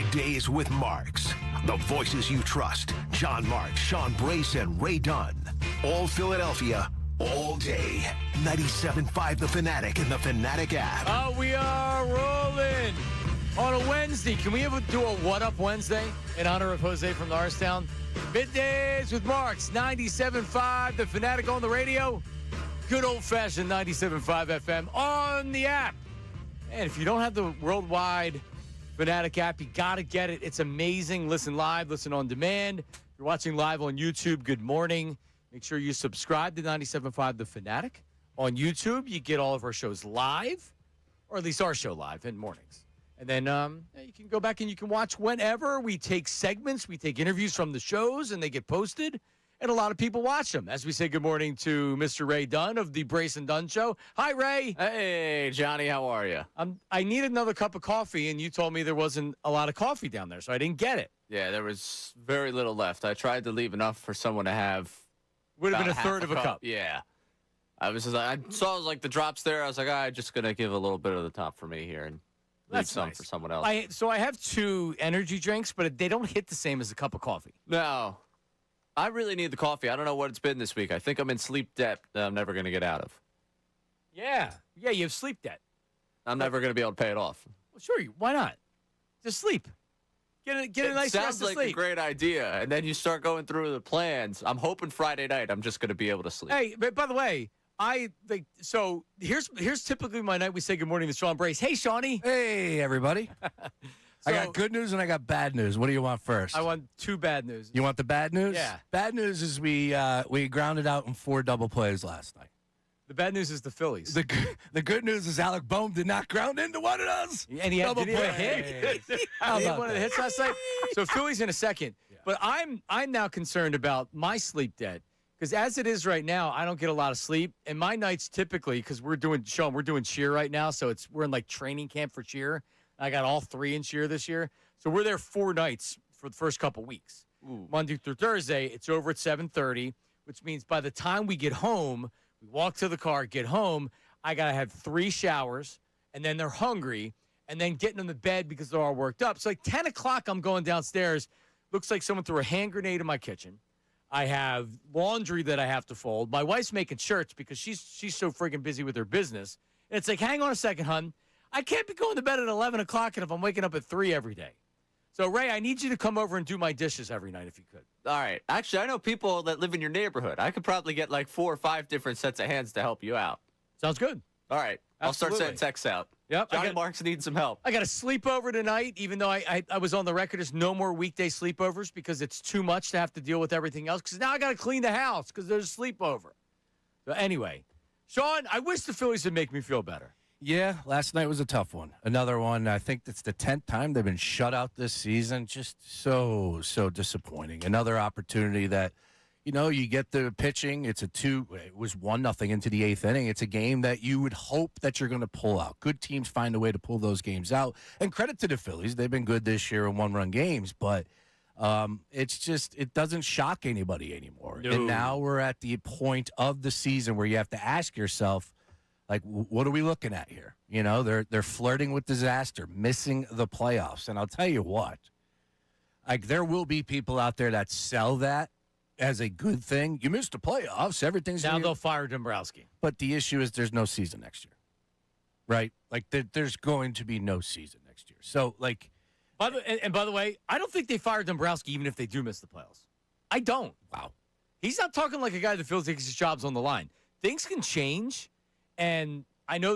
Middays with Marks. The voices you trust. John Marks, Sean Brace, and Ray Dunn. All Philadelphia, all day. 97.5 The Fanatic and the Fanatic app. We are rolling on a Wednesday. Can we ever do a What Up Wednesday in honor of Jose from Norristown? Middays with Marks, 97.5 The Fanatic on the radio. Good old-fashioned 97.5 FM on the app. And if you don't have the worldwide Fanatic app, you got to get it. It's amazing. Listen live, listen on demand. If you're watching live on YouTube, good morning. Make sure you subscribe to 97.5 The Fanatic. On YouTube, you get all of our shows live, or at least our show live in mornings. And then you can go back and you can watch whenever. We take segments, we take interviews from the shows, and they get posted. And a lot of people watch them. As we say good morning to Mr. Ray Dunn of the Brace and Dunn Show. Hi, Ray. Hey, Johnny, how are you? I needed another cup of coffee, and you told me there wasn't a lot of coffee down there, so I didn't get it. Yeah, there was very little left. I tried to leave enough for someone to have. Would have been a third of a cup. Yeah. I saw like the drops there. I was like, I'm just going to give a little bit of the top for me here and leave some nice. For someone else. So I have 2 energy drinks, but they don't hit the same as a cup of coffee. No. I really need the coffee. I don't know what it's been this week. I think I'm in sleep debt that I'm never going to get out of. Yeah. Yeah, you have sleep debt. I'm never going to be able to pay it off. Well, sure. Why not? Just sleep. Get a nice rest of sounds like sleep. a great idea. And then you start going through the plans. I'm hoping Friday night I'm just going to be able to sleep. Hey, but by the way, so here's typically my night we say good morning to Sean Brace. Hey, Shawnee. Hey, everybody. I got good news and I got bad news. What do you want first? I want 2 bad news. You want the bad news? Yeah. Bad news is we grounded out in 4 double plays last night. The bad news is the Phillies. The good news is Alec Boehm did not ground into one of those. And he had a hit. He hit one of the hits last night. So Phillies in a second. Yeah. But I'm now concerned about my sleep debt. Because as it is right now, I don't get a lot of sleep. And my nights typically, because we're doing cheer right now, so we're in like training camp for cheer. I got all 3 in cheer this year. So we're there 4 nights for the first couple weeks. Ooh. Monday through Thursday, it's over at 7:30, which means by the time we get home, we walk to the car, get home, I got to have 3 showers, and then they're hungry, and then getting them to bed because they're all worked up. So like 10 o'clock, I'm going downstairs. Looks like someone threw a hand grenade in my kitchen. I have laundry that I have to fold. My wife's making shirts because she's so freaking busy with her business. And it's like, hang on a second, hun. I can't be going to bed at 11 o'clock and if I'm waking up at 3 every day. So, Ray, I need you to come over and do my dishes every night if you could. All right. Actually, I know people that live in your neighborhood. I could probably get like 4 or 5 different sets of hands to help you out. Sounds good. All right. I'll start sending texts out. Yep. Johnny Marks needs some help. I got a sleepover tonight, even though I was on the record as no more weekday sleepovers because it's too much to have to deal with everything else because now I got to clean the house because there's a sleepover. So, anyway, Sean, I wish the Phillies would make me feel better. Yeah, last night was a tough one. Another one, I think it's the 10th time they've been shut out this season. Just so disappointing. Another opportunity that, you get the pitching. It was 1-0 into the 8th inning. It's a game that you would hope that you're going to pull out. Good teams find a way to pull those games out. And credit to the Phillies. They've been good this year in 1-run games, but it doesn't shock anybody anymore. No. And now we're at the point of the season where you have to ask yourself, like, what are we looking at here? They're flirting with disaster, missing the playoffs. And I'll tell you what, like, there will be people out there that sell that as a good thing. You missed the playoffs. Everything's now they'll fire Dombrowski. But the issue is there's no season next year, right? Like, there's going to be no season next year. So, like, by the way, I don't think they fire Dombrowski even if they do miss the playoffs. I don't. Wow. He's not talking like a guy that feels like his job's on the line. Things can change. And I know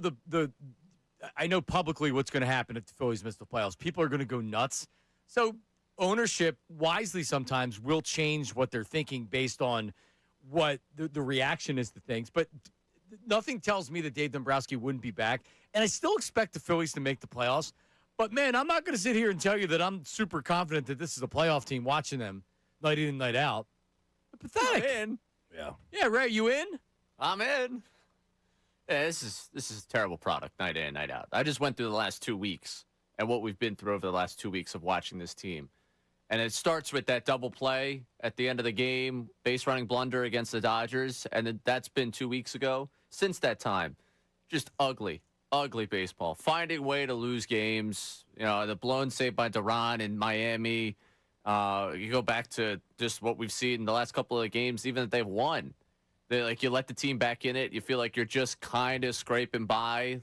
I know publicly what's going to happen if the Phillies miss the playoffs. People are going to go nuts. So ownership wisely sometimes will change what they're thinking based on what the reaction is to things. But nothing tells me that Dave Dombrowski wouldn't be back. And I still expect the Phillies to make the playoffs. But, man, I'm not going to sit here and tell you that I'm super confident that this is a playoff team watching them night in and night out. Pathetic. I'm in. Yeah, Ray, you in? I'm in. Yeah, this is a terrible product, night in, night out. I just went through the last 2 weeks and what we've been through over the last 2 weeks of watching this team. And it starts with that double play at the end of the game, base running blunder against the Dodgers, and that's been 2 weeks ago. Since that time, just ugly. ugly baseball. Finding a way to lose games. The blown save by Duran in Miami. You go back to just what we've seen in the last couple of games, even that they've won. You let the team back in it. You feel like you're just kind of scraping by.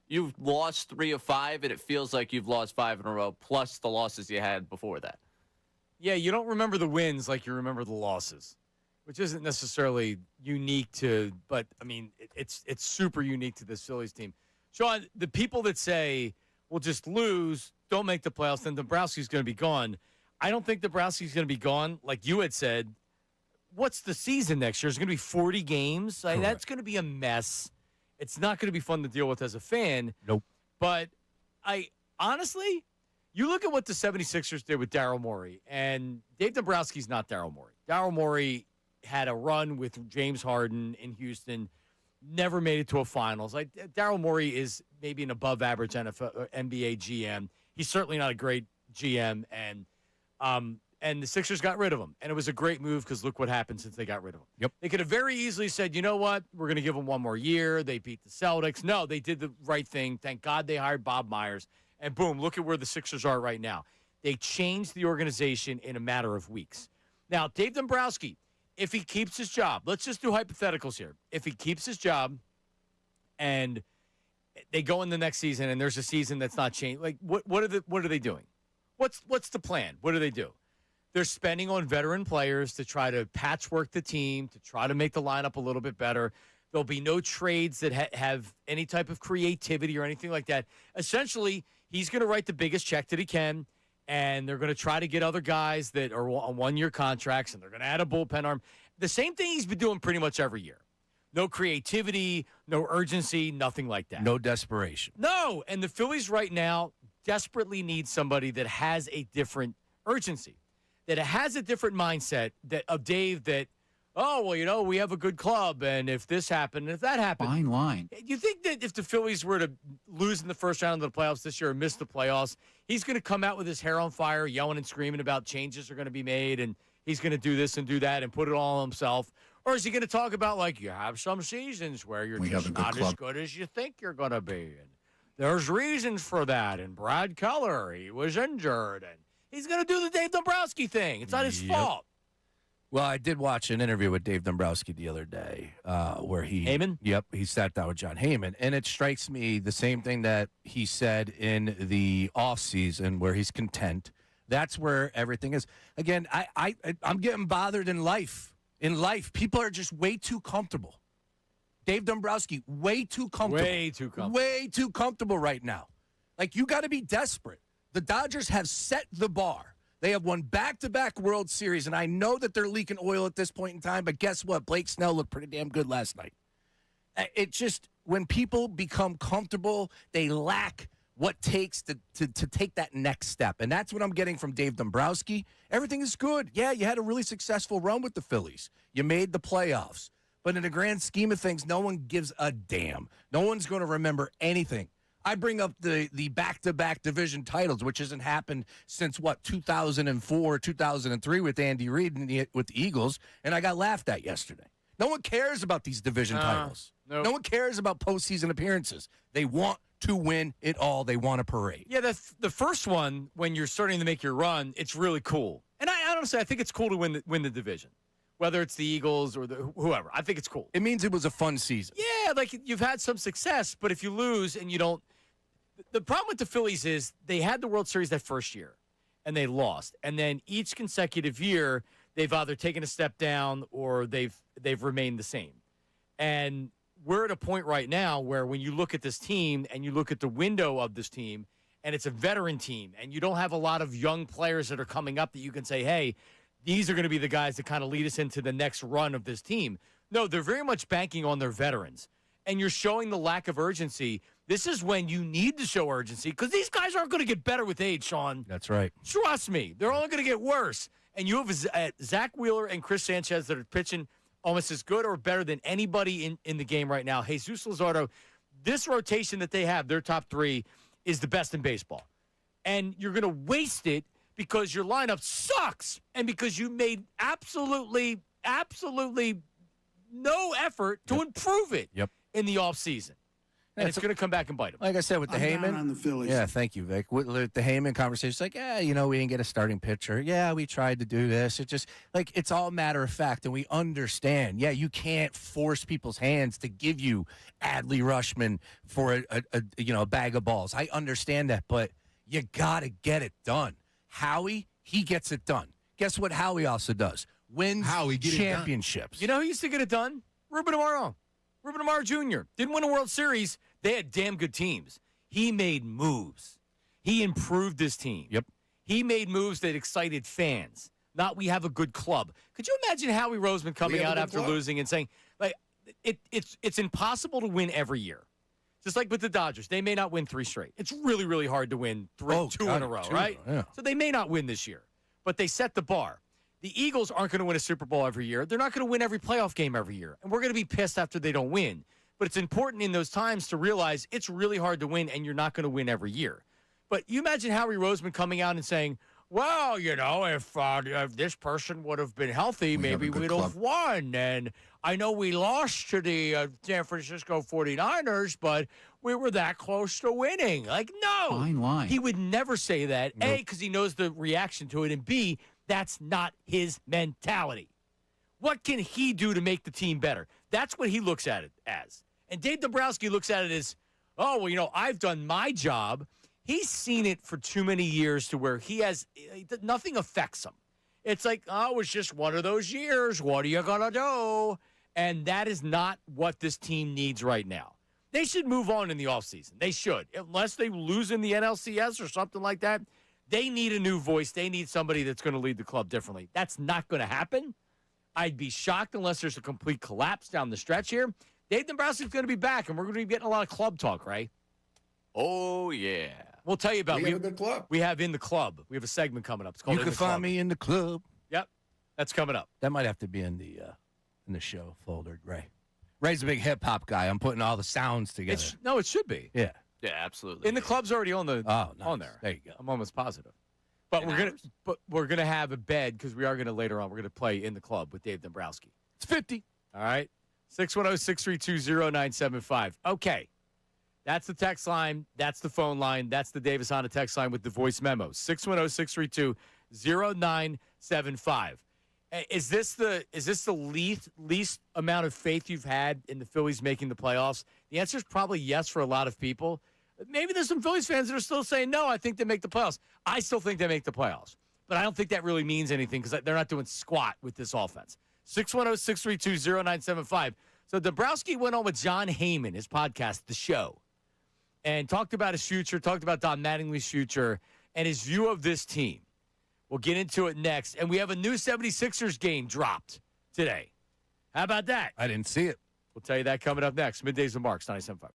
You've lost 3 of 5, and it feels like you've lost 5 in a row, plus the losses you had before that. Yeah, you don't remember the wins like you remember the losses, which isn't necessarily unique to, but, I mean, it's super unique to this Phillies team. Sean, the people that say, well, just lose, don't make the playoffs, then Dombrowski's going to be gone. I don't think Dombrowski's going to be gone. Like you had said, what's the season next year? It's going to be 40 games. That's going to be a mess. It's not going to be fun to deal with as a fan. Nope. But honestly, you look at what the 76ers did with Daryl Morey, and Dave Dombrowski's not Daryl Morey. Daryl Morey had a run with James Harden in Houston, never made it to a finals. Daryl Morey is maybe an above-average NFL, NBA GM. He's certainly not a great GM, and the Sixers got rid of him. And it was a great move because look what happened since they got rid of him. Yep. They could have very easily said, you know what, we're going to give him one more year. They beat the Celtics. No, they did the right thing. Thank God they hired Bob Myers. And boom, look at where the Sixers are right now. They changed the organization in a matter of weeks. Now, Dave Dombrowski, if he keeps his job, let's just do hypotheticals here. If he keeps his job and they go in the next season and there's a season that's not changed, what are they doing? What's the plan? What do they do? They're spending on veteran players to try to patchwork the team, to try to make the lineup a little bit better. There'll be no trades that have any type of creativity or anything like that. Essentially, he's going to write the biggest check that he can, and they're going to try to get other guys that are on one-year contracts, and they're going to add a bullpen arm. The same thing he's been doing pretty much every year. No creativity, no urgency, nothing like that. No desperation. No, and the Phillies right now desperately need somebody that has a different urgency, that has a different mindset of Dave that, we have a good club, and if this happened, if that happened. Fine line. You think that if the Phillies were to lose in the first round of the playoffs this year or miss the playoffs, he's going to come out with his hair on fire, yelling and screaming about changes are going to be made, and he's going to do this and do that and put it all on himself? Or is he going to talk about, you have some seasons where you're just not as good as you think you're going to be, and there's reasons for that, and Brad Keller, he was injured, and he's going to do the Dave Dombrowski thing. It's not his fault. Well, I did watch an interview with Dave Dombrowski the other day where he... Heyman? Yep, he sat down with John Heyman, and it strikes me the same thing that he said in the offseason where he's content. That's where everything is. Again, I'm getting bothered in life. In life, people are just way too comfortable. Dave Dombrowski, way too comfortable. Way too comfortable. Way too comfortable right now. You got to be desperate. The Dodgers have set the bar. They have won back-to-back World Series, and I know that they're leaking oil at this point in time, but guess what? Blake Snell looked pretty damn good last night. It just, when people become comfortable, they lack what takes to take that next step, and that's what I'm getting from Dave Dombrowski. Everything is good. Yeah, you had a really successful run with the Phillies. You made the playoffs. But in the grand scheme of things, no one gives a damn. No one's going to remember anything. I bring up the back-to-back division titles, which hasn't happened since, 2004, 2003 with Andy Reid and with the Eagles, and I got laughed at yesterday. No one cares about these division titles. Nope. No one cares about postseason appearances. They want to win it all. They want a parade. Yeah, the first one, when you're starting to make your run, it's really cool. And I honestly, I think it's cool to win the division, whether it's the Eagles or whoever. I think it's cool. It means it was a fun season. Yeah, you've had some success, but if you lose and you don't, the problem with the Phillies is they had the World Series that first year, and they lost. And then each consecutive year, they've either taken a step down or they've remained the same. And we're at a point right now where when you look at this team and you look at the window of this team, and it's a veteran team, and you don't have a lot of young players that are coming up that you can say, hey, these are going to be the guys that kind of lead us into the next run of this team. No, they're very much banking on their veterans. And you're showing the lack of urgency. This is when you need to show urgency because these guys aren't going to get better with age, Sean. That's right. Trust me. They're only going to get worse. And you have Zach Wheeler and Chris Sanchez that are pitching almost as good or better than anybody in the game right now. Jesus Luzardo, this rotation that they have, their top three, is the best in baseball. And you're going to waste it because your lineup sucks and because you made absolutely no effort to improve it in the offseason. and it's going to come back and bite him. Like I said, with the I'm down Heyman. on the Phillies. Yeah, thank you, Vic. With the Heyman conversation, it's like, we didn't get a starting pitcher. Yeah, we tried to do this. It just, it's all matter of fact, and we understand. Yeah, you can't force people's hands to give you Adley Rushman for a bag of balls. I understand that, but you got to get it done. Howie, he gets it done. Guess what Howie also does? Wins championships. You know who used to get it done? Ruben Amaro. Ruben Amaro Jr. Didn't win a World Series. They had damn good teams. He made moves. He improved this team. Yep. He made moves that excited fans. Not we have a good club. Could you imagine Howie Roseman coming out after losing and saying, it's impossible to win every year. Just like with the Dodgers. They may not win 3 straight. It's really, really hard to win two in a row, right? Yeah. So they may not win this year. But they set the bar. The Eagles aren't going to win a Super Bowl every year. They're not going to win every playoff game every year. And we're going to be pissed after they don't win. But it's important in those times to realize it's really hard to win, and you're not going to win every year. But you imagine Howie Roseman coming out and saying, well, if this person would have been healthy, maybe we'd have won. And I know we lost to the San Francisco 49ers, but we were that close to winning. No. Fine line. He would never say that, A, because he knows the reaction to it, and B, that's not his mentality. What can he do to make the team better? That's what he looks at it as. And Dave Dombrowski looks at it as, I've done my job. He's seen it for too many years to where nothing affects him. It's like, it was just one of those years. What are you going to do? And that is not what this team needs right now. They should move on in the offseason. They should. Unless they lose in the NLCS or something like that, they need a new voice. They need somebody that's going to lead the club differently. That's not going to happen. I'd be shocked unless there's a complete collapse down the stretch here. Dave Dombrowski's going to be back, and we're going to be getting a lot of club talk, right? Oh, yeah. We'll tell you about We have a good club. We have In the Club. We have a segment coming up. It's called You In can the Club. find me in the club. Yep. That's coming up. That might have to be in the show folder, Ray. Ray's a big hip hop guy. I'm putting all the sounds together. It should be. Yeah. Yeah, absolutely. In the Club's already on Nice. on there. There you go. I'm almost positive. But we're gonna have a bed because we are gonna later on. We're gonna play In the Club with Dave Dombrowski. It's 50. All right. 610-632-0975. Okay. That's the text line. That's the phone line. That's the Davis Honda text line with the voice memo. 610-632-0975. Is this the least amount of faith you've had in the Phillies making the playoffs? The answer is probably yes for a lot of people. Maybe there's some Phillies fans that are still saying, no, I think they make the playoffs. I still think they make the playoffs. But I don't think that really means anything because they're not doing squat with this offense. 610-632-0975. So Dombrowski went on with John Heyman, his podcast, The Show, and talked about his future, talked about Don Mattingly's future, and his view of this team. We'll get into it next. And we have a new 76ers game dropped today. How about that? I didn't see it. We'll tell you that coming up next. Middays with Marks, 97.5.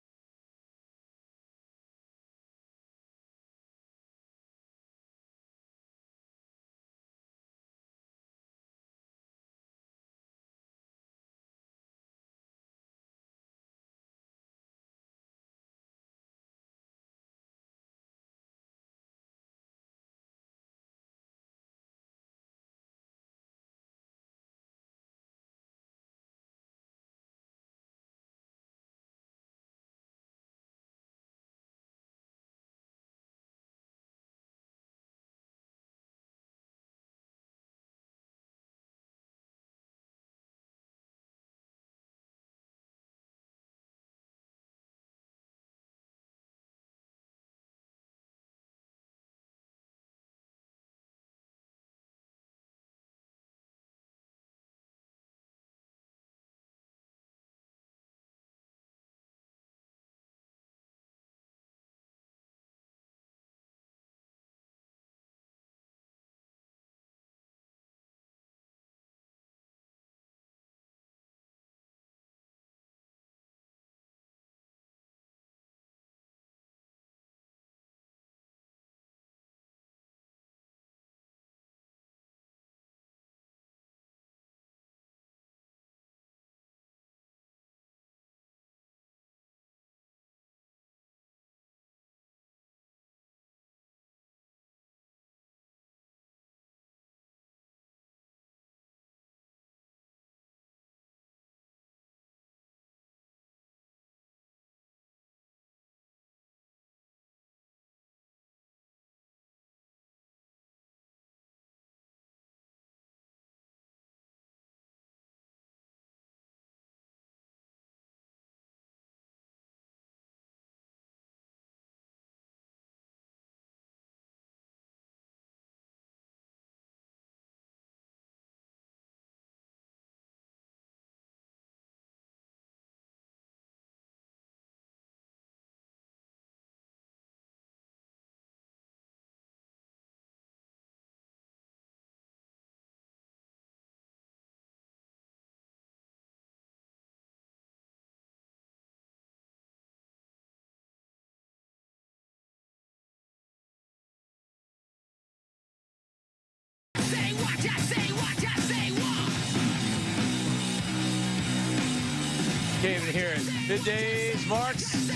here. Middays, Marks.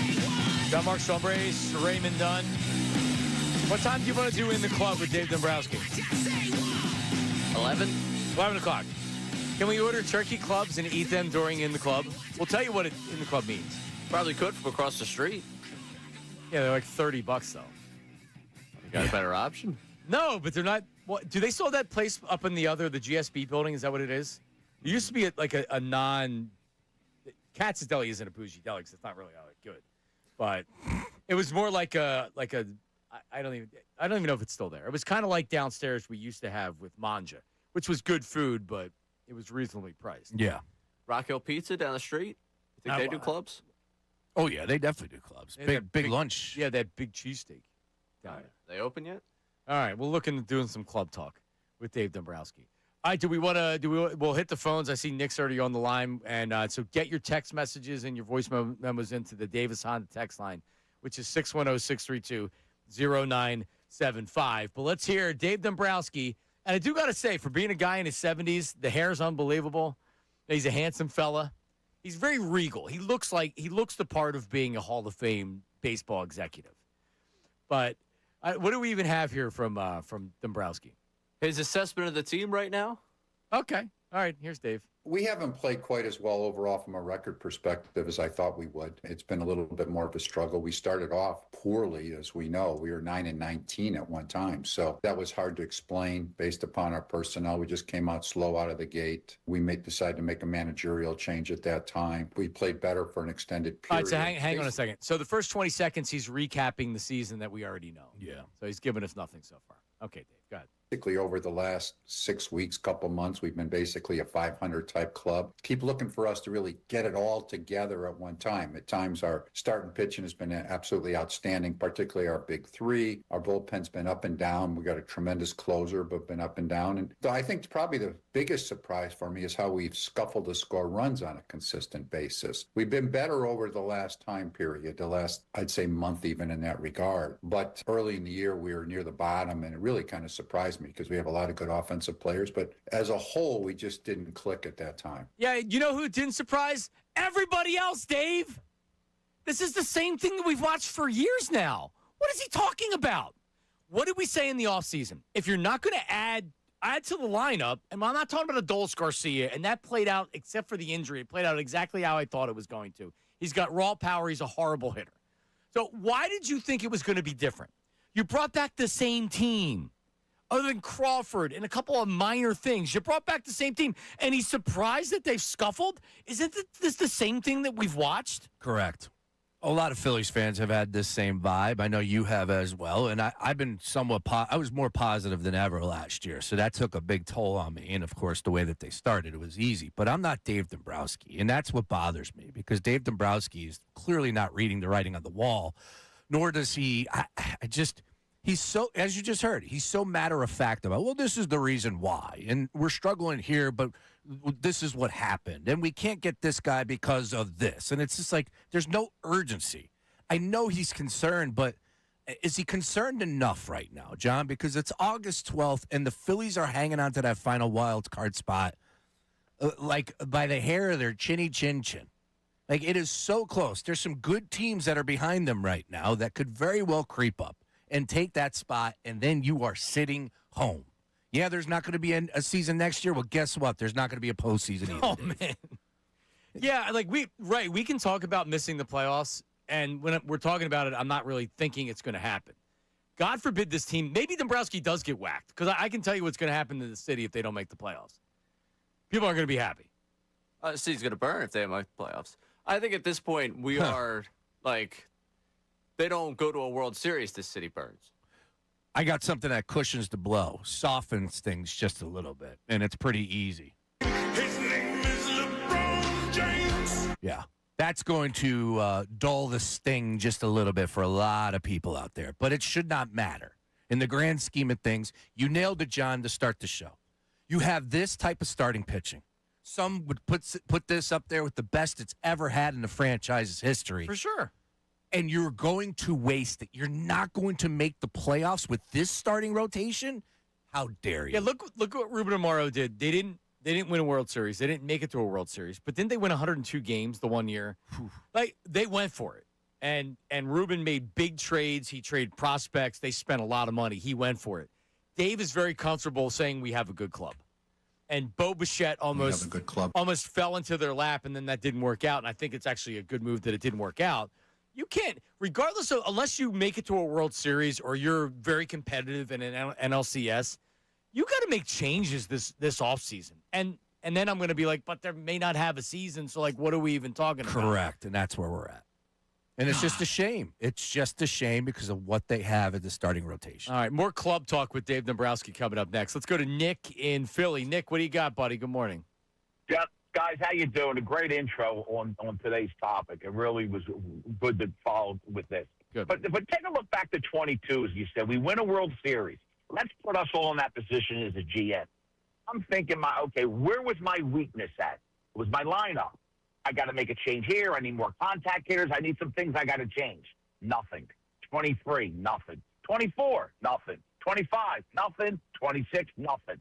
John Mark, Sean Brace, Raymond Dunn. What time do you want to do in the club with Dave Dombrowski? 11? 11 o'clock. Can we order turkey clubs and eat them during in the club? We'll tell you what in the club means. Probably could from across the street. Yeah, they're like $30 though. You got a better option? No, but they're not. What, do they still have that place up in the GSB building? Is that what it is? It used to be a non. Katz's Deli isn't a bougie deli because it's not really good, but it was more like a. I don't even know if it's still there. It was kind of like downstairs we used to have with Manja, which was good food, but it was reasonably priced. Yeah. Rock Hill Pizza down the street? You think they do clubs? Oh, yeah, they definitely do clubs. Big lunch. Yeah, that big cheesesteak. They open yet? All right, we'll look into doing some club talk with Dave Dombrowski. All right, we'll hit the phones. I see Nick's already on the line, and so get your text messages and your voice memos into the Davis Honda text line, which is 610-632-0975. But let's hear Dave Dombrowski. And I do got to say, for being a guy in his 70s, the hair's unbelievable. He's a handsome fella. He's very regal. He looks the part of being a Hall of Fame baseball executive. But what do we even have here from Dombrowski? His assessment of the team right now? Okay. All right. Here's Dave. We haven't played quite as well overall from a record perspective as I thought we would. It's been a little bit more of a struggle. We started off poorly, as we know. We were 9-19 at one time. So that was hard to explain based upon our personnel. We just came out slow out of the gate. We decided to make a managerial change at that time. We played better for an extended period. All right, so hang on a second. So the first 20 seconds, he's recapping the season that we already know. Yeah. So he's given us nothing so far. Okay, Dave, go ahead. Basically, over the last 6 weeks, couple months, we've been basically a 500 type club. Keep looking for us to really get it all together at one time. At times, our starting pitching has been absolutely outstanding, particularly our big three. Our bullpen's been up and down. We got a tremendous closer, but been up and down. And so I think probably the biggest surprise for me is how we've scuffled to score runs on a consistent basis. We've been better over the last time period, the last, I'd say, month even in that regard. But early in the year, we were near the bottom, and it really kind of surprised me because we have a lot of good offensive players. But as a whole, we just didn't click at that time. Yeah, you know who didn't surprise? Everybody else, Dave. This is the same thing that we've watched for years now. What is he talking about? What did we say in the offseason? If you're not going to add to the lineup, and I'm not talking about Adolis Garcia, and that played out, except for the injury, it played out exactly how I thought it was going to. He's got raw power. He's a horrible hitter. So why did you think it was going to be different? You brought back the same team. Other than Crawford and a couple of minor things, you brought back the same team, and he's surprised that they've scuffled? Isn't this the same thing that we've watched? Correct. A lot of Phillies fans have had this same vibe. I know you have as well, and I've been somewhat I was more positive than ever last year, so that took a big toll on me. And, of course, the way that they started, it was easy. But I'm not Dave Dombrowski, and that's what bothers me because Dave Dombrowski is clearly not reading the writing on the wall, nor does he he's so, as you just heard, he's so matter-of-fact about, well, this is the reason why, and we're struggling here, but this is what happened, and we can't get this guy because of this. And it's just like there's no urgency. I know he's concerned, but is he concerned enough right now, John? Because it's August 12th, and the Phillies are hanging on to that final wild card spot like by the hair of their chinny chin. Like, it is so close. There's some good teams that are behind them right now that could very well creep up and take that spot, and then you are sitting home. Yeah, there's not going to be a season next year. Well, guess what? There's not going to be a postseason either. Oh, man. Yeah, we can talk about missing the playoffs, and when we're talking about it, I'm not really thinking it's going to happen. God forbid this team, maybe Dombrowski does get whacked, because I can tell you what's going to happen to the city if they don't make the playoffs. People aren't going to be happy. The city's going to burn if they don't make the playoffs. I think at this point we are, they don't go to a World Series, this city burns. I got something that cushions the blow, softens things just a little bit, and it's pretty easy. His name is LeBron James. Yeah, that's going to dull the sting just a little bit for a lot of people out there, but it should not matter. In the grand scheme of things, you nailed it, John, to start the show. You have this type of starting pitching. Some would put this up there with the best it's ever had in the franchise's history. For sure. And you're going to waste it. You're not going to make the playoffs with this starting rotation? How dare you? Yeah, look what Ruben Amaro did. They didn't They didn't win a World Series. They didn't make it to a World Series. But didn't they win 102 games the one year? Like, they went for it. And Ruben made big trades. He traded prospects. They spent a lot of money. He went for it. Dave is very comfortable saying we have a good club. And Bo Bichette almost fell into their lap, and then that didn't work out. And I think it's actually a good move that it didn't work out. You can't, regardless of, unless you make it to a World Series or you're very competitive in an NLCS, you got to make changes this offseason. And then I'm going to be like, but they may not have a season, so, like, what are we even talking about? Correct, and that's where we're at. And it's just a shame. It's just a shame because of what they have at the starting rotation. All right, more club talk with Dave Dombrowski coming up next. Let's go to Nick in Philly. Nick, what do you got, buddy? Good morning. Yeah, guys, how you doing? A great intro on today's topic. It really was good to follow with this. Good. But take a look back to 22, as you said. We win a World Series. Let's put us all in that position as a GM. I'm thinking, where was my weakness at? It was my lineup. I got to make a change here. I need more contact hitters. I need some things I got to change. Nothing. 23, nothing. 24, nothing. 25, nothing. 26, nothing.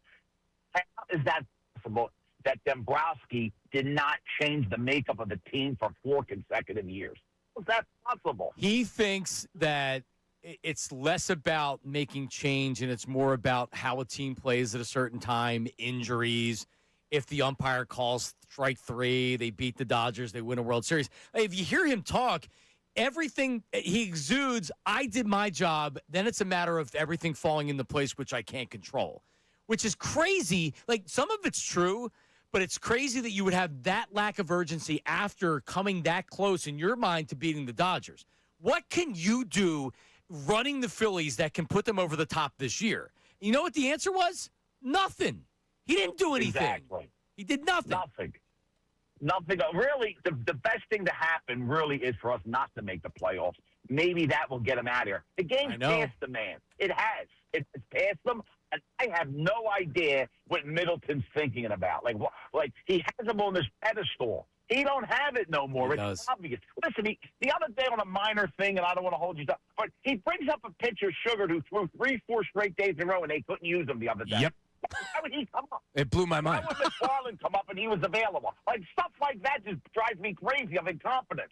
How is that possible that Dombrowski did not change the makeup of the team for 4 consecutive years? How is that possible? He thinks that it's less about making change and it's more about how a team plays at a certain time, injuries. If the umpire calls strike 3, they beat the Dodgers, they win a World Series. If you hear him talk, everything he exudes, I did my job, then it's a matter of everything falling into place, which I can't control, which is crazy. Like, some of it's true, but it's crazy that you would have that lack of urgency after coming that close in your mind to beating the Dodgers. What can you do running the Phillies that can put them over the top this year? You know what the answer was? Nothing. He didn't do anything. Exactly. He did nothing. Nothing. Really, the best thing to happen really is for us not to make the playoffs. Maybe that will get him out of here. The game's past the man. It has. It's past them, and I have no idea what Middleton's thinking about. Like he has him on this pedestal. He don't have it no more. It's obvious. Listen, the other day on a minor thing, and I don't want to hold you up, but he brings up a pitcher, Sugar, who threw 3-4 straight days in a row, and they couldn't use him the other day. Yep. How would he come up? It blew my mind. Why would McFarland come up and he was available? Like, stuff like that just drives me crazy of incompetence.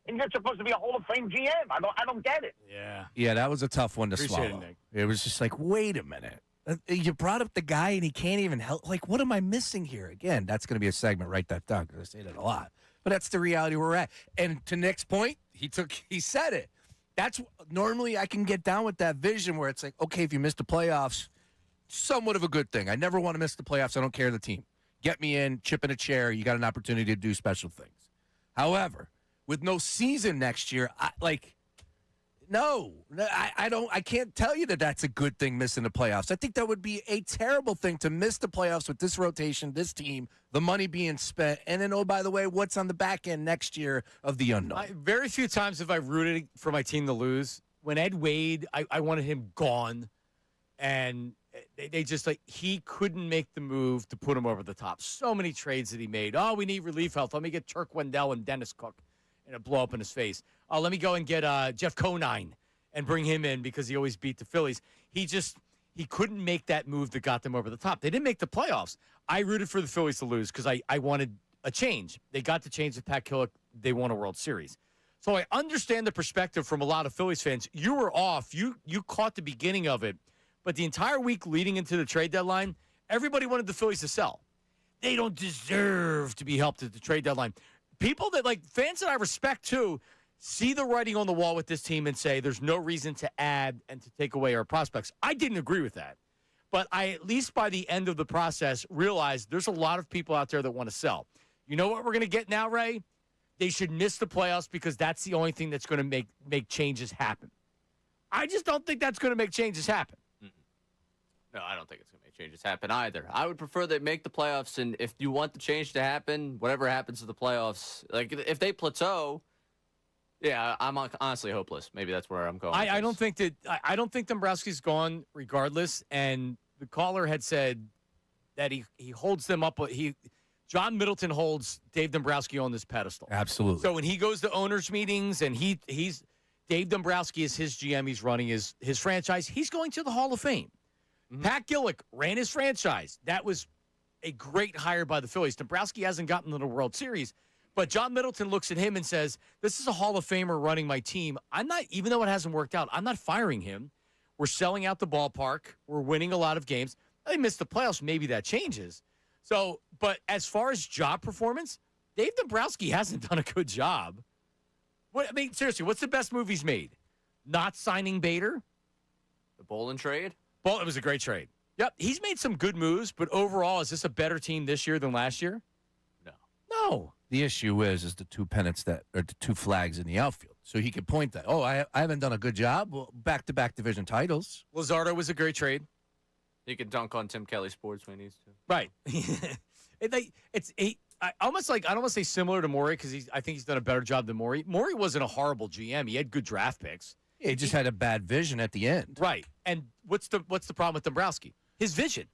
And you're supposed to be a Hall of Fame GM. I don't get it. Yeah, that was a tough one to Appreciate swallow. it, Nick. It was just like, wait a minute. You brought up the guy and he can't even help. Like, what am I missing here? Again, that's going to be a segment. Write that down because I say that a lot. But that's the reality we're at. And to Nick's point, he said it. That's normally I can get down with that vision where it's like, okay, if you miss the playoffs, somewhat of a good thing. I never want to miss the playoffs. I don't care the team. Get me in, chip in a chair. You got an opportunity to do special things. However, with no season next year, I can't tell you that that's a good thing, missing the playoffs. I think that would be a terrible thing to miss the playoffs with this rotation, this team, the money being spent, and then, oh, by the way, what's on the back end next year of the unknown. Very few times have I rooted for my team to lose. When Ed Wade, I wanted him gone, and they just, like, he couldn't make the move to put him over the top. So many trades that he made. Oh, we need relief help. Let me get Turk Wendell and Dennis Cook, and it blow up in his face. Let me go and get Jeff Conine and bring him in because he always beat the Phillies. He couldn't make that move that got them over the top. They didn't make the playoffs. I rooted for the Phillies to lose because I wanted a change. They got the change with Pat Killick. They won a World Series. So I understand the perspective from a lot of Phillies fans. You were off. You caught the beginning of it. But the entire week leading into the trade deadline, everybody wanted the Phillies to sell. They don't deserve to be helped at the trade deadline. People that, like, fans that I respect, too, see the writing on the wall with this team and say there's no reason to add and to take away our prospects. I didn't agree with that. But I, at least by the end of the process, realized there's a lot of people out there that want to sell. You know what we're going to get now, Ray? They should miss the playoffs because that's the only thing that's going to make changes happen. I just don't think that's going to make changes happen. No, I don't think it's going to make changes happen either. I would prefer they make the playoffs, and if you want the change to happen, whatever happens to the playoffs, like if they plateau, yeah, I'm honestly hopeless. Maybe that's where I'm going. I don't think Dombrowski's gone regardless. And the caller had said that he holds them up. John Middleton holds Dave Dombrowski on this pedestal. Absolutely. So when he goes to owners' meetings and he's Dave Dombrowski is his GM, he's running his franchise. He's going to the Hall of Fame. Mm-hmm. Pat Gillick ran his franchise. That was a great hire by the Phillies. Dombrowski hasn't gotten to the World Series, but John Middleton looks at him and says, this is a Hall of Famer running my team. I'm not, even though it hasn't worked out, I'm not firing him. We're selling out the ballpark. We're winning a lot of games. They missed the playoffs. Maybe that changes. So, but as far as job performance, Dave Dombrowski hasn't done a good job. Seriously, what's the best move he's made? Not signing Bader? The Bolin trade? Well, it was a great trade. Yep, he's made some good moves, but overall, is this a better team this year than last year? No. No. The issue is the two pennants or the two flags in the outfield. So he could point that, I haven't done a good job. Well, back-to-back division titles. Luzardo was a great trade. He can dunk on Tim Kelly Sports when he needs to. Right. I almost like, I don't want to say similar to Morey because I think he's done a better job than Morey. Morey wasn't a horrible GM. He had good draft picks. Yeah, he just had a bad vision at the end. Right. And what's the problem with Dombrowski? His vision.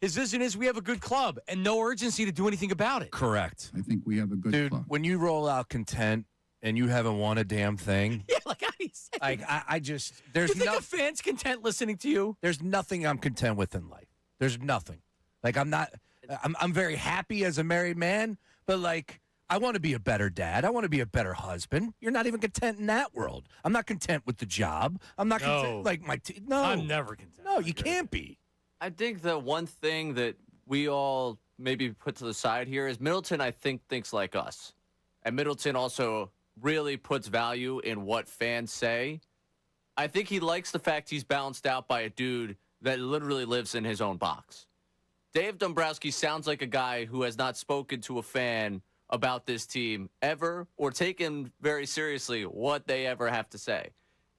His vision is we have a good club and no urgency to do anything about it. Correct. I think we have a good Dude, club. when you roll out content and you haven't won a damn thing, Yeah, like how do you say like that? I just there's You think a fan's content listening to you? there's nothing I'm content with in life. There's nothing. Like I'm very happy as a married man, but like I want to be a better dad. I want to be a better husband. You're not even content in that world. I'm not content with the job. I'm not No. content like no. I'm never content. No, you can't be. I think the one thing that we all maybe put to the side here is Middleton, I think, thinks like us. And Middleton also really puts value in what fans say. I think he likes the fact he's balanced out by a dude that literally lives in his own box. Dave Dombrowski sounds like a guy who has not spoken to a fan about this team ever or taken very seriously what they ever have to say.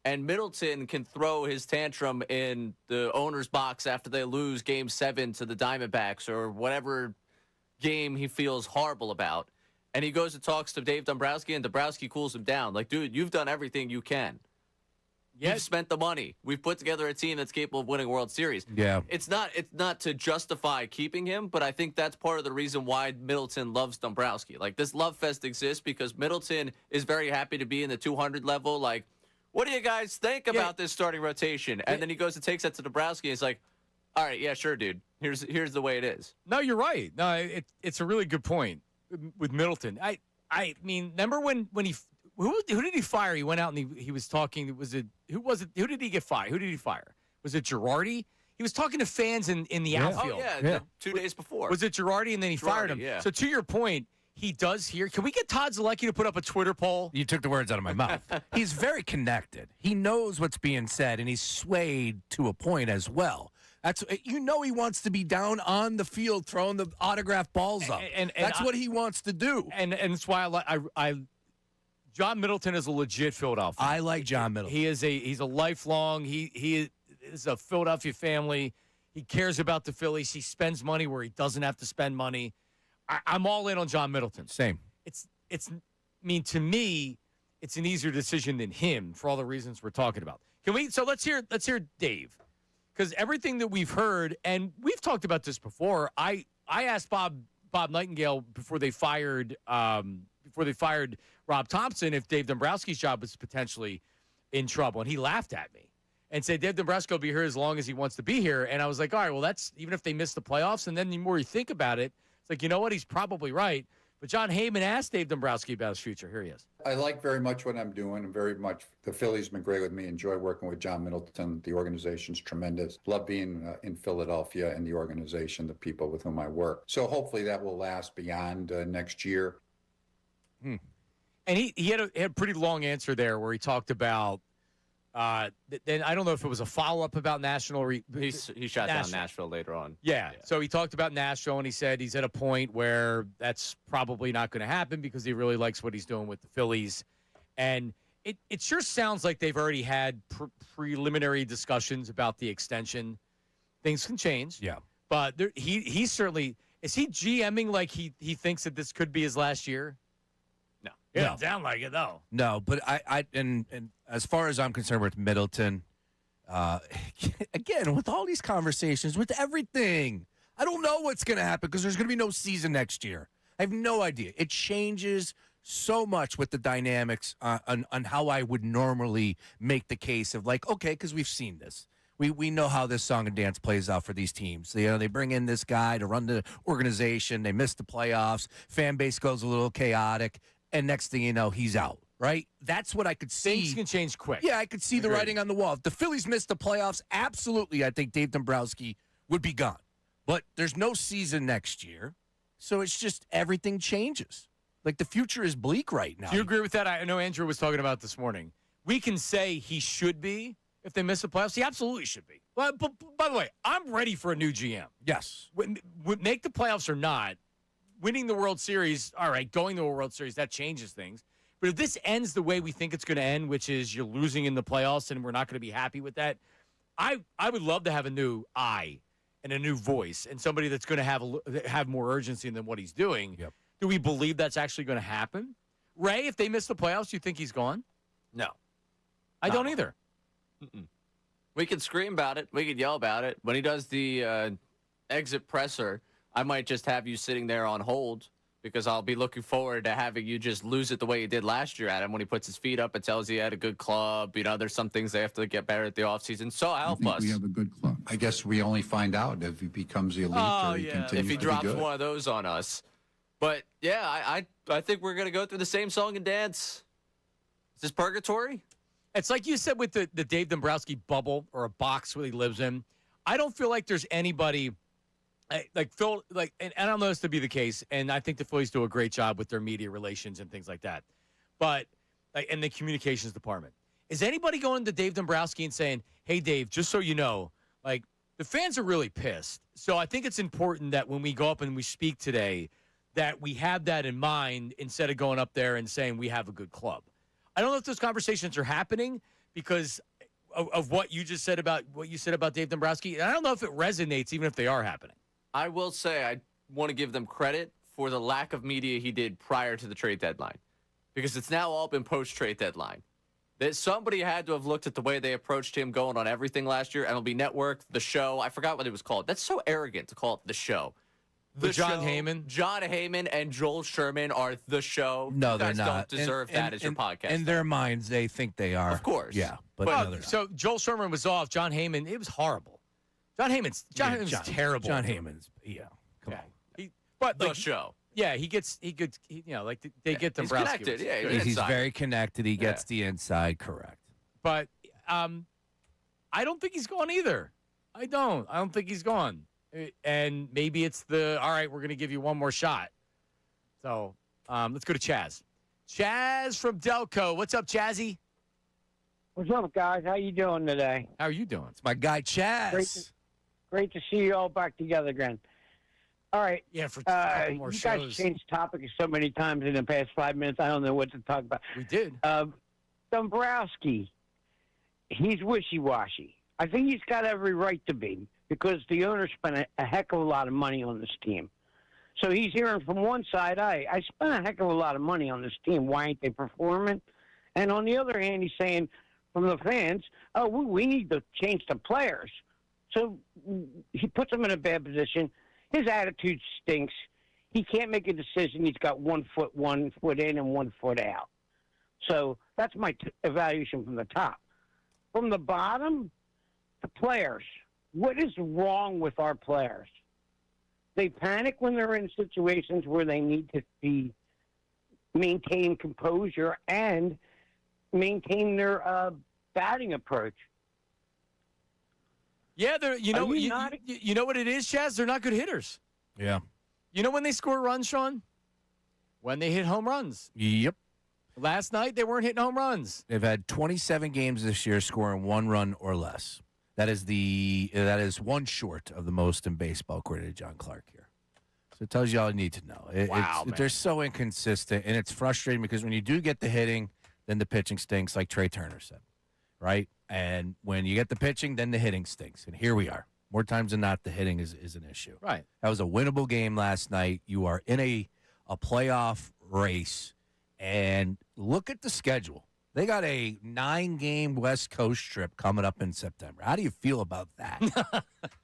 And Middleton can throw his tantrum in the owner's box after they lose Game 7 to the Diamondbacks or whatever game he feels horrible about. And he goes and talks to Dave Dombrowski, and Dombrowski cools him down. Like, dude, you've done everything you can. Yes. You've spent the money. We've put together a team that's capable of winning a World Series. Yeah. It's not to justify keeping him, but I think that's part of the reason why Middleton loves Dombrowski. Like, this love fest exists because Middleton is very happy to be in the 200 level. Like, what do you guys think about this starting rotation? And then he goes and takes that to Dombrowski, and he's like, all right, yeah, sure, dude. Here's the way it is. No, you're right. No, it's a really good point with Middleton. I mean, remember when he who did he fire? He went out and he was talking. Who did he get fired? Who did he fire? Was it Girardi? He was talking to fans in the outfield. Oh, yeah, Yeah. 2 days before. Was it Girardi? And then he fired him. Yeah. So to your point, he does hear. Can we get Todd Zalecki to put up a Twitter poll? You took the words out of my mouth. He's very connected. He knows what's being said, and he's swayed to a point as well. He wants to be down on the field throwing the autographed balls up. And that's what he wants to do. And that's why I John Middleton is a legit Philadelphia. I like John Middleton. He's a lifelong. He is a Philadelphia family. He cares about the Phillies. He spends money where he doesn't have to spend money. I'm all in on John Middleton. Same. To me, it's an easier decision than him for all the reasons we're talking about. So let's hear Dave. Because everything that we've heard, and we've talked about this before, I asked Bob Nightingale before they fired Rob Thompson if Dave Dombrowski's job was potentially in trouble, and he laughed at me and said Dave Dombrowski will be here as long as he wants to be here. And I was like, all right, well, that's even if they miss the playoffs. And then the more you think about it, it's like, you know what? He's probably right. But John Heyman asked Dave Dombrowski about his future. Here he is. I like very much what I'm doing, and very much the Phillies have been great with me. Enjoy working with John Middleton. The organization's tremendous. Love being in Philadelphia and the organization, the people with whom I work. So hopefully that will last beyond next year. And he had a pretty long answer there where he talked about then I don't know if it was a follow-up about Nashville. Or He shot down Nashville later on. Yeah. So he talked about Nashville, and he said he's at a point where that's probably not going to happen because he really likes what he's doing with the Phillies. And it sure sounds like they've already had preliminary discussions about the extension. Things can change. Yeah. But he certainly – is he GMing like he thinks that this could be his last year? No. Yeah, No. sound like it, though. No, but I as far as I'm concerned with Middleton, again, with all these conversations, with everything, I don't know what's going to happen because there's going to be no season next year. I have no idea. It changes so much with the dynamics on how I would normally make the case of like, okay, because we've seen this. We know how this song and dance plays out for these teams. They bring in this guy to run the organization. They miss the playoffs. Fan base goes a little chaotic, and next thing you know, he's out. Right? That's what I could see. Things can change quick. Yeah, I could see the writing on the wall. If the Phillies missed the playoffs, absolutely, I think Dave Dombrowski would be gone. But there's no season next year, so it's just everything changes. Like, the future is bleak right now. Do you agree with that? I know Andrew was talking about this morning. We can say he should be if they miss the playoffs. He absolutely should be. But by the way, I'm ready for a new GM. Yes. Make the playoffs or not, winning the World Series, all right, going to a World Series, that changes things. But if this ends the way we think it's going to end, which is you're losing in the playoffs and we're not going to be happy with that, I would love to have a new eye and a new voice and somebody that's going to have more urgency than what he's doing. Yep. Do we believe that's actually going to happen? Ray, if they miss the playoffs, you think he's gone? No. I don't either. Mm-mm. We could scream about it. We could yell about it. When he does the exit presser, I might just have you sitting there on hold because I'll be looking forward to having you just lose it the way you did last year, Adam, when he puts his feet up and tells you he had a good club. You know, there's some things they have to get better at the offseason. So help us. We have a good club. I guess we only find out if he becomes elite or he continues if he to be drops good. one of those on us. But, yeah, I think we're going to go through the same song and dance. Is this purgatory? It's like you said with the Dave Dombrowski bubble or a box where he lives in. I don't feel like there's anybody like Phil, and I don't know this to be the case, and I think the Phillies do a great job with their media relations and things like that. But in the communications department, is anybody going to Dave Dombrowski and saying, "Hey, Dave, just so you know, like the fans are really pissed." So I think it's important that when we go up and we speak today, that we have that in mind instead of going up there and saying we have a good club. I don't know if those conversations are happening because of what you just said about Dave Dombrowski. And I don't know if it resonates even if they are happening. I will say I want to give them credit for the lack of media he did prior to the trade deadline because it's now all been post-trade deadline. That somebody had to have looked at the way they approached him going on everything last year, MLB Network, the show. I forgot what it was called. That's so arrogant to call it the show. John Heyman? John Heyman and Joel Sherman are the show. No, you guys they're not. don't deserve that as your podcast. In their minds, they think they are. Of course. Yeah, but Well, no, they're not. so Joel Sherman was off. John Heyman, it was horrible. John Heyman's terrible. John Heyman's, come on. the show. Yeah, they get Dombrowski. He's connected. was- Yeah, He's very connected. He gets the inside correct. But I don't think he's gone either. I don't think he's gone. And maybe it's all right, we're going to give you one more shot. So let's go to Chaz. Chaz from Delco. What's up, Chazzy? What's up, guys? How you doing today? How are you doing? It's my guy, Chaz. Great to see you all back together again. All right. Yeah, for a couple more you shows. guys changed topics so many times in the past 5 minutes. I don't know what to talk about. We did. Dombrowski, he's wishy-washy. I think he's got every right to be because the owner spent a heck of a lot of money on this team. So he's hearing from one side, I spent a heck of a lot of money on this team. Why ain't they performing? And on the other hand, he's saying from the fans, oh, we need to change the players. So he puts them in a bad position. His attitude stinks. He can't make a decision. He's got 1 foot in and 1 foot out. So that's my evaluation from the top. From the bottom, the players. What is wrong with our players? They panic when they're in situations where they need to maintain composure and maintain their batting approach. Yeah, you know what it is, Chaz? They're not good hitters. Yeah. You know when they score runs, Sean? When they hit home runs. Yep. Last night, they weren't hitting home runs. They've had 27 games this year scoring 1 run or less. That is one short of the most in baseball, according to John Clark here. So it tells you all you need to know. They're so inconsistent, and it's frustrating because when you do get the hitting, then the pitching stinks, like Trey Turner said, right? And when you get the pitching, then the hitting stinks. And here we are. More times than not, the hitting is an issue. Right. That was a winnable game last night. You are in a playoff race, and look at the schedule. They got a 9-game West Coast trip coming up in September. How do you feel about that?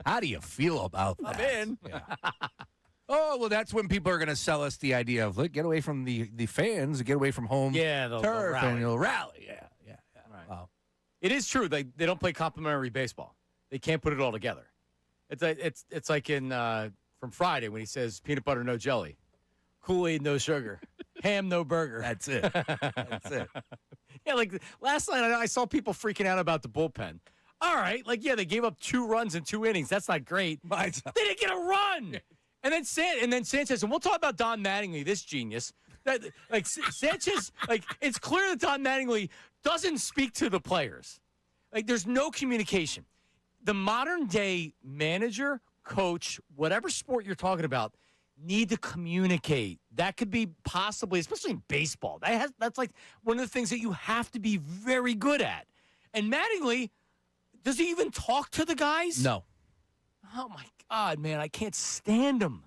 How do you feel about that? I'm in. Yeah. Oh, well, that's when people are going to sell us the idea of, look, get away from the fans, get away from home they'll turf, rally. and you'll rally. Yeah. Right. Wow. It is true. They don't play complimentary baseball. they can't put it all together. It's like in from Friday when he says peanut butter no jelly, Kool-Aid no sugar, ham no burger. That's it. That's it. Yeah, like last night I saw people freaking out about the bullpen. All right, like they gave up 2 runs in 2 innings. That's not great. They didn't get a run. And then Sanchez, and we'll talk about Don Mattingly, this genius. That Sanchez, it's clear that Don Mattingly doesn't speak to the players. There's no communication. The modern day manager, coach, whatever sport you're talking about, need to communicate. That could be possibly, especially in baseball. That's like one of the things that you have to be very good at. And Mattingly, does he even talk to the guys? No. Oh my God, man, I can't stand him.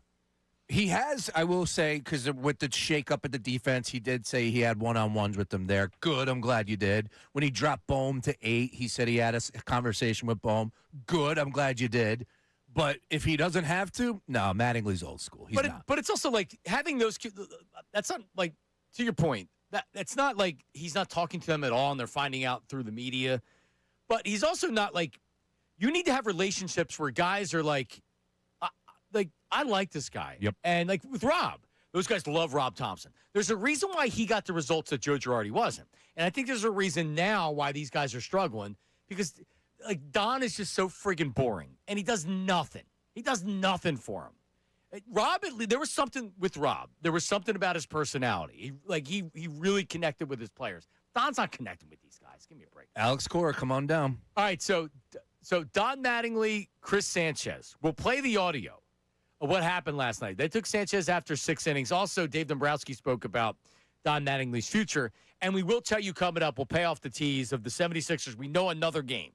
He has, I will say, because with the shakeup at the defense, he did say he had one-on-ones with them there. Good, I'm glad you did. When he dropped Bohm to 8, he said he had a conversation with Bohm. Good, I'm glad you did. But if he doesn't have to, no, Mattingly's old school. He's not. But it's also like having those – that's not like – to your point, that's not like he's not talking to them at all and they're finding out through the media. But he's also not like – you need to have relationships where guys are like – I like this guy. Yep. And like with Rob, those guys love Rob Thompson. There's a reason why he got the results that Joe Girardi wasn't. And I think there's a reason now why these guys are struggling because Don is just so friggin' boring and he does nothing. He does nothing for him. Rob, there was something with Rob. There was something about his personality. He really connected with his players. Don's not connecting with these guys. Give me a break. Alex Cora, come on down. All right, so Don Mattingly, Chris Sanchez. We'll play the audio of what happened last night. They took Sanchez after 6 innings. Also, Dave Dombrowski spoke about Don Mattingly's future. And we will tell you coming up, we'll pay off the tease of the 76ers. We know another game.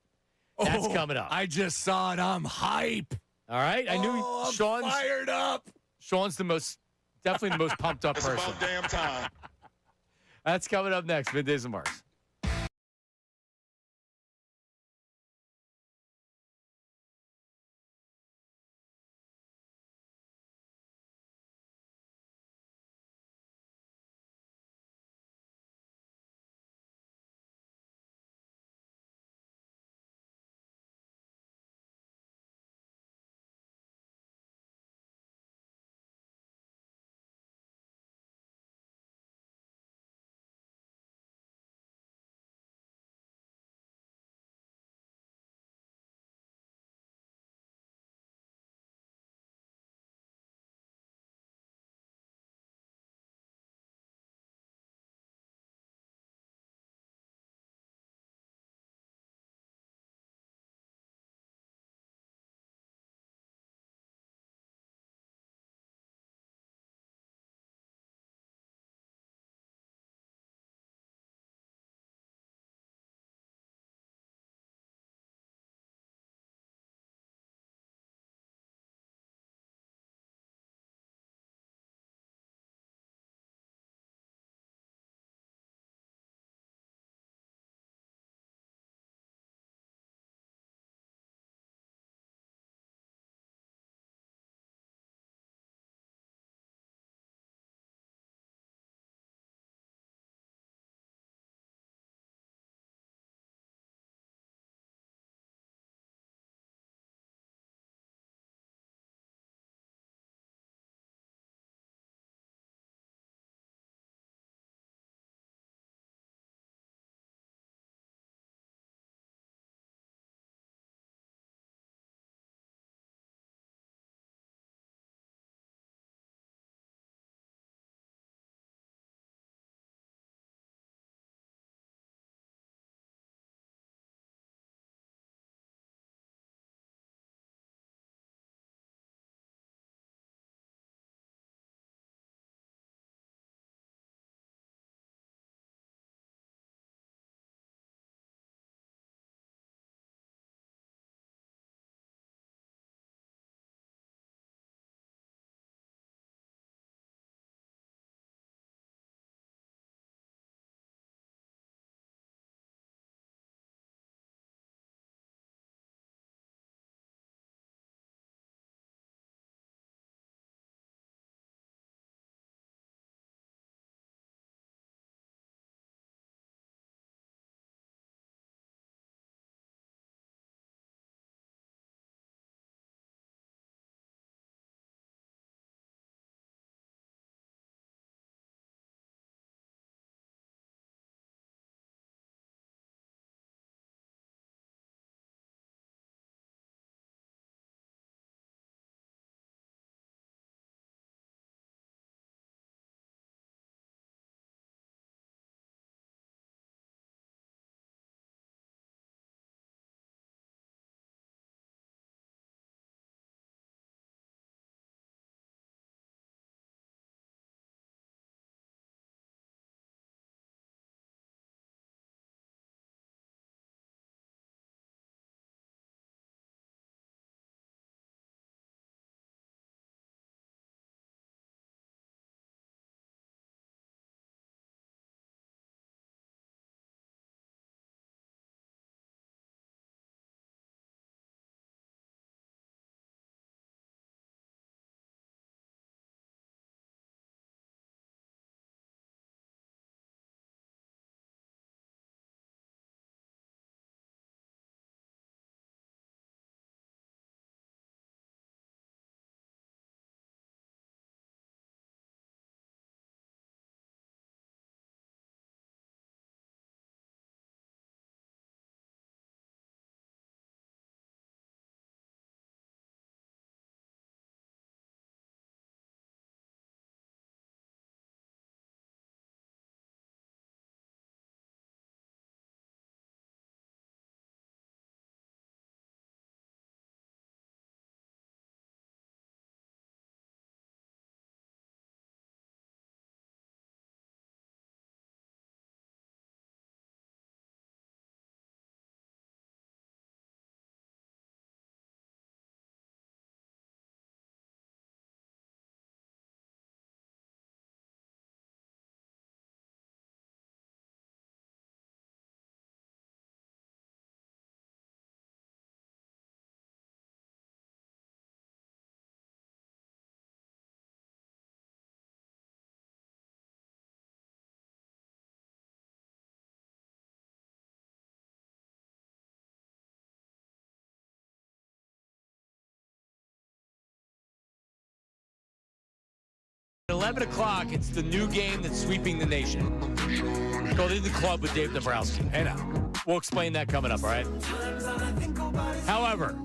That's coming up. I just saw it. I'm hype. All right? I knew I'm Sean's fired up. Sean's definitely the most pumped up person. It's about damn time. That's coming up next. Middays and Mars. 11 o'clock, it's the new game that's sweeping the nation. It's called In the Club with Dave Dombrowski. Hey now. We'll explain that coming up, all right? However,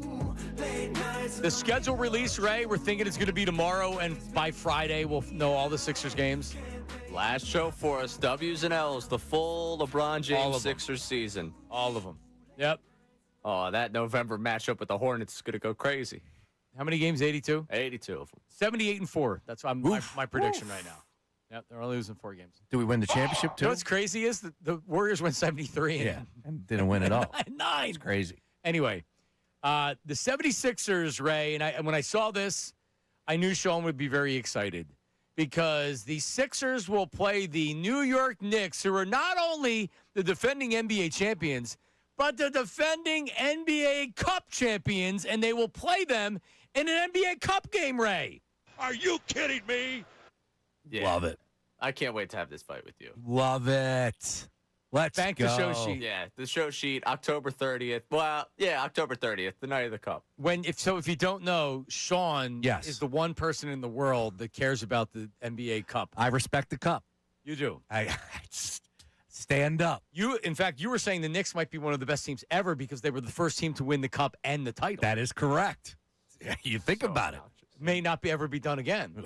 the schedule release, Ray, we're thinking it's going to be tomorrow, and by Friday we'll know all the Sixers games. Last show for us, W's and L's, the full LeBron James Sixers season. All of them. Yep. Oh, that November matchup with the Hornets is going to go crazy. How many games? 82? 82 of them. 78-4. That's my prediction right now. Yep, they're only losing 4 games. Do we win the championship, too? You know what's crazy is the Warriors went 73 and didn't win at all. 9. It's crazy. Anyway, the 76ers, Ray, and when I saw this, I knew Sean would be very excited because the Sixers will play the New York Knicks, who are not only the defending NBA champions, but the defending NBA Cup champions, and they will play them in an NBA Cup game, Ray. Are you kidding me? Yeah. Love it. I can't wait to have this fight with you. Love it. Let's Bank go. the show sheet. Yeah, the show sheet, October 30th. Well, yeah, October 30th, the night of the Cup. If you don't know, Sean Yes. is the one person in the world that cares about the NBA Cup. I respect the cup. You do. I stand up. In fact, you were saying the Knicks might be one of the best teams ever because they were the first team to win the Cup and the title. That is correct. You think about it. May not ever be done again.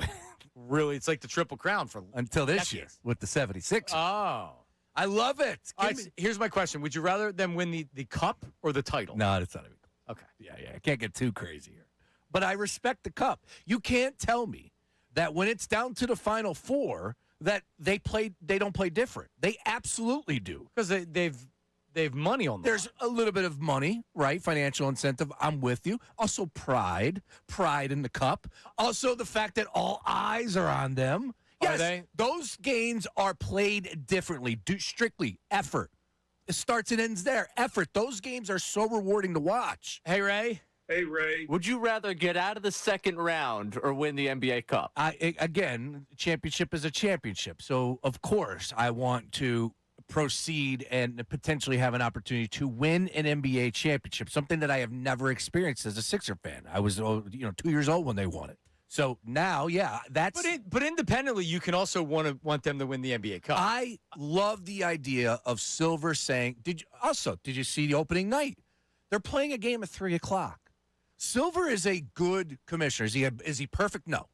Really, it's like the Triple Crown for Until this decades. year with the 76. Oh. I love it. All right, here's my question. Would you rather them win the Cup or the title? No, it's not even. Okay. Yeah. I can't get too crazy here. But I respect the cup. You can't tell me that when it's down to the Final Four that they don't play different. They absolutely do. Because they've money on them. There's a little bit of money, right? Financial incentive. I'm with you. Also pride in the cup. Also the fact that all eyes are on them. Yes, Are they? Those games are played differently. Strictly effort. It starts and ends there. Effort. Those games are so rewarding to watch. Hey, Ray. Hey, Ray. Would you rather get out of the second round or win the NBA Cup? Again, championship is a championship. So, of course, I want to proceed and potentially have an opportunity to win an NBA championship, something that I have never experienced as a Sixer fan. I was 2 years old when they won it. So now, yeah, that's. But independently, you can also want them to win the NBA Cup. I love the idea of Silver saying. Did you see the opening night? They're playing a game at 3:00. Silver is a good commissioner. Is he perfect? No,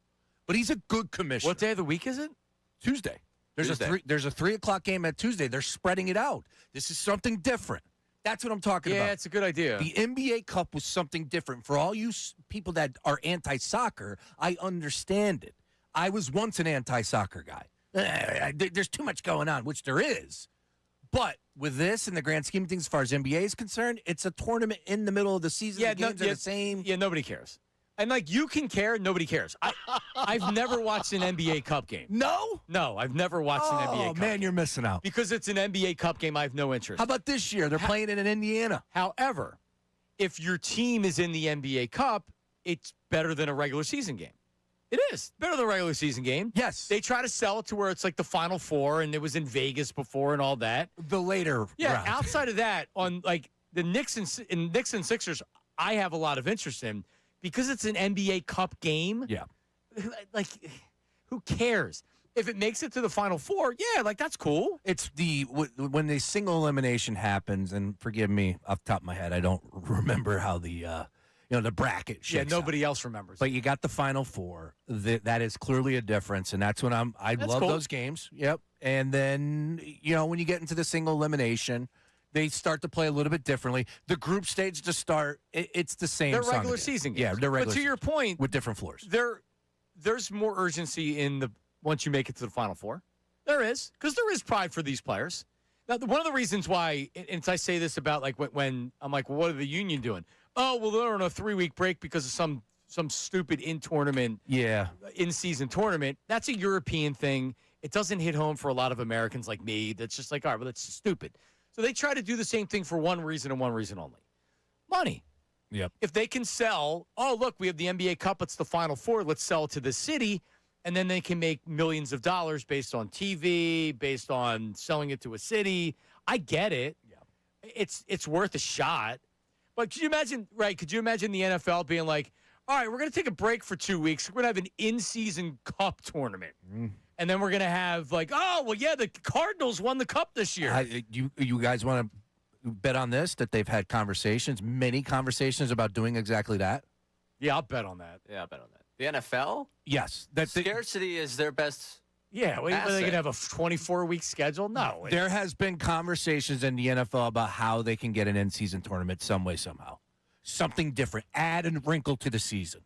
but he's a good commissioner. What day of the week is it? Tuesday. There's a 3:00 game at Tuesday. They're spreading it out. This is something different. That's what I'm talking about. Yeah, it's a good idea. The NBA Cup was something different. For all you people that are anti-soccer, I understand it. I was once an anti-soccer guy. There's too much going on, which there is. But with this, in the grand scheme of things, as far as NBA is concerned, it's a tournament in the middle of the season. Yeah, the games are the same. Yeah, nobody cares. And you can care, nobody cares. I've never watched an NBA Cup game. No? No, I've never watched an NBA Cup Oh, man, game. you're missing out. Because it's an NBA Cup game, I have no interest. How about this year? They're playing it in Indiana. However, if your team is in the NBA Cup, it's better than a regular season game. It is better than a regular season game. Yes. They try to sell it to where it's like the Final Four, and it was in Vegas before and all that. The later round. Outside of that, on the Knicks and Sixers, I have a lot of interest in because it's an NBA Cup game. Yeah. Who cares? If it makes it to the Final Four, that's cool. It's when the single elimination happens, and forgive me off the top of my head, I don't remember how the bracket shakes Nobody out. else remembers. But you got the Final Four. That is clearly a difference, and that's when I love cool. those games. Yep. And then when you get into the single elimination, they start to play a little bit differently. The group stage to start, it's the same. They're song regular and dance. season games. Yeah, they're regular. But to your point, with different floors. There's more urgency once you make it to the Final Four. There is, because there is pride for these players. Now, one of the reasons why, and I say this about when I'm like, well, what are the Union doing? Oh, well, they're on a 3-week break because of some stupid in-season tournament. That's a European thing. It doesn't hit home for a lot of Americans like me. That's just like, all right, well, that's stupid. So they try to do the same thing for one reason and one reason only. Money. Yep. If they can sell, oh, look, we have the NBA Cup. It's the Final Four. Let's sell it to the city. And then they can make millions of dollars based on TV, based on selling it to a city. I get it. Yeah. It's worth a shot. But could you imagine the NFL being like, All right, we're going to take a break for 2 weeks. We're going to have an in-season cup tournament. And then we're going to have the Cardinals won the cup this year. You guys want to bet on this, that they've had many conversations about doing exactly that? Yeah, I'll bet on that. Yeah, I'll bet on that. The NFL? Yes. Scarcity is their best. Yeah, are they going to have a 24-week schedule? No. There has been conversations in the NFL about how they can get an in-season tournament some way, somehow. Something different. Add a wrinkle to the season.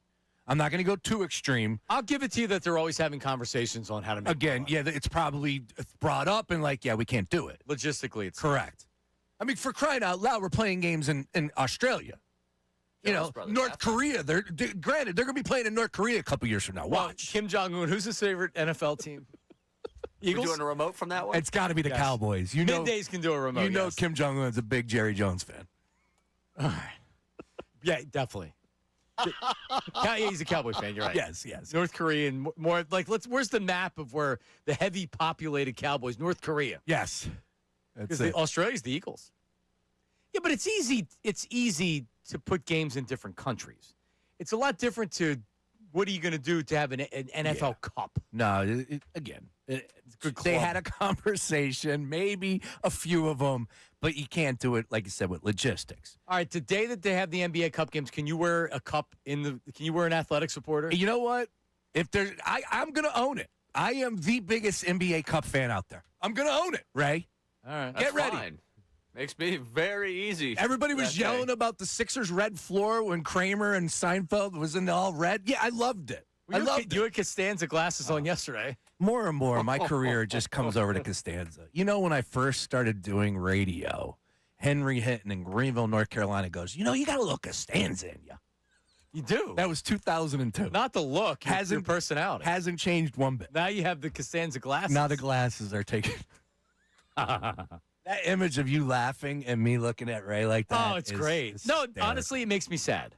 I'm not going to go too extreme. I'll give it to you that they're always having conversations on how to make Again, yeah, it's probably brought up and we can't do it. Logistically, it's correct. I mean, for crying out loud, we're playing games in Australia. North Korea. Granted, they're going to be playing in North Korea a couple years from now. Watch. Kim Jong-un, who's his favorite NFL team? Eagles? We're doing a remote from that one? It's got to be the Cowboys. Middays can do a remote. Kim Jong-un's a big Jerry Jones fan. All right. Yeah, definitely. He's a Cowboy fan. You're right. Yes. North Korean, more like where's the map of where the heavy populated Cowboys? North Korea. Yes. Because Australia's the Eagles. Yeah, but it's easy. It's easy to put games in different countries. It's a lot different to what are you going to do to have an NFL Cup? No, they had a conversation, maybe a few of them, but you can't do it, like you said, with logistics. All right, today that they have the NBA Cup games, can you wear a cup can you wear an athletic supporter? You know what? I'm going to own it. I am the biggest NBA Cup fan out there. I'm going to own it, Ray. All right. Get ready. Fine. Makes me very easy. Everybody was yelling about the Sixers' red floor when Kramer and Seinfeld was in all red. Yeah, I loved it. You had Costanza glasses on yesterday. More and more, my career just comes over to Costanza. When I first started doing radio, Henry Hinton in Greenville, North Carolina goes, you got a little Costanza in you. You do. That was 2002. Not the look, your personality. Hasn't changed one bit. Now you have the Costanza glasses. Now the glasses are taken. That image of you laughing and me looking at Ray like that. Oh, it's great. Honestly, it makes me sad.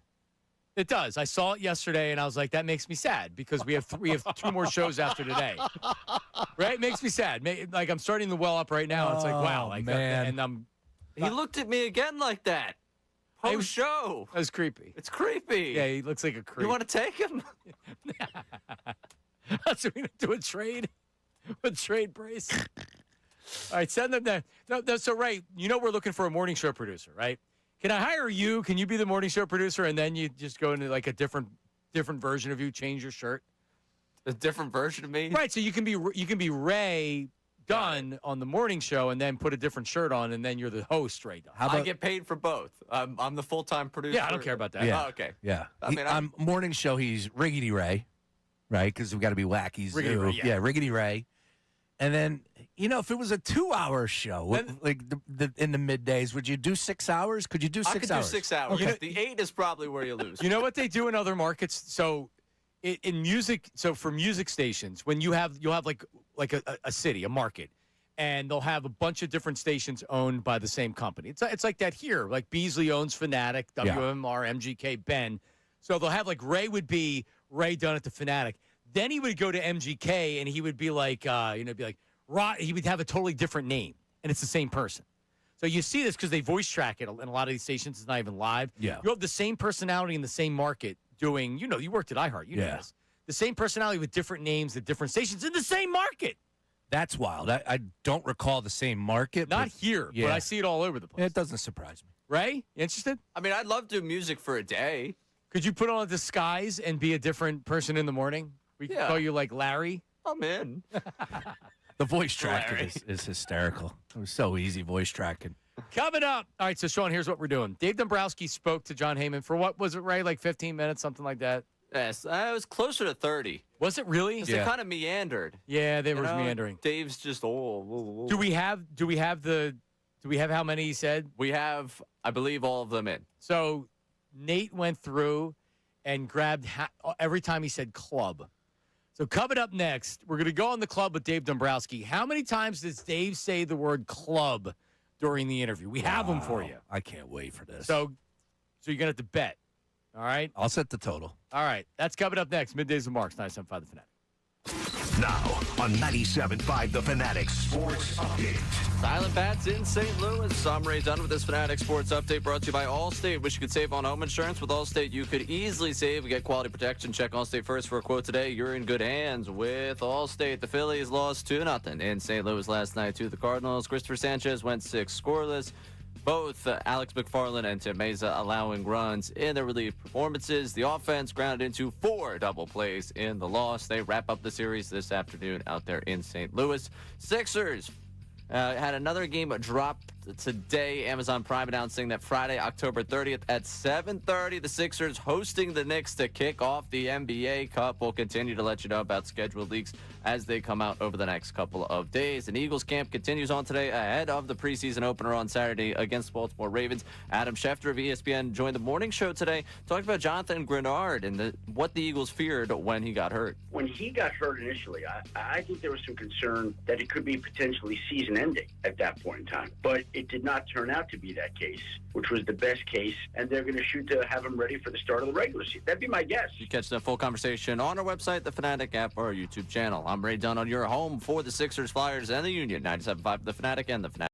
It does. I saw it yesterday, and I was like, that makes me sad because we have 2 more shows after today. Right? It makes me sad. Like, I'm starting to well up right now. It's like, wow. Like, man. And he looked at me again like that. Post-show. That was creepy. It's creepy. Yeah, he looks like a creep. You want to take him? So we're going to do a trade? A trade brace? All right, send them there. No, so, Ray, we're looking for a morning show producer, right? Can I hire you? Can you be the morning show producer, and then you just go into, like, a different version of you, change your shirt? A different version of me? Right, so you can be Ray Dunn on the morning show and then put a different shirt on, and then you're the host, Ray Dunn. I get paid for both. I'm the full-time producer. Yeah, I don't care about that. Yeah. Oh, okay. Yeah. I'm morning show, he's Riggedy Ray, right? Because we've got to be wacky. Riggedy Ray, yeah, Riggedy Ray. And then, if it was a 2-hour show, like in the middays, would you do 6 hours? Could you do 6 hours? I could do 6 hours. Okay. The 8 is probably where you lose. You know what they do in other markets? So in music, so for music stations, when you'll have like a city, a market, and they'll have a bunch of different stations owned by the same company. It's like that here. Like Beasley owns Fanatic, WMR, MGK, Ben. So they'll have like Ray would be Ray Dunn at the Fanatic. Then he would go to MGK and he would be like, he would have a totally different name, and it's the same person. So you see this because they voice track it, and a lot of these stations it's not even live. Yeah. You have the same personality in the same market doing, you worked at iHeart, know this. The same personality with different names at different stations in the same market. That's wild. I don't recall the same market. Not here, but I see it all over the place. It doesn't surprise me. Ray, you interested? I mean, I'd love to do music for a day. Could you put on a disguise and be a different person in the morning? We could call you like Larry. I'm in. The voice tracking is hysterical. It was so easy voice tracking. Coming up. All right, so Sean, here's what we're doing. Dave Dombrowski spoke to John Heyman for what was it, Ray? Like 15 minutes, something like that? Yes, I was closer to 30. Was it really? They kind of meandered. Yeah, they were meandering. Dave's just Do we have how many he said? We have, I believe, all of them in. So Nate went through and grabbed every time he said club. So coming up next, we're going to go on the club with Dave Dombrowski. How many times does Dave say the word club during the interview? We have them for you. I can't wait for this. So you're going to have to bet. All right? I'll set the total. All right. That's coming up next. Middays with Marks, 97.5 The Fanatic. Now on 97.5 The Fanatic Sports Update. Silent Bats in St. Louis. I'm Ray Dunn with this Fanatic Sports Update brought to you by Allstate. Wish you could save on home insurance. With Allstate, you could easily save and get quality protection. Check Allstate first for a quote today. You're in good hands with Allstate. The Phillies lost 2-0 in St. Louis last night to the Cardinals. Christopher Sanchez went 6 scoreless. Both Alex McFarland and Tim Meza allowing runs in their relief performances. The offense grounded into 4 double plays in the loss. They wrap up the series this afternoon out there in St. Louis. Sixers had another game dropped today. Amazon Prime announcing that Friday, October 30th at 7:30, the Sixers hosting the Knicks to kick off the NBA Cup. We'll continue to let you know about scheduled leaks as they come out over the next couple of days. And Eagles camp continues on today ahead of the preseason opener on Saturday against Baltimore Ravens. Adam Schefter of ESPN joined the morning show today, talked about Jonathan Grenard and what the Eagles feared when he got hurt. When he got hurt initially, I think there was some concern that it could be potentially season-ending at that point in time. But it did not turn out to be that case, which was the best case, and they're going to shoot to have him ready for the start of the regular season. That'd be my guess. You catch the full conversation on our website, the Fanatic app, or our YouTube channel. I'm Ray Dunn on your home for the Sixers, Flyers, and the Union. 97.5 The Fanatic and the Fanatic.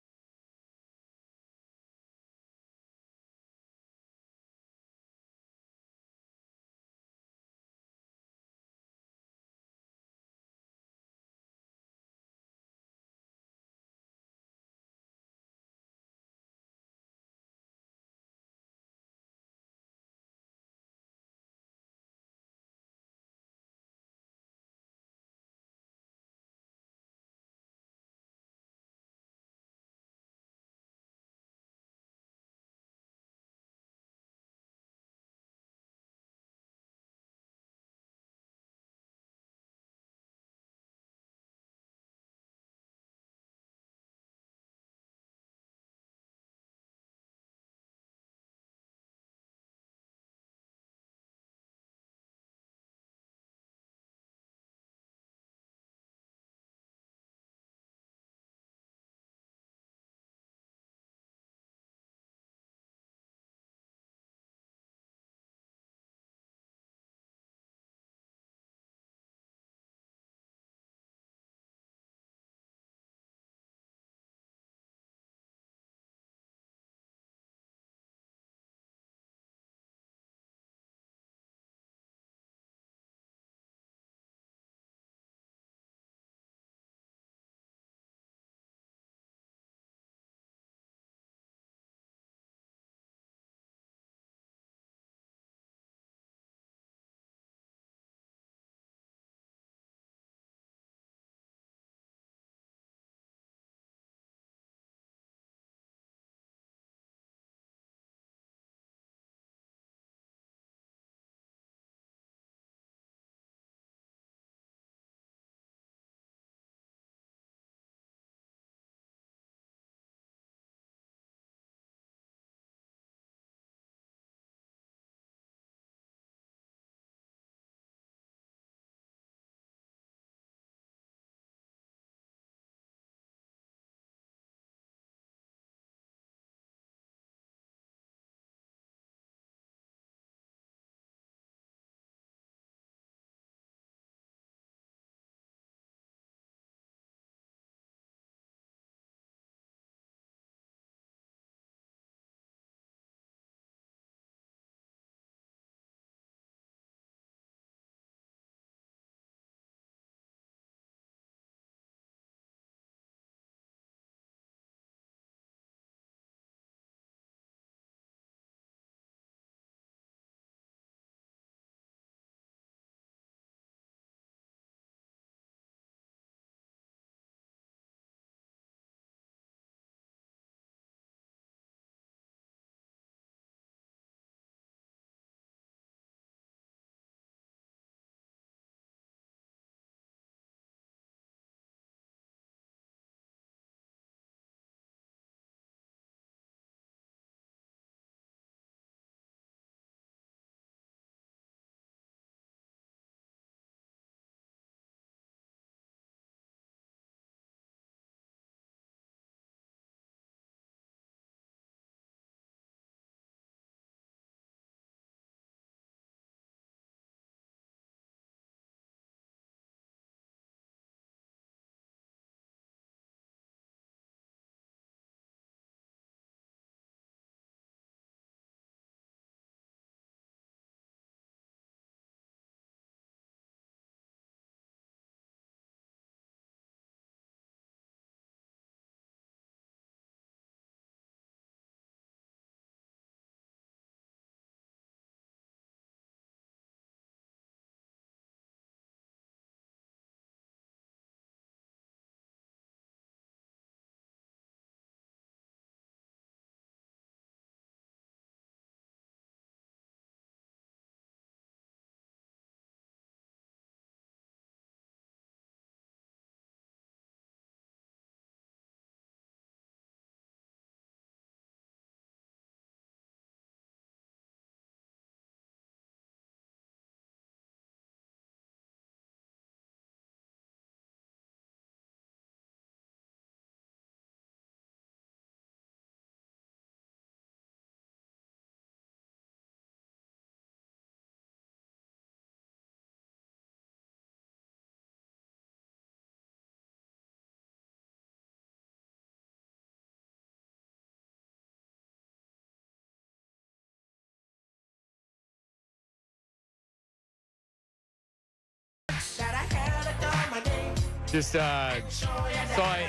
Just saw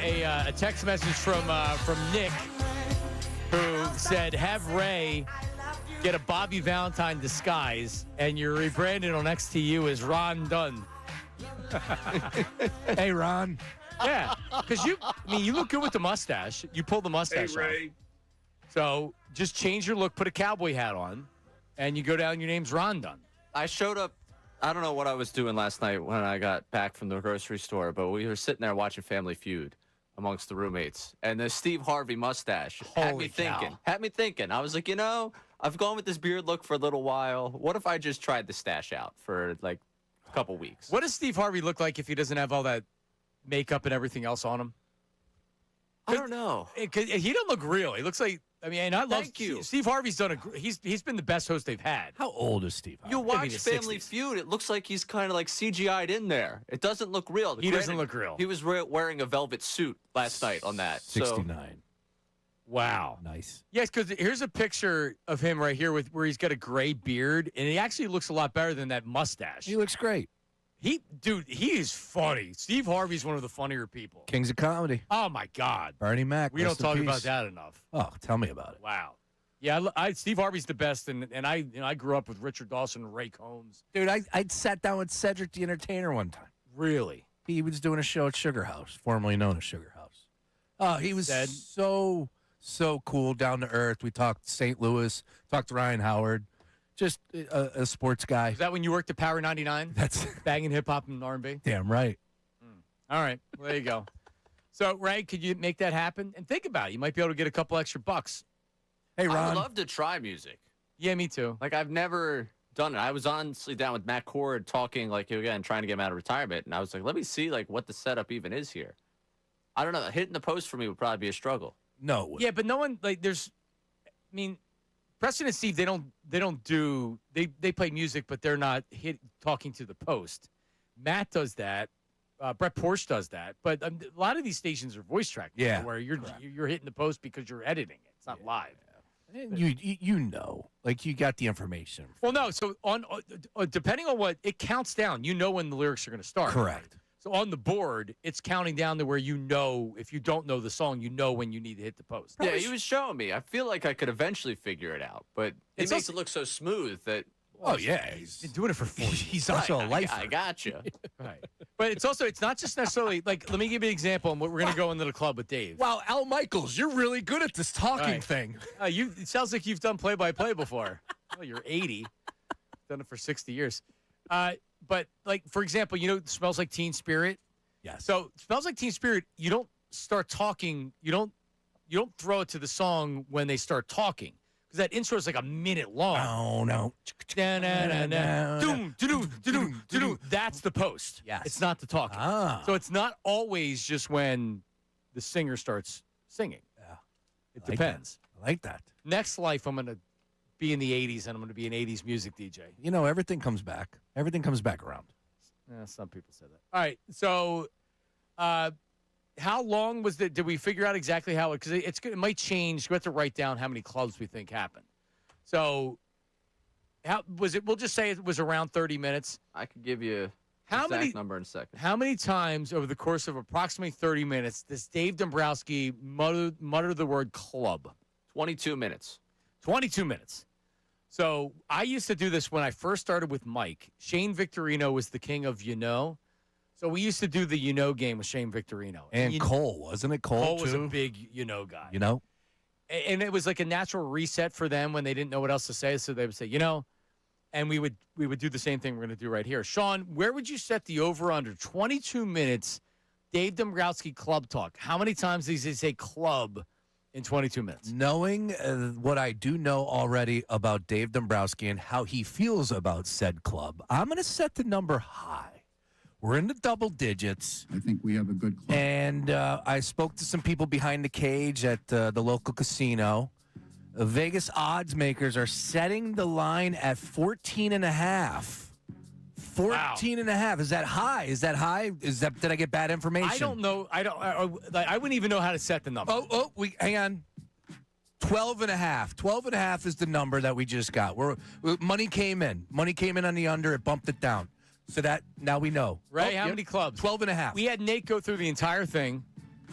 a text message from Nick, who said, "Have Ray get a Bobby Valentine disguise, and you're rebranded on XTU as Ron Dunn." Hey, Ron. Yeah, because you look good with the mustache. You pull the mustache off. So just change your look, put a cowboy hat on, and you go down. Your name's Ron Dunn. I showed up. I don't know what I was doing last night when I got back from the grocery store, but we were sitting there watching Family Feud amongst the roommates, and the Steve Harvey mustache had me thinking. I was like, I've gone with this beard look for a little while. What if I just tried the stash out for like a couple weeks? What does Steve Harvey look like if he doesn't have all that makeup and everything else on him? I don't know. He doesn't look real. He looks like. I mean, and I love Steve Harvey's done he's been the best host they've had. How old is Steve Harvey? You watch Family Feud, it looks like he's kind of like CGI'd in there. It doesn't look real. He doesn't look real. He was wearing a velvet suit last night on that. 69. Wow. Nice. Yes, because here's a picture of him right here where he's got a gray beard, and he actually looks a lot better than that mustache. He looks great. He is funny. Steve Harvey's one of the funnier people. Kings of comedy. Oh, my God. Bernie Mac. We don't talk about that enough. Oh, tell me about it. Wow. Yeah, Steve Harvey's the best, and I grew up with Richard Dawson and Ray Combs. Dude, I sat down with Cedric the Entertainer one time. Really? He was doing a show at Sugar House, formerly known as Sugar House. Oh, he was so cool, down to earth. We talked St. Louis, talked to Ryan Howard, just a sports guy. Is that when you worked at Power 99? That's banging hip hop and R&B. Damn right. All right, well, there you go. So, Ray, could you make that happen? And think about it. You might be able to get a couple extra bucks. Hey, Ron. I would love to try music. Yeah, me too. Like, I've never done it. I was honestly down with Matt Cord talking, like, again, trying to get him out of retirement. And I was like, let me see, like, what the setup even is here. I don't know. Hitting the post for me would probably be a struggle. No. Yeah, but no one, like, Preston and Steve, they play music, but they're not talking to the post. Matt does that. Brett Porsche does that. But a lot of these stations are voice track. Yeah. Where you're hitting the post because you're editing it. It's not live. And you know, like you got the information. Well, no. So on depending on what it counts down, you know when the lyrics are going to start. Correct. So on the board, it's counting down to where you know if you don't know the song, you know when you need to hit the post. Yeah, he was showing me. I feel like I could eventually figure it out, but it makes it look so smooth that. Oh yeah, he's been doing it for 4 years. He's also a lifer. I got you. Right. But it's not just necessarily like. Let me give you an example. And we're going to go into the club with Dave. Wow, Al Michaels, you're really good at this talking thing. It sounds like you've done play-by-play before. Well, you're 80. Done it for 60 years. But like for example, it Smells Like Teen Spirit. Yes. So Smells Like Teen Spirit. You don't start talking. You don't throw it to the song when they start talking. That intro is like a minute long. Oh, no. That's the post. Yes. It's not the talking. So it's not always just when the singer starts singing. Yeah. It depends. I like that. Next life, I'm going to be in the 80s, and I'm going to be an 80s music DJ. Everything comes back. Everything comes back around. Yeah, some people say that. All right. So how long was did we figure out exactly how because it might change. We have to write down how many clubs we think happened. So how was it? We'll just say it was around 30 minutes. I could give you an exact number in a second. How many times over the course of approximately 30 minutes does Dave Dombrowski mutter the word club? 22 minutes. 22 minutes. So I used to do this when I first started with Mike. Shane Victorino was the king of So we used to do the game with Shane Victorino. And Cole, wasn't it? Cole was a big guy. And it was like a natural reset for them when they didn't know what else to say. So they would say, and we would do the same thing we're going to do right here. Sean, where would you set the over-under? 22 minutes, Dave Dombrowski club talk. How many times does he say club in 22 minutes? Knowing what I do know already about Dave Dombrowski and how he feels about said club, I'm going to set the number high. We're in the double digits. I think we have a good club. And I spoke to some people behind the cage at the local casino. The Vegas odds makers are setting the line at 14.5. 14.5. Is that high? Did I get bad information? I don't know. I wouldn't even know how to set the number. Hang on. 12.5. 12.5 is the number that we just got. Money came in. Money came in on the under. It bumped it down. So that now we know. Ray, how many clubs? 12 and a half. We had Nate go through the entire thing.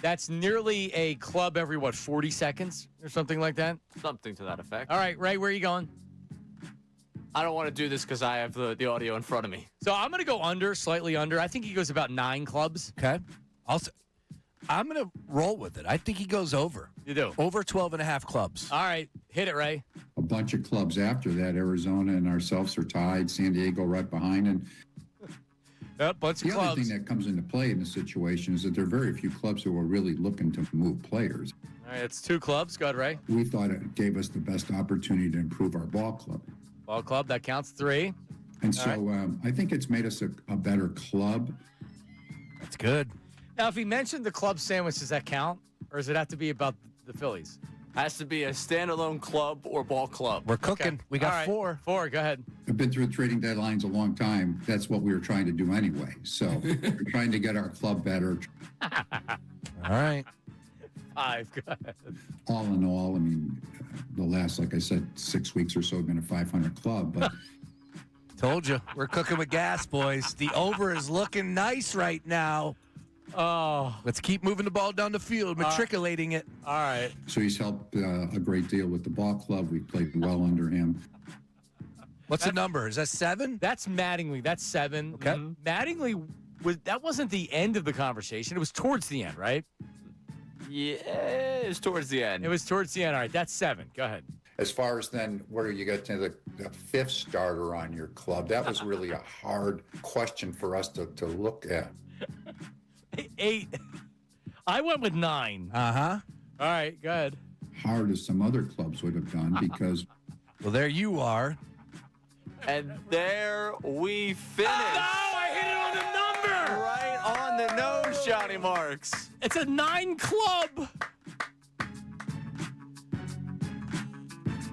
That's nearly a club every, 40 seconds or something like that? Something to that effect. All right, Ray, where are you going? I don't want to do this because I have the audio in front of me. So I'm going to go under, slightly under. I think he goes about 9 clubs. Okay. I'm going to roll with it. I think he goes over. You do? Over 12 and a half clubs. All right. Hit it, Ray. A bunch of clubs after that. Arizona and ourselves are tied. San Diego right behind. And Yep, bunch of the other clubs. thing that comes into play in this situation is that there are very few clubs who are really looking to move players. All right, it's 2 clubs. Go ahead, Ray. We thought it gave us the best opportunity to improve our ball club. Ball club, that counts 3. And so I think it's made us a better club. That's good. Now, if he mentioned the club sandwich, does that count? Or does it have to be about the Phillies? Has to be a standalone club or ball club. We're cooking. Okay. We got All right. 4. 4, go ahead. I've been through trading deadlines a long time. That's what we were trying to do anyway. So we're trying to get our club better. All right. 5, go ahead. All in all, I mean, the last, like I said, 6 weeks or so have been a 500 club. But Told you. We're cooking with gas, boys. The over is looking nice right now. Oh, Let's keep moving the ball down the field, matriculating it. all right. so he's helped a great deal with the ball club. We played well under him. What's the number? Is that 7? That's Mattingly. That's 7. Okay. Mattingly, that wasn't the end of the conversation. It was towards the end, right? Yeah, it's towards the end. It was towards the end. All right, that's 7. Go ahead. As far as then where you get to the 5th starter on your club, that was really a hard question for us to look at. 8. I went with 9. Uh-huh. All right, go ahead. Hard as some other clubs would have done because Well, there you are. And there we finish. I hit it on the number. Right on the nose, Johnny Marks. It's a 9 club.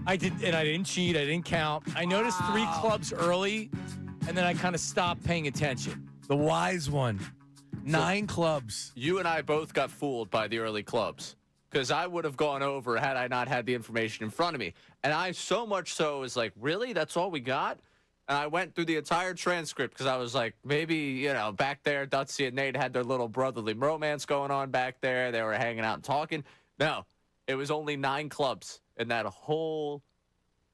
I didn't cheat. I didn't count. I noticed 3 clubs early, and then I kind of stopped paying attention. The wise one. 9 clubs. You and I both got fooled by the early clubs because I would have gone over had I not had the information in front of me. And I so much so was like, really? That's all we got? And I went through the entire transcript because I was like, maybe, back there, Dutsy and Nate had their little brotherly romance going on back there. They were hanging out and talking. No, it was only 9 clubs in that whole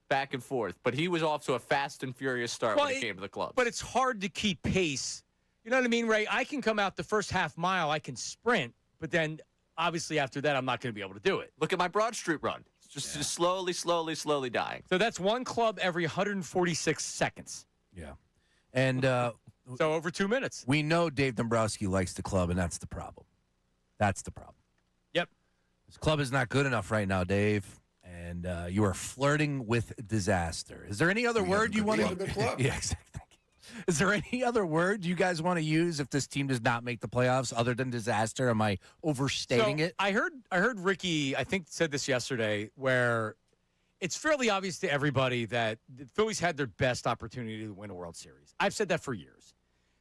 back and forth. But he was off to a fast and furious start when it came to the clubs. But it's hard to keep pace. You know what I mean, Ray? I can come out the first half mile. I can sprint. But then, obviously, after that, I'm not going to be able to do it. Look at my Broad Street run. It's just slowly dying. So that's 1 club every 146 seconds. Yeah. And So over 2 minutes. we know Dave Dombrowski likes the club, and that's the problem. That's the problem. Yep. This club is not good enough right now, Dave. And you are flirting with disaster. Is there any other word you want to use? Yeah, exactly. Is there any other word you guys want to use if this team does not make the playoffs other than disaster? Am I overstating it? I heard Ricky, I think, said this yesterday, where it's fairly obvious to everybody that the Phillies had their best opportunity to win a World Series. I've said that for years.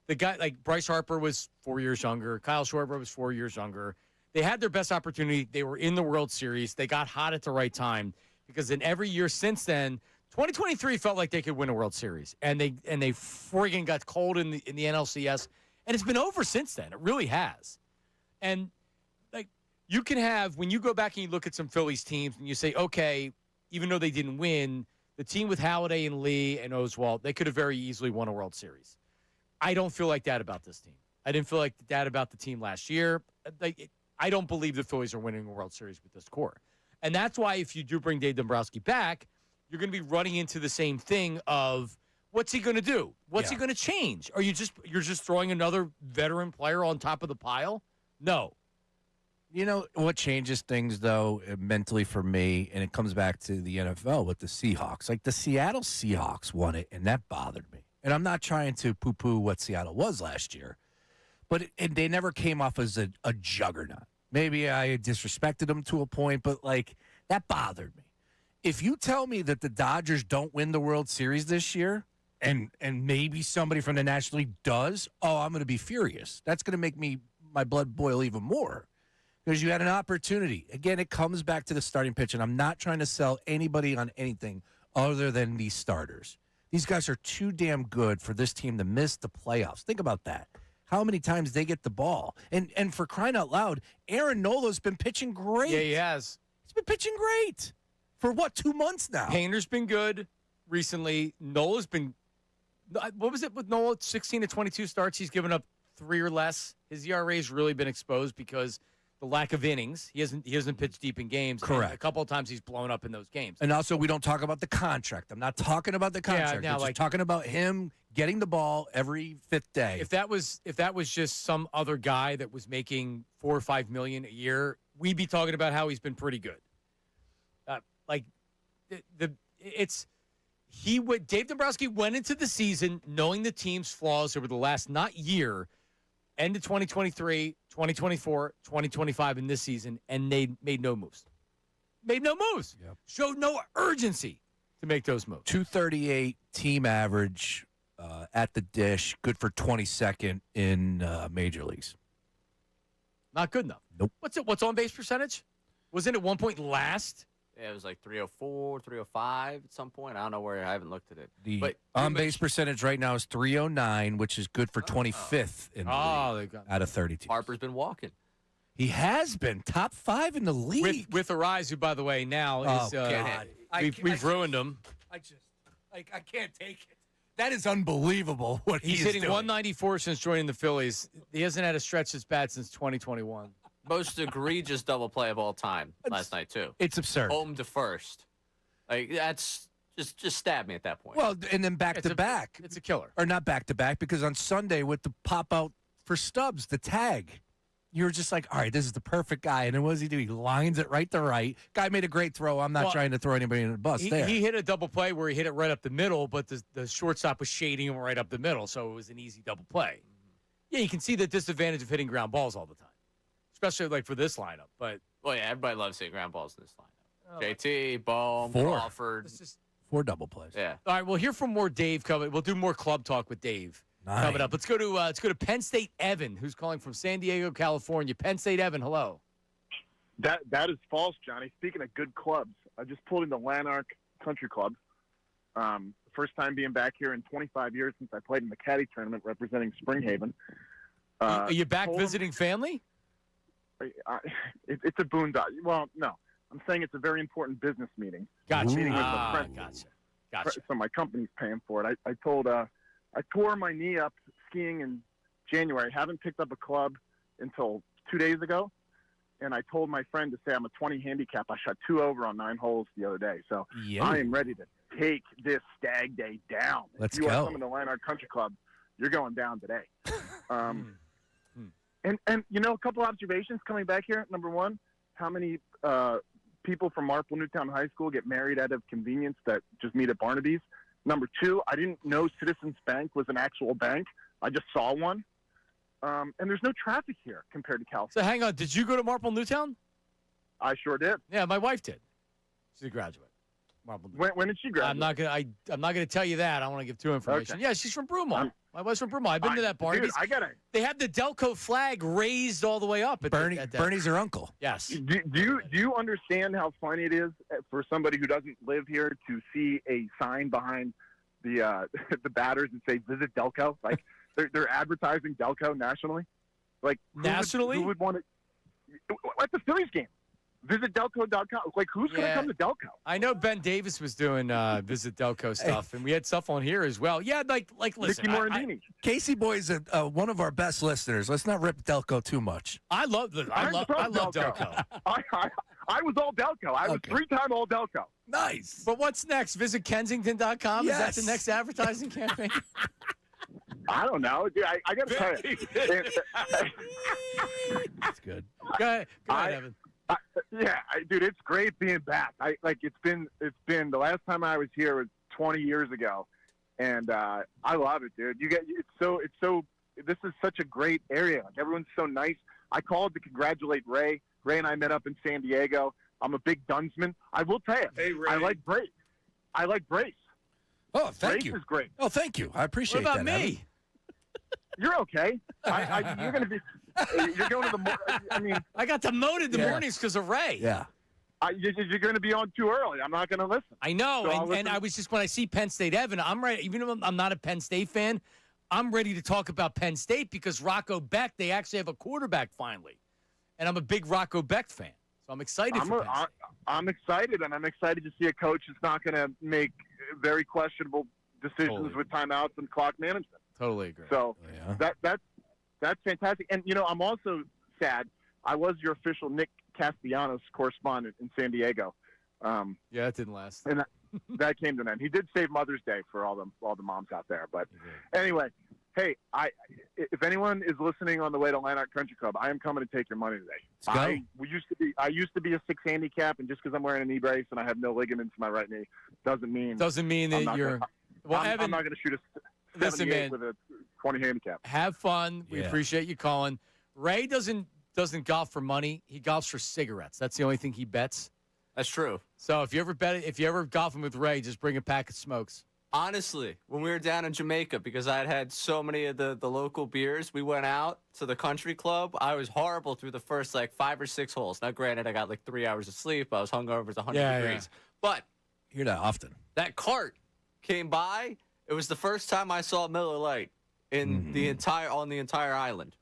The guy like Bryce Harper was 4 years younger. Kyle Schwarber was 4 years younger. They had their best opportunity. They were in the World Series. They got hot at the right time because in every year since then, 2023 felt like they could win a World Series, and they friggin' got cold in the NLCS, and it's been over since then. It really has. And like you can have when you go back and you look at some Phillies teams and you say, okay, even though they didn't win, the team with Halladay and Lee and Oswalt, they could have very easily won a World Series. I don't feel like that about this team. I didn't feel like that about the team last year. I don't believe the Phillies are winning a World Series with this core, and that's why if you do bring Dave Dombrowski back, you're going to be running into the same thing of what's he going to do? What's he going to change? Are you're just throwing another veteran player on top of the pile? No. You know what changes things, though, mentally for me, and it comes back to the NFL with the Seahawks. Like the Seattle Seahawks won it, and that bothered me. And I'm not trying to poo-poo what Seattle was last year, but they never came off as a juggernaut. Maybe I disrespected them to a point, but, like, that bothered me. If you tell me that the Dodgers don't win the World Series this year and maybe somebody from the National League does, I'm going to be furious. That's going to make my blood boil even more because you had an opportunity. Again, it comes back to the starting pitch, and I'm not trying to sell anybody on anything other than these starters. These guys are too damn good for this team to miss the playoffs. Think about that. How many times they get the ball. And for crying out loud, Aaron Nola's been pitching great. Yeah, he has. He's been pitching great. For what, 2 months now? Painter's been good recently. Nola's been what was it with Nola? 16 to 22 starts. He's given up 3 or less. His ERA's really been exposed because the lack of innings. He hasn't pitched deep in games. Correct. And a couple of times he's blown up in those games. And also, we don't talk about the contract. I'm not talking about the contract. now, I'm just talking about him getting the ball every 5th day. If that was just some other guy that was making $4 or $5 million a year, we'd be talking about how he's been pretty good. Dave Dombrowski went into the season knowing the team's flaws over the last not year, end of 2023, 2024, 2025 in this season, and they made no moves. Yep. Showed no urgency to make those moves. 238 team average at the dish, good for 22nd in major leagues. Not good enough. Nope. What's on base percentage? Wasn't it at one point last? Yeah, it was like 304, 305 at some point. I don't know where. I haven't looked at it. The But on-base percentage right now is 309, which is good for 25th in the league out of 32. Harper's been walking. He has been top 5 in the league. With Arise, who, by the way, now is God. we've ruined him. I can't take it. That is unbelievable what He's is hitting doing. 194 since joining the Phillies. He hasn't had a stretch this bad since 2021. Most egregious double play of all time last night, too. It's absurd. Home to first. Like, that's just stab me at that point. Well, and then back-to-back. It's a killer. Or not back-to-back, because on Sunday with the pop-out for Stubbs, the tag, you were just like, all right, this is the perfect guy. And then what does he do? He lines it right to right. Guy made a great throw. I'm not trying to throw anybody in the bus there. He hit a double play where he hit it right up the middle, but the shortstop was shading him right up the middle, so it was an easy double play. Yeah, you can see the disadvantage of hitting ground balls all the time, especially like for this lineup. But well, yeah, everybody loves hitting ground balls in this lineup. JT, Bohm, 4. Crawford. 4 double plays. Yeah. All right, we'll hear from more Dave coming. We'll do more club talk with Dave coming up. Let's go to Penn State Evan, who's calling from San Diego, California. Penn State Evan, hello. That is false, Johnny. Speaking of good clubs, I just pulled into Lanark Country Club. First time being back here in 25 years since I played in the Caddy tournament representing Springhaven. Are you back visiting family? It's a boondoggle. Well, no. I'm saying it's a very important business meeting. Gotcha. Meeting with a friend. Gotcha. So my company's paying for it. I tore my knee up skiing in January. Haven't picked up a club until 2 days ago. And I told my friend to say I'm a 20 handicap. I shot 2 over on 9 holes the other day. So I am ready to take this stag day down. Let's if you go. are coming to Lanark Country Club, you're going down today. And you know, a couple observations coming back here. Number one, how many people from Marple Newtown High School get married out of convenience that just meet at Barnaby's? Number two, I didn't know Citizens Bank was an actual bank. I just saw one. And there's no traffic here compared to California. So hang on, did you go to Marple Newtown? I sure did. Yeah, my wife did. She's a graduate. Marple Newtown. When did she graduate? I'm not gonna tell you that. I don't want to give too information. Okay. Yeah, she's from Broomall. My wife's from Broomall. I've been to that Barnaby's. Dude, They have the Delco flag raised all the way up. Bernie's her uncle. Yes. Do you understand how funny it is for somebody who doesn't live here to see a sign behind the the batters and say "Visit Delco"? Like they're advertising Delco nationally. Like nationally, who would want to? At the Phillies game, visit Delco.com. Like who's going to come to Delco? I know Ben Davis was doing Visit Delco stuff, and we had stuff on here as well. Yeah, like listen, Mickey Morandini. Casey Boy's one of our best listeners. Let's not rip Delco too much. I love Delco. I was all Delco. I was 3-time all Delco. Nice. But what's next? Visit Kensington.com? Yes. Is that the next advertising campaign? I don't know. Dude, I got to tell you. That's good. Go ahead, Evan. Dude, it's great being back. It's been the last time I was here was 20 years ago, and I love it, dude. This is such a great area. Like, everyone's so nice. I called to congratulate Ray. Ray and I met up in San Diego. I'm a big Dunsman. I will tell you. Hey, Ray. I like Brace. Oh, thank you. Brace is great. Oh, thank you. I appreciate what about that. me? You're okay. You're going to be. You're going to the. I mean, I got demoted the mornings because of Ray. Yeah. You're going to be on too early. I'm not going to listen. I know, So and I was just when I see Penn State Evan, I'm ready. Even if I'm not a Penn State fan, I'm ready to talk about Penn State because Rocco Beck. They actually have a quarterback finally, and I'm a big Rocco Beck fan, so I'm excited for Penn State. I'm excited, and I'm excited to see a coach that's not going to make very questionable decisions with timeouts and clock management. Totally agree. So that's fantastic. And I'm also sad. I was your official Nick Castellanos correspondent in San Diego. Yeah, it didn't last. And that came to an end. He did save Mother's Day for all the moms out there. But anyway, hey, if anyone is listening on the way to Lanark Country Club, I am coming to take your money today. I used to be a 6 handicap, and just because I'm wearing a knee brace and I have no ligaments in my right knee doesn't mean that you're. I'm not going to shoot a 78 with a 20 handicap. Have fun. We appreciate you calling. Ray doesn't golf for money. He golfs for cigarettes. That's the only thing he bets. That's true. So if you ever golfing with Ray, just bring a pack of smokes. Honestly, when we were down in Jamaica, because I had so many of the local beers, we went out to the country club. I was horrible through the first 5 or 6 holes. Now, granted, I got 3 hours of sleep. I was hungover. It's 100 degrees. But you hear that often. That cart came by. It was the first time I saw Miller Lite on the entire island.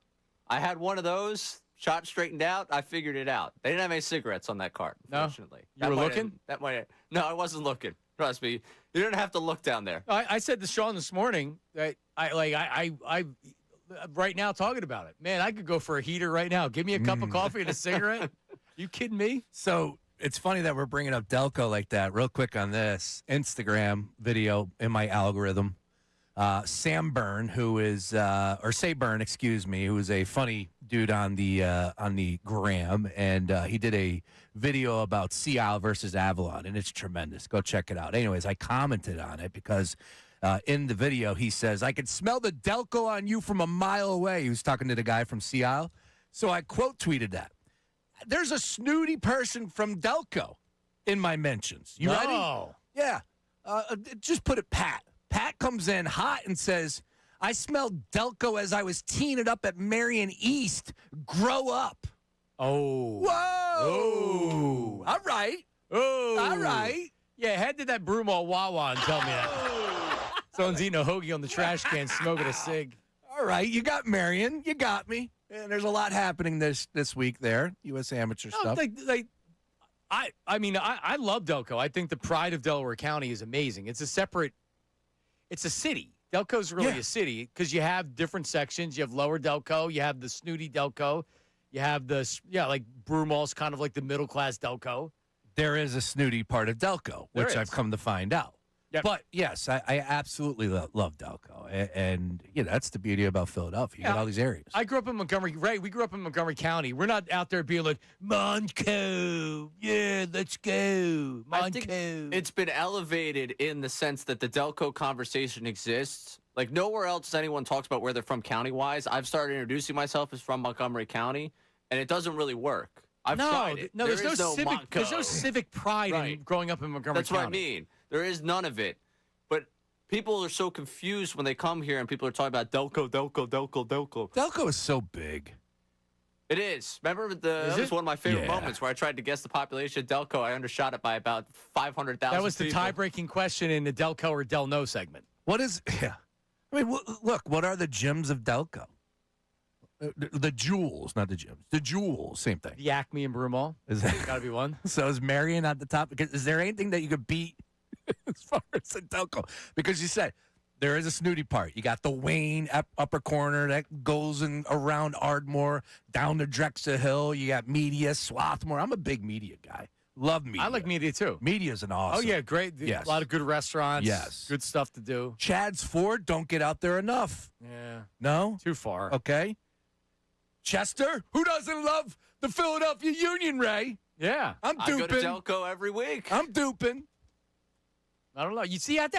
I had one of those. Shot straightened out. I figured it out. They didn't have any cigarettes on that cart, unfortunately. No? You were looking? No, I wasn't looking. Trust me. You didn't have to look down there. I said to Sean this morning that I right now talking about it. Man, I could go for a heater right now. Give me a cup of coffee and a cigarette. You kidding me? So it's funny that we're bringing up Delco like that. Real quick on this Instagram video in my algorithm. Sam Byrne, who is Say Byrne, excuse me, who is a funny dude on the gram, and he did a video about Sea Isle versus Avalon, and it's tremendous. Go check it out. Anyways, I commented on it because in the video he says, "I could smell the Delco on you from a mile away." He was talking to the guy from Sea Isle, so I quote tweeted that. There's a snooty person from Delco in my mentions. You ready? Yeah. Just put it pat. Pat comes in hot and says, "I smelled Delco as I was teeing it up at Marion East. Grow up." Oh. Whoa. Oh. All right. Oh. All right. Yeah, head to that Broomall Wawa and tell me that. Someone's eating a hoagie on the trash can, smoking a cig. All right. You got Marion. You got me. And there's a lot happening this week there. U.S. Amateur stuff. I love Delco. I think the pride of Delaware County is amazing. It's a city. Delco's really a city because you have different sections. You have Lower Delco. You have the snooty Delco. You have Broomall's kind of like the middle class Delco. There is a snooty part of Delco, which I've come to find out. Yep. But, yes, I absolutely love Delco. And that's the beauty about Philadelphia. You got all these areas. I grew up in Montgomery. Ray, we grew up in Montgomery County. We're not out there being like, Montco. Yeah, let's go. Montco. I think it's been elevated in the sense that the Delco conversation exists. Like, nowhere else anyone talks about where they're from county-wise. I've started introducing myself as from Montgomery County, and it doesn't really work. I've tried it. No, there's no civic pride in growing up in Montgomery County. That's what I mean. There is none of it. But people are so confused when they come here and people are talking about Delco. Delco is so big. It is. Remember, that was one of my favorite moments where I tried to guess the population of Delco. I undershot it by about 500,000 That was the tie-breaking question in the Delco or Del No segment. What is – yeah. I mean, look, what are the gems of Delco? The jewels, not the gyms. The jewels, same thing. The Acme and Broomall. Is that got to be one? So is Marion at the top? Is there anything that you could beat as far as the Delco? Because you said there is a snooty part. You got the Wayne upper corner that goes around Ardmore, down to Drexel Hill. You got Media, Swarthmore. I'm a big Media guy. Love Media. I like Media, too. Media's an awesome. Oh, yeah, great. Yes. A lot of good restaurants. Yes. Good stuff to do. Chad's Ford, don't get out there enough. Yeah. No? Too far. Okay. Chester, who doesn't love the Philadelphia Union, Ray? Yeah. I'm duping. I go to Delco every week. I'm duping. I don't know. You see, you have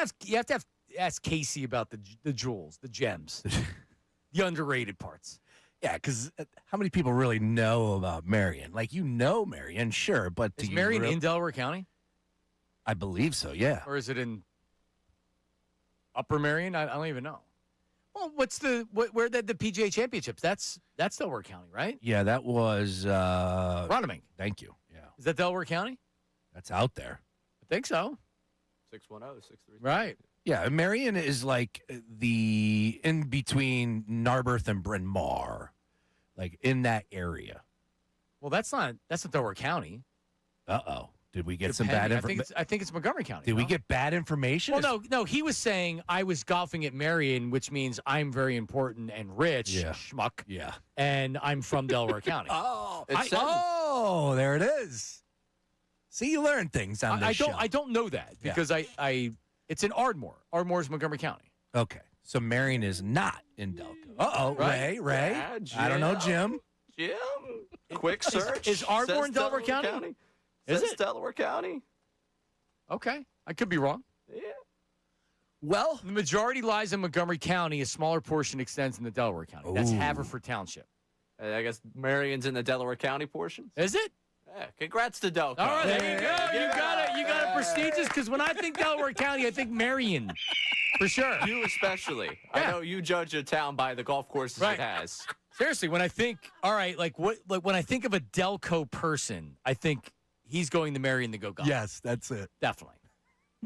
to ask Casey about the jewels, the gems, the underrated parts. Yeah, because how many people really know about Marion? Like, Marion, sure, but is Marion in Delaware County? I believe so, yeah. Or is it in Upper Marion? I don't even know. Well, where the PGA Championships? That's Delaware County, right? Yeah, that was Runnemede. Thank you. Yeah. Is that Delaware County? That's out there. I think so. 610-633. Right. Yeah, Marion is like the in between Narberth and Bryn Mawr, like in that area. Well, that's not Delaware County. Uh-oh. Did we get some Depending. bad information? I think it's Montgomery County. Did we get bad information? Well, no. He was saying I was golfing at Marion, which means I'm very important and rich, schmuck. Yeah. And I'm from Delaware County. Oh, there it is. See, you learn things on this show. I don't know that because it's in Ardmore. Ardmore is Montgomery County. Okay. So Marion is not in Delco. Uh-oh, Right? Ray. Yeah, I don't know, Jim. Jim, quick search. Is Ardmore in Says Delaware County? Is Is it it? Delaware County? Okay. I could be wrong. Yeah. Well, the majority lies in Montgomery County. A smaller portion extends into Delaware County. That's Ooh. Haverford Township. I guess Marion's in the Delaware County portion. Is it? Yeah. Congrats to Delco. All right, there you go. You got it prestigious because when I think Delaware County, I think Marion. For sure. You especially. Yeah. I know you judge a town by the golf courses Right. it has. Seriously, when I think, all right, when I think of a Delco person, I think he's going to Marion to go golf. Yes, that's it. Definitely.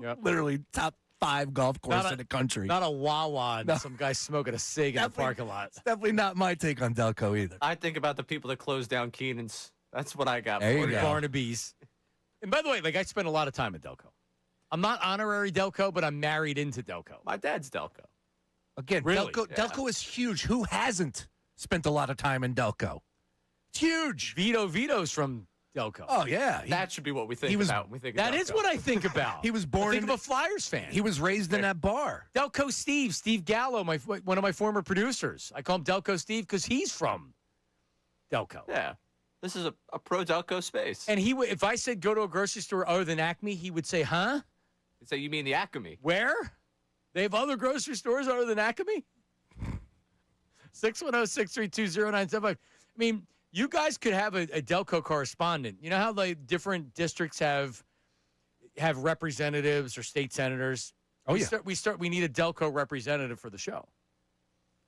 Yep. Literally top 5 golf course in the country. Not a Wawa and No. some guy smoking a cig in the parking lot. It's definitely not my take on Delco either. I think about the people that closed down Keenan's. That's what I got There for you you. go. Barnaby's. And by the way, I spent a lot of time at Delco. I'm not honorary Delco, but I'm married into Delco. My dad's Delco. Again, Really? Delco is huge. Who hasn't spent a lot of time in Delco? It's huge. Vito's from Delco. Oh, yeah. That should be what we think about when we think of That is Delco. what I think about. He was I born think in of a Flyers fan. He was raised in that bar. Delco Steve Gallo, one of my former producers. I call him Delco Steve because he's from Delco. Yeah. This is a pro Delco space. And he would, if I said go to a grocery store other than Acme, he would say, "Huh? So you mean the Acme? Where? They have other grocery stores other than Acme?" 610-632-0975. I mean, you guys could have a Delco correspondent. You know how different districts have representatives or state senators? Oh, we yeah. We need a Delco representative for the show.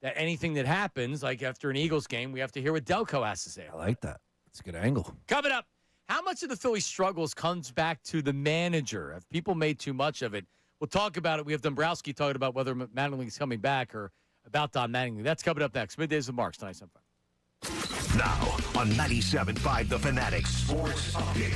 That anything that happens, like after an Eagles game, we have to hear what Delco has to say. I like that. That's a good angle. Coming up, how much of the Phillies' struggles comes back to the manager? Have people made too much of it? We'll talk about it. We have Dombrowski talking about whether Mattingly's coming back or about Don Mattingly. That's coming up next. Middays with Marks, 97.5. Now on 97.5 The Fanatic Sports Update.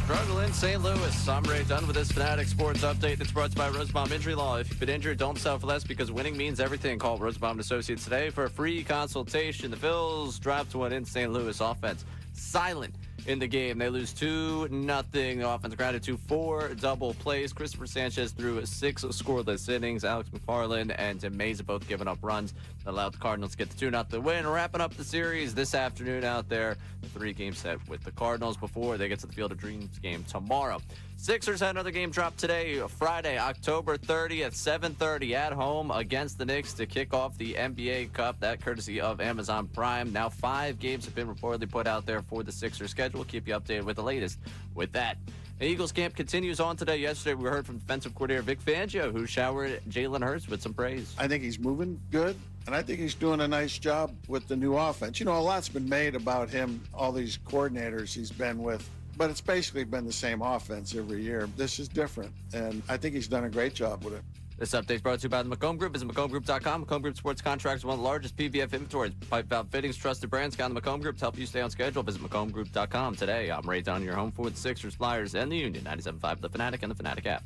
Struggle in St. Louis. I'm Ray Dunn with this Fanatic Sports Update. It's brought to you by Rosenbaum Injury Law. If you've been injured, don't settle for less because winning means everything. Call Rosenbaum Associates today for a free consultation. The Phils dropped one in St. Louis. Offense silent in the game. They lose 2-0. The offense grounded to 4 double plays. Christopher Sanchez threw 6 scoreless innings. Alex McFarland and Tim Mesa both giving up runs that allowed the Cardinals to get the 2-0 win. Wrapping up the series this afternoon out there. The 3-game set with the Cardinals before they get to the Field of Dreams game tomorrow. Sixers had another game drop today, Friday, October 30th, 7:30 at home against the Knicks to kick off the NBA Cup. That courtesy of Amazon Prime. Now 5 games have been reportedly put out there for the Sixers schedule. We'll keep you updated with the latest with that. The Eagles camp continues on today. Yesterday, we heard from defensive coordinator Vic Fangio, who showered Jalen Hurts with some praise. I think he's moving good, and I think he's doing a nice job with the new offense. You know, a lot's been made about him, all these coordinators he's been with, but it's basically been the same offense every year. This is different, and I think he's done a great job with it. This update is brought to you by the McComb Group. Visit McCombGroup.com. McComb Group Sports Contracts, one of the largest PVF inventories. Pipe valve fittings, trusted brands. Count the McComb Group to help you stay on schedule. Visit McCombGroup.com today. I'm Ray Dunn, your home for the Sixers, Flyers, and the Union. 97.5 The Fanatic and the Fanatic app.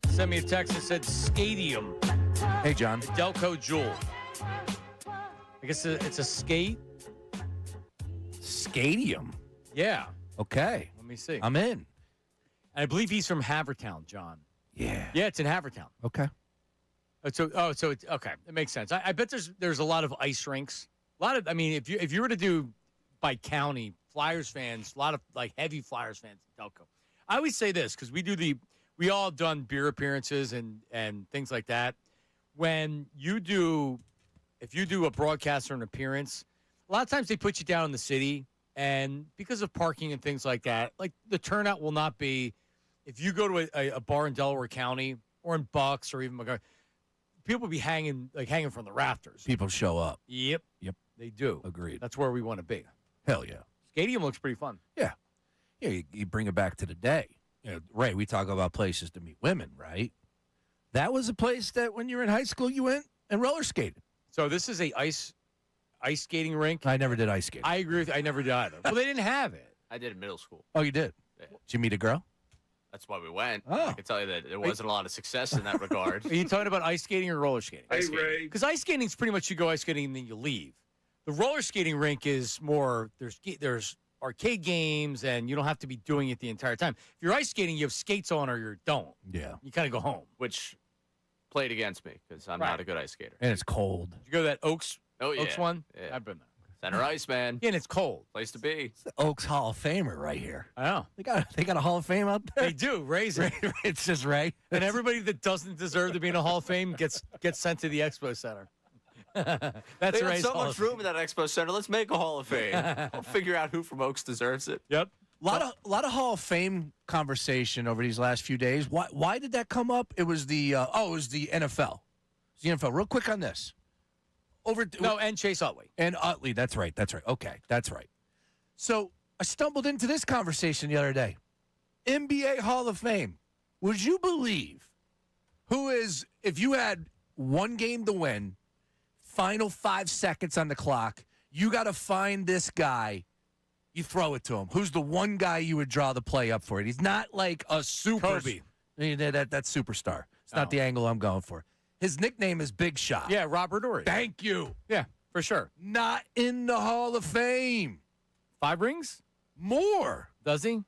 Sent me a text and said Skadium. Hey, John. Delco Jewel. I guess it's a skate. Skadium. Yeah. Okay. Let me see. I'm in. And I believe he's from Havertown, John. Yeah. Yeah, it's in Havertown. Okay. So it's okay. It makes sense. I bet there's a lot of ice rinks. A lot of, I mean, if you were to do by county, Flyers fans, a lot of like heavy Flyers fans in Delco. I always say this because we all have done beer appearances and things like that. When if you do a broadcast or an appearance, a lot of times they put you down in the city, and because of parking and things like that, like the turnout will not be. If you go to a bar in Delaware County or in Bucks or even McGuire, people will be hanging from the rafters. People show up. Yep, they do. Agreed. That's where we want to be. Hell yeah. Stadium looks pretty fun. Yeah. Yeah, you bring it back to the day. You know, Ray, we talk about places to meet women, right? That was a place that when you were in high school, you went and roller skated. So this is a ice skating rink. I never did ice skating. I agree with you. I never did either. Well, they didn't have it. I did in middle school. Oh, you did? Yeah. Did you meet a girl? That's why we went. Oh. I can tell you that there wasn't a lot of success in that regard. Are you talking about ice skating or roller skating? Hey, Ray. Because ice skating is pretty much you go ice skating and then you leave. The roller skating rink is more there's arcade games and you don't have to be doing it the entire time. If you're ice skating, you have skates on or you don't. Yeah. You kind of go home. Which played against me because I'm not a good ice skater. And it's cold. Did you go to that Oaks one? Yeah. I've been there. Center ice, man. Yeah, and it's cold. Place to be. It's the Oaks Hall of Famer right here. I know. They got a Hall of Fame out there. They do. Raise it. It's just Ray. And everybody that doesn't deserve to be in a Hall of Fame gets sent to the Expo Center. That's They got Ray's so Hall much of Fame. room in that Expo Center. Let's make a Hall of Fame. I'll figure out who from Oaks deserves it. Yep. A lot of Hall of Fame conversation over these last few days. Why did that come up? It was the NFL. It's the NFL. Real quick on this. And Chase Utley. And Utley, that's right. Okay, that's right. So I stumbled into this conversation the other day. NBA Hall of Fame. Would you believe who is, if you had one game to win, final 5 seconds on the clock, you got to find this guy, you throw it to him. Who's the one guy you would draw the play up for it? He's not like a super. Kobe. That's superstar. It's not the angle I'm going for. His nickname is Big Shot. Yeah, Robert Horry. Thank you. Yeah, for sure. Not in the Hall of Fame. 5 rings? More. Does he?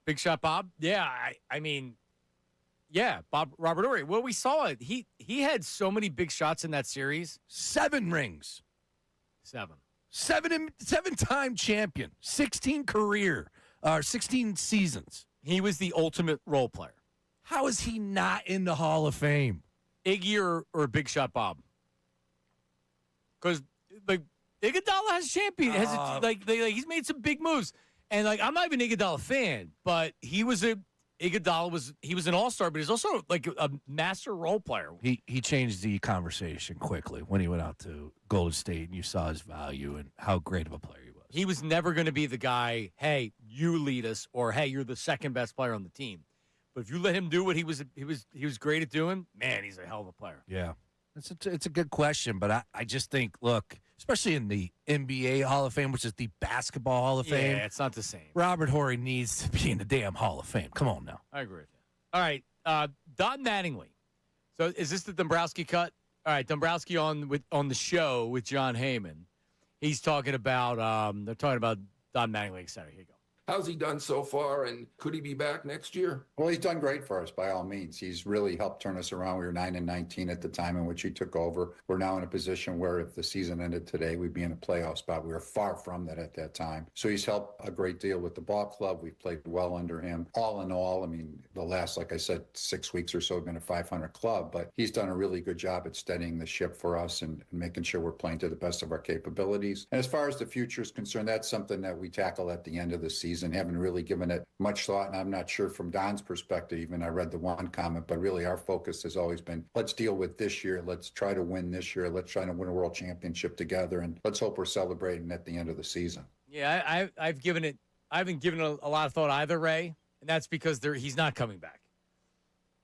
Big Shot Bob? Yeah, I mean, yeah, Robert Horry. Well, we saw it. He had so many big shots in that series. 7 rings. 7. 7-time champion. 16 seasons. He was the ultimate role player. How is he not in the Hall of Fame? Iggy or Big Shot Bob? Because like Iguodala has champion, he's made some big moves, and like I'm not even an Iguodala fan, but he was an all-star, but he's also like a master role player. He changed the conversation quickly when he went out to Golden State, and you saw his value and how great of a player he was. He was never going to be the guy. Hey, you lead us, or hey, you're the second best player on the team. But if you let him do what he was great at doing, man, he's a hell of a player. Yeah. It's a good question, but I just think, look, especially in the NBA Hall of Fame, which is the Basketball Hall of Fame. Yeah, it's not the same. Robert Horry needs to be in the damn Hall of Fame. Come on now. I agree with you. All right, Don Mattingly. So is this the Dombrowski cut? All right, Dombrowski on the show with John Heyman. He's talking about they're talking about Don Mattingly, et cetera. Here you go. How's he done so far, and could he be back next year? Well, he's done great for us by all means. He's really helped turn us around. We were 9-19 at the time in which he took over. We're now in a position where if the season ended today, we'd be in a playoff spot. We were far from that at that time. So he's helped a great deal with the ball club. We've played well under him. All in all, I mean, the last, like I said, 6 weeks or so have been a 500 club, but he's done a really good job at steadying the ship for us and making sure we're playing to the best of our capabilities. And as far as the future is concerned, that's something that we tackle at the end of the season. Haven't really given it much thought, and I'm not sure from Don's perspective, even I read the one comment, but really our focus has always been, let's deal with this year. Let's try to win this year. Let's try to win a world championship together, and let's hope we're celebrating at the end of the season. Yeah, I haven't given it a lot of thought either, Ray, and that's because he's not coming back.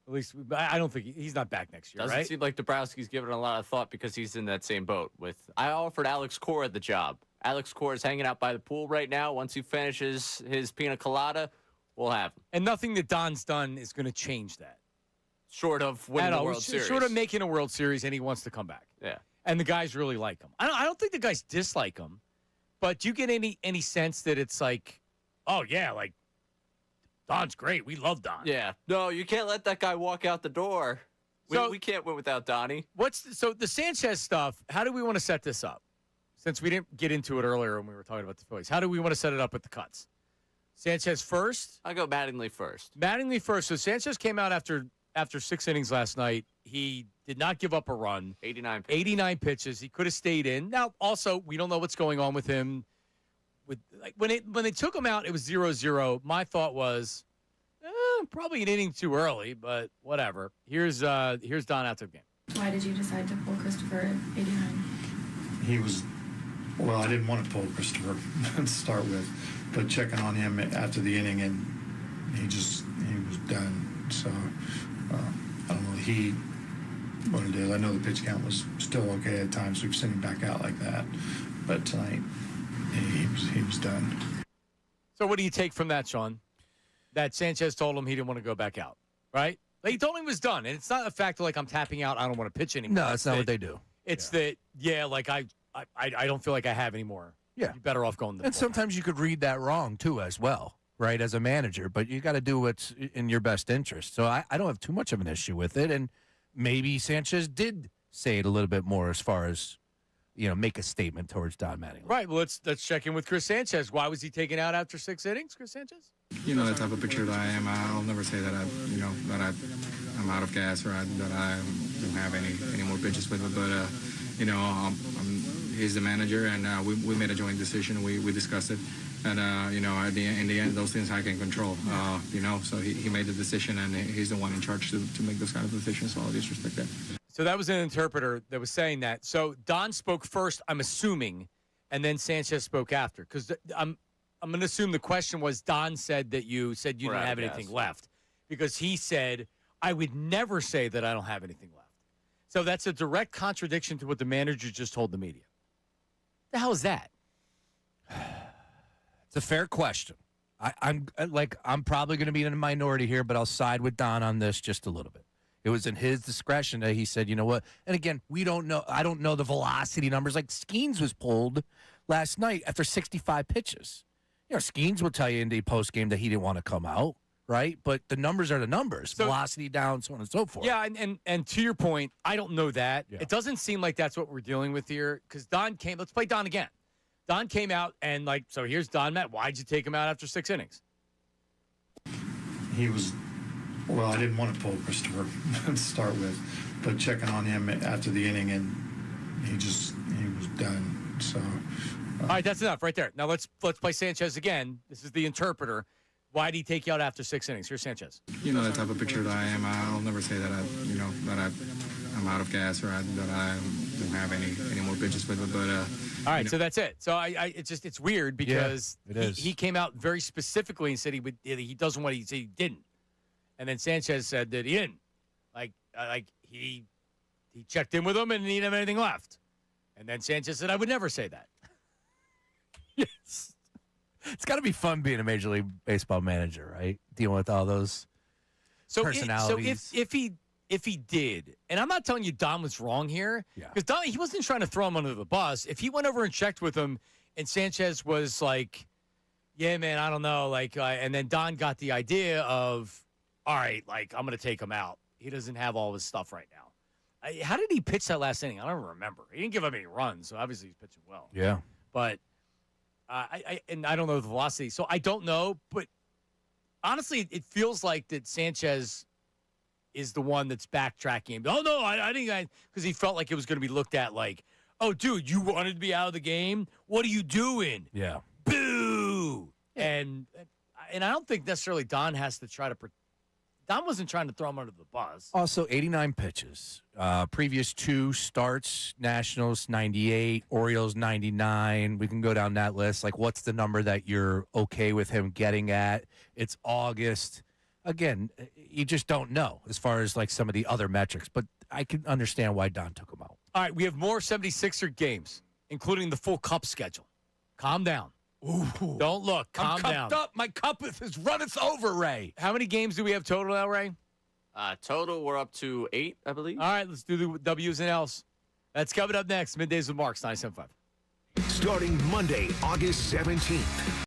At least I don't think he's not back next year. Doesn't seem like Dombrowski's given a lot of thought because he's in that same boat. I offered Alex Cora the job. Alex Cora is hanging out by the pool right now. Once he finishes his pina colada, we'll have him. And nothing that Don's done is going to change that. Short of winning the World Series. Short of making a World Series, and he wants to come back. Yeah. And the guys really like him. I don't think the guys dislike him, but do you get any sense that it's like, oh, yeah, like, Don's great. We love Don. Yeah. No, you can't let that guy walk out the door. We can't win without Donnie. So the Sanchez stuff, how do we want to set this up? Since we didn't get into it earlier when we were talking about the Phillies, how do we want to set it up with the cuts? Sanchez first? I go Mattingly first. Mattingly first. So Sanchez came out after 6 innings last night. He did not give up a run. 89 pitches. He could have stayed in. Now, also, we don't know what's going on with him. When they took him out, it was 0-0. My thought was, probably an inning too early, but whatever. Here's Don after the game. Why did you decide to pull Christopher at 89? I didn't want to pull Christopher to start with, but checking on him after the inning, and he was done. So I don't know what it is. I know the pitch count was still okay at times. We've sent him back out like that, but tonight he was done. So what do you take from that, Sean? That Sanchez told him he didn't want to go back out, right? Like, he told him he was done, and it's not a fact of like I'm tapping out. I don't want to pitch anymore. No, it's not what they do. It's that like I don't feel like I have anymore. Yeah, you're better off going. And sometimes you could read that wrong too, as well, right? As a manager, but you got to do what's in your best interest. So I don't have too much of an issue with it, and maybe Sanchez did say it a little bit more as far as, make a statement towards Don Mattingly. Right. Well, let's check in with Chris Sanchez. Why was he taken out after 6 innings, Chris Sanchez? The type of pitcher that I am. I'll never say that I'm out of gas or that I don't have any more pitches with me. But he's the manager, and we made a joint decision. We discussed it, and in the end, those things I can control. So he made the decision, and he's the one in charge to make those kind of decisions. So I'll disrespect that. So that was an interpreter that was saying that. So Don spoke first, I'm assuming, and then Sanchez spoke after. Because I'm going to assume the question was Don said that you said you didn't have anything left. Because he said, I would never say that I don't have anything left. So that's a direct contradiction to what the manager just told the media. The hell is that? It's a fair question. I'm probably going to be in a minority here, but I'll side with Don on this just a little bit. It was in his discretion that he said, you know what? And again, we don't know. I don't know the velocity numbers. Like Skeens was pulled last night after 65 pitches. Skeens will tell you in the post game that he didn't want to come out, right? But the numbers are the numbers. So, velocity down, so on and so forth. Yeah, and to your point, I don't know that. Yeah. It doesn't seem like that's what we're dealing with here because Don came. Let's play Don again. Don came out and so here's Don Matt. Why'd you take him out after 6 innings? I didn't want to pull Christopher to start with, but checking on him after the inning, and he was done. So, all right, that's enough right there. Now let's play Sanchez again. This is the interpreter. Why did he take you out after 6 innings? Here's Sanchez. The type of pitcher that I am. I'll never say that I'm out of gas or that I don't have any more pitches with me. But all right, so that's it. So it's weird because he came out very specifically and said he doesn't want to. He said he didn't. And then Sanchez said that he didn't. He checked in with him and he didn't have anything left. And then Sanchez said, I would never say that. Yes. It's got to be fun being a Major League Baseball manager, right? Dealing with all those personalities. So if he did, and I'm not telling you Don was wrong here, because Don, he wasn't trying to throw him under the bus. If he went over and checked with him and Sanchez was like, yeah, man, I don't know. And then Don got the idea of, all right, I'm going to take him out. He doesn't have all his stuff right now. How did he pitch that last inning? I don't remember. He didn't give up any runs, so obviously he's pitching well. Yeah. But I don't know the velocity, so I don't know. But honestly, it feels like that Sanchez is the one that's backtracking. Oh, no, I think because he felt like it was going to be looked at like, oh, dude, you wanted to be out of the game? What are you doing? Yeah. Boo! Yeah. And I don't think necessarily Don has to try to Don wasn't trying to throw him under the bus. Also, 89 pitches. Previous 2 starts, Nationals 98, Orioles 99. We can go down that list. What's the number that you're okay with him getting at? It's August. Again, you just don't know as far as some of the other metrics, but I can understand why Don took him out. All right, we have more 76er games, including the full cup schedule. Calm down. Ooh. Don't look. Calm down. Up. My cup is runneth over, Ray. How many games do we have total now, Ray? Total, we're up to 8, I believe. All right, let's do the W's and L's. That's coming up next. Middays with Marks, 97.5. Starting Monday, August 17th.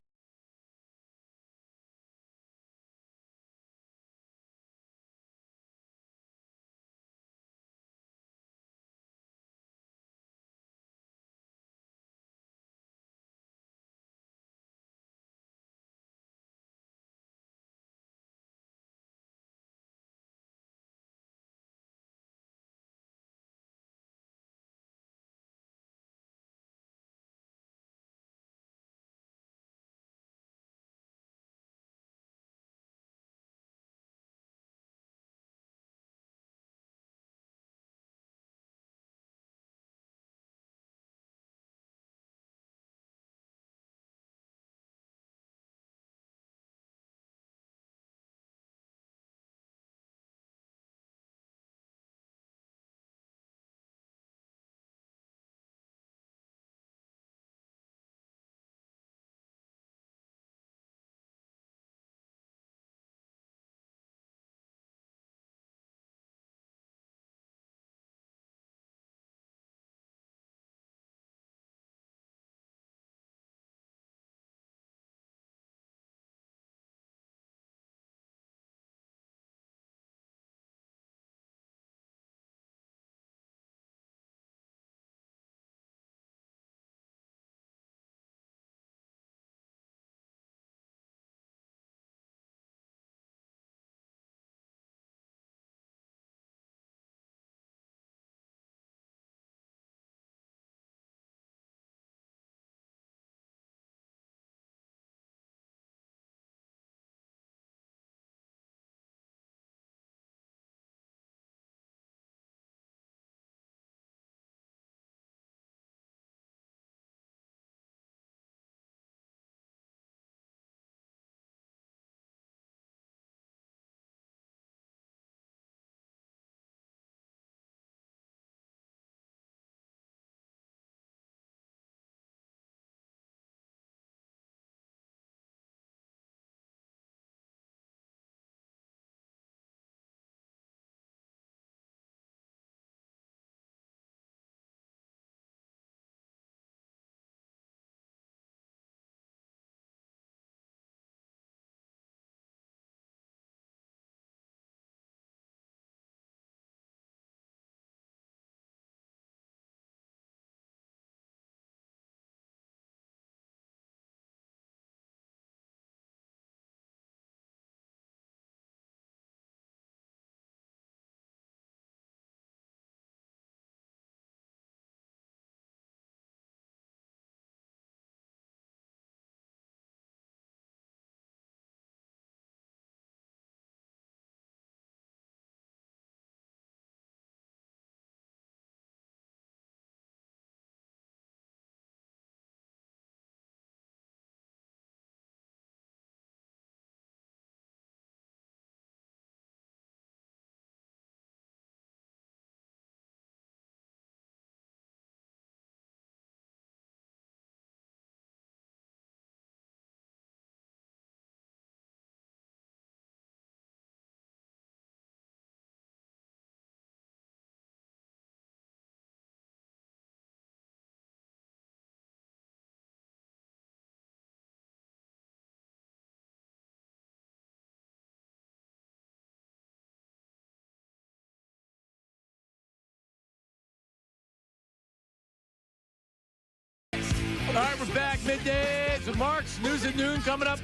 All right, we're back. Middays with Marks. News at noon coming up.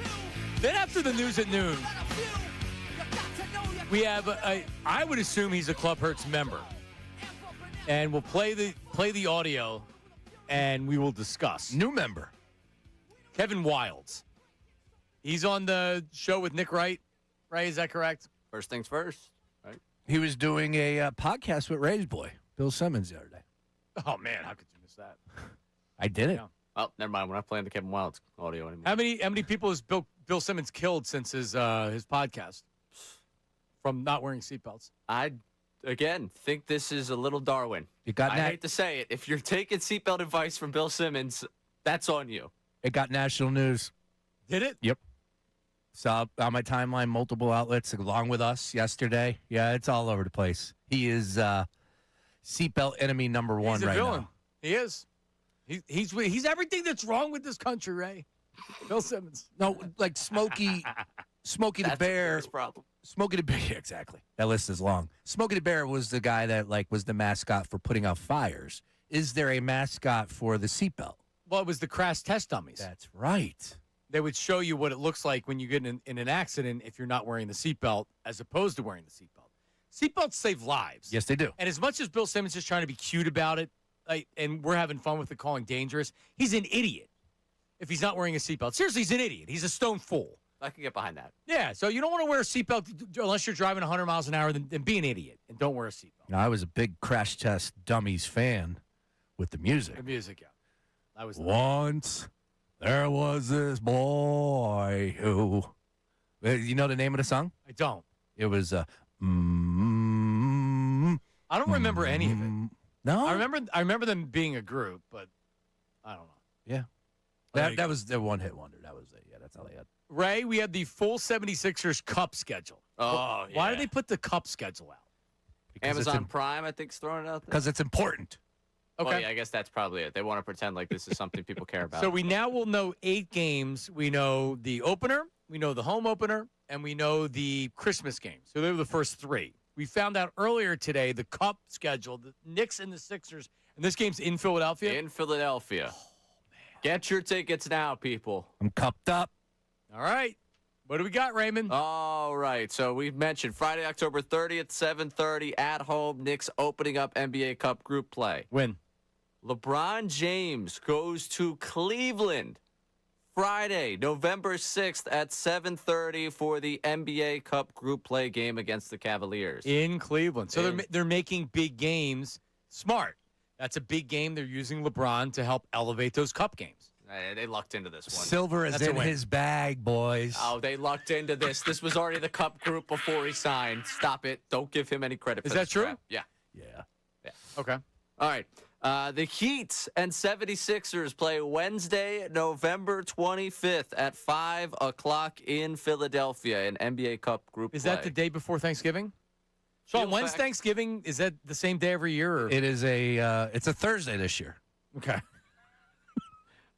Then after the news at noon, we have I would assume he's a Club Hertz member, and we'll play the audio, and we will discuss. New member, Kevin Wildes. He's on the show with Nick Wright. Ray, is that correct? First things first, right? he was doing a podcast with Ray's boy, Bill Simmons, the other day. Oh man, how could you miss that? I did it. Yeah. Oh, never mind. We're not playing the Kevin Wildes audio anymore. How many people has Bill Simmons killed since his podcast from not wearing seatbelts? I again think this is a little Darwin. I hate to say it. If you're taking seatbelt advice from Bill Simmons, that's on you. It got national news. Did it? Yep. Saw on my timeline multiple outlets along with us yesterday. Yeah, it's all over the place. He is seatbelt enemy number one right villain. now. He is. He's everything that's wrong with this country, Ray. Bill Simmons. No, like Smokey the Bear. Problem. Smokey the Bear, yeah, exactly. That list is long. Smokey the Bear was the guy that was the mascot for putting out fires. Is there a mascot for the seatbelt? Well, it was the crash test dummies. That's right. They would show you what it looks like when you get in an accident if you're not wearing the seatbelt as opposed to wearing the seatbelt. Seatbelts save lives. Yes, they do. And as much as Bill Simmons is trying to be cute about it, and we're having fun with the calling dangerous, he's an idiot if he's not wearing a seatbelt. Seriously, he's an idiot. He's a stone fool. I can get behind that. Yeah, so you don't want to wear a seatbelt unless you're driving 100 miles an hour, then be an idiot and don't wear a seatbelt. Now, I was a big Crash Test Dummies fan with the music. The music, yeah. I was Once there was this boy who... You know the name of the song? I don't. It was... I don't remember any of it. No? I remember them being a group, but I don't know. Yeah. That was the one-hit wonder. That was it. Yeah, that's all they had. Ray, we had the full 76ers Cup schedule. Oh, Why did they put the Cup schedule out? Because Amazon Prime, I think, is throwing it out there. Because it's important. Okay. Well, yeah, I guess that's probably it. They want to pretend like this is something people care about. So we now will know 8 games. We know the opener, we know the home opener, and we know the Christmas game. So they were the first 3. We found out earlier today the Cup schedule, the Knicks and the Sixers, and this game's in Philadelphia. In Philadelphia. Oh, man. Get your tickets now, people. I'm cupped up. All right. What do we got, Raymond? All right. So we've mentioned Friday, October 30th, 7:30 at home. Knicks opening up NBA Cup group play. Win. LeBron James goes to Cleveland Friday, November 6th at 7:30 for the NBA Cup group play game against the Cavaliers. In Cleveland. So they're making big games smart. That's a big game. They're using LeBron to help elevate those Cup games. They lucked into this one. Silver is in his bag, boys. Oh, they lucked into this. This was already the Cup group before he signed. Stop it. Don't give him any credit for Is that this true? crap. Yeah. Yeah. Okay. All right. The Heat and 76ers play Wednesday, November 25th at 5 o'clock in Philadelphia in NBA Cup group Is play. that the day before Thanksgiving? Sean, when's Thanksgiving? Is that the same day every year? Or? It is it's a Thursday this year. Okay.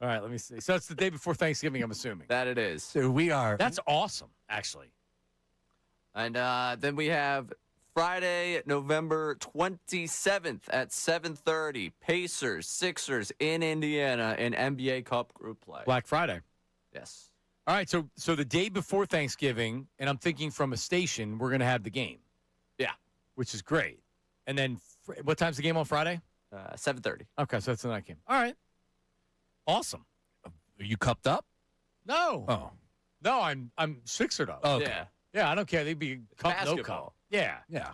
All right, let me see. So it's the day before Thanksgiving, I'm assuming. That it is. So we are. That's awesome, actually. And then we have Friday, November 27th at 7:30, Pacers, Sixers in Indiana in NBA Cup group play. Black Friday. Yes. All right, so the day before Thanksgiving, and I'm thinking from a station, we're going to have the game. Yeah. Which is great. And then what time's the game on Friday? 7:30. Okay, so that's the night game. All right. Awesome. Are you cupped up? No. Oh. No, I'm Sixered up. Oh, okay. Yeah. Yeah, I don't care. They'd be cup, no Basketball. cup. Yeah. Yeah.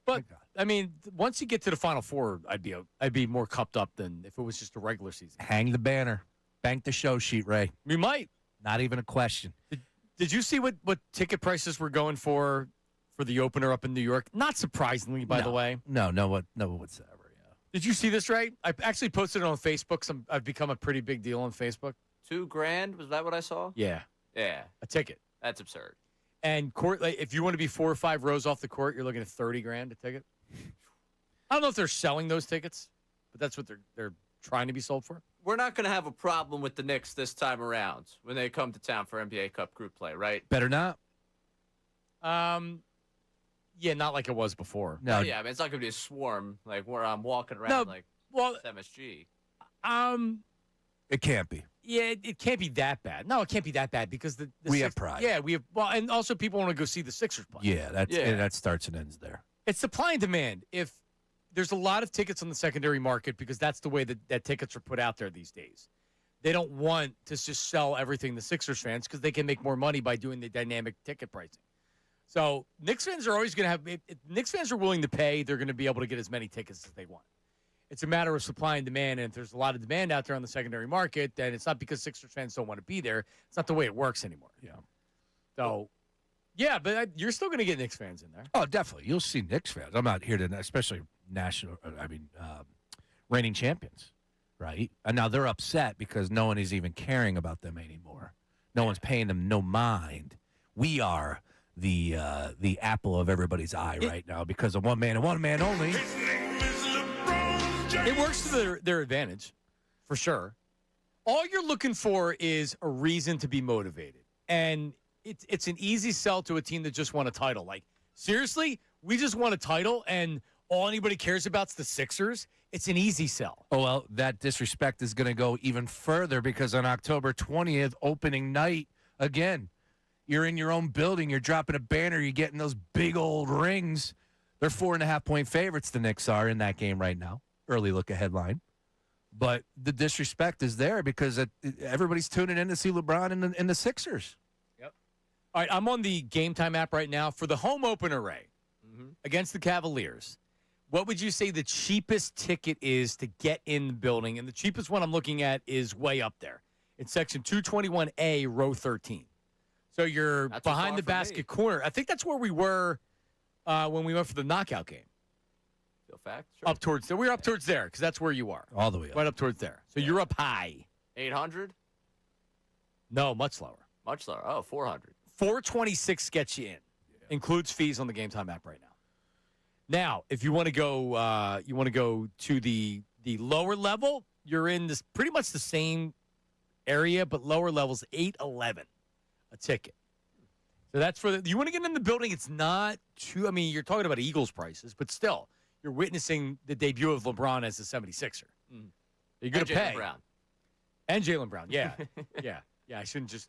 But I mean, once you get to the Final Four, I'd be more cupped up than if it was just a regular season. Hang the banner. Bank the show sheet, Ray. We might. Not even a question. Did you see what ticket prices were going for the opener up in New York? Not surprisingly, by the way. No whatsoever. Yeah. Did you see this, Ray? I actually posted it on Facebook. I've become a pretty big deal on Facebook. $2,000? Was that what I saw? Yeah. Yeah. A ticket. That's absurd. And court, if you want to be 4 or 5 rows off the court, you're looking at $30,000 a ticket. I don't know if they're selling those tickets, but that's what they're trying to be sold for. We're not going to have a problem with the Knicks this time around when they come to town for NBA Cup group play, right? Better not. Yeah, not like it was before. No. Yeah, I mean, it's not going to be a swarm like where I'm walking around like MSG. It can't be. Yeah, it can't be that bad. No, it can't be that bad because we have pride. Yeah, we have. Well, and also people want to go see the Sixers play. Yeah, that starts and ends there. It's supply and demand. If there's a lot of tickets on the secondary market because that's the way that tickets are put out there these days. They don't want to just sell everything to Sixers fans because they can make more money by doing the dynamic ticket pricing. So Knicks fans are always going to have. If Knicks fans are willing to pay, they're going to be able to get as many tickets as they want. It's a matter of supply and demand, and if there's a lot of demand out there on the secondary market, then it's not because Sixers fans don't want to be there. It's not the way it works anymore. Yeah. So, yeah, but you're still going to get Knicks fans in there. Oh, definitely. You'll see Knicks fans. I'm not here to, especially reigning champions, right? And now they're upset because no one is even caring about them anymore. No one's paying them no mind. we are the apple of everybody's eye right now because of one man and one man only. It works to their advantage, for sure. All you're looking for is a reason to be motivated. And it's an easy sell to a team that just won a title. Like, seriously? We just won a title, and all anybody cares about is the Sixers? It's an easy sell. Oh, well, that disrespect is going to go even further because on October 20th, opening night, again, you're in your own building. You're dropping a banner. You're getting those big old rings. They're 4.5-point favorites, the Knicks are, in that game right now. Early look ahead line. But the disrespect is there because everybody's tuning in to see LeBron and the Sixers. Yep. All right, I'm on the Game Time app right now for the home opener, Ray, against the Cavaliers. What would you say the cheapest ticket is to get in the building? And the cheapest one I'm looking at is way up there. It's section 221A, row 13. So you're behind the basket corner. I think that's where we were when we went for the knockout game. Feel fact? Sure. Up towards there. We're up towards there because that's where you are. All the way up. Right up towards there. So you're up high. 800? No, much lower. Much lower. Oh, 400. 426 gets you in. Yeah. Includes fees on the Game Time app right now. Now, if you want to go, to the lower level, you're in this pretty much the same area, but lower levels $811 a ticket. So that's for you want to get in the building. It's not too. I mean, you're talking about Eagles prices, but still, you're witnessing the debut of LeBron as a 76er. You're going to pay. Brown. And Jaylen Brown. Yeah, yeah. I shouldn't just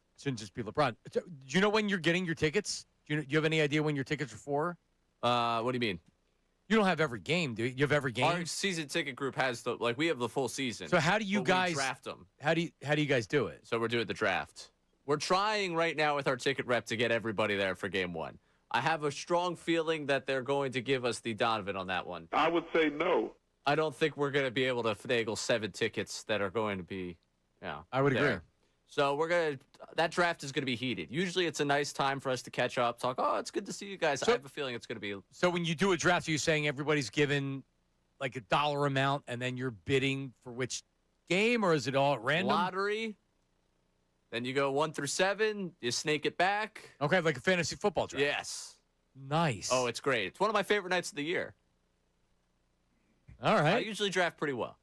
be LeBron. Do you know when you're getting your tickets? Do you have any idea when your tickets are for? What do you mean? You don't have every game, do you? You have every game? Our season ticket group has we have the full season. So how do you guys draft them? How do you guys do it? So we're doing the draft. We're trying right now with our ticket rep to get everybody there for game one. I have a strong feeling that they're going to give us the Donovan on that one. I would say no. I don't think we're going to be able to finagle 7 tickets that are going to be, I would agree. So that draft is going to be heated. Usually it's a nice time for us to catch up, talk, it's good to see you guys. I have a feeling it's going to be. So when you do a draft, are you saying everybody's given like a dollar amount and then you're bidding for which game, or is it all at random? Lottery. Then you go 1 through 7, you snake it back. Okay, like a fantasy football draft. Yes. Nice. Oh, it's great. It's one of my favorite nights of the year. All right. I usually draft pretty well.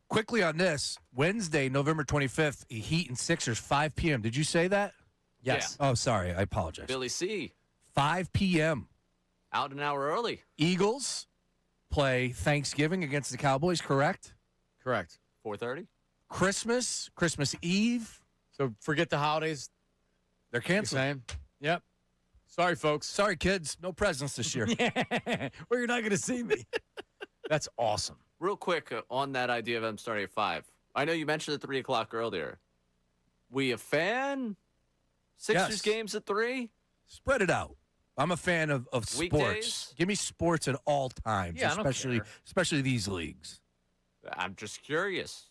Quickly on this, Wednesday, November 25th, Heat and Sixers, 5 p.m. Did you say that? Yes. Yeah. Oh, sorry. I apologize. Billy C. 5 p.m. Out an hour early. Eagles play Thanksgiving against the Cowboys, correct? Correct. 4:30. Christmas Eve. So forget the holidays. They're canceling. Yep. Sorry, folks. Sorry, kids. No presents this year. Well, you're not going to see me. That's awesome. Real quick on that idea of them starting at 5. I know you mentioned the 3 o'clock earlier. We a fan? Sixers games at 3? Spread it out. I'm a fan of sports. Weekdays? Give me sports at all times, Yeah, I don't especially these leagues. I'm just curious.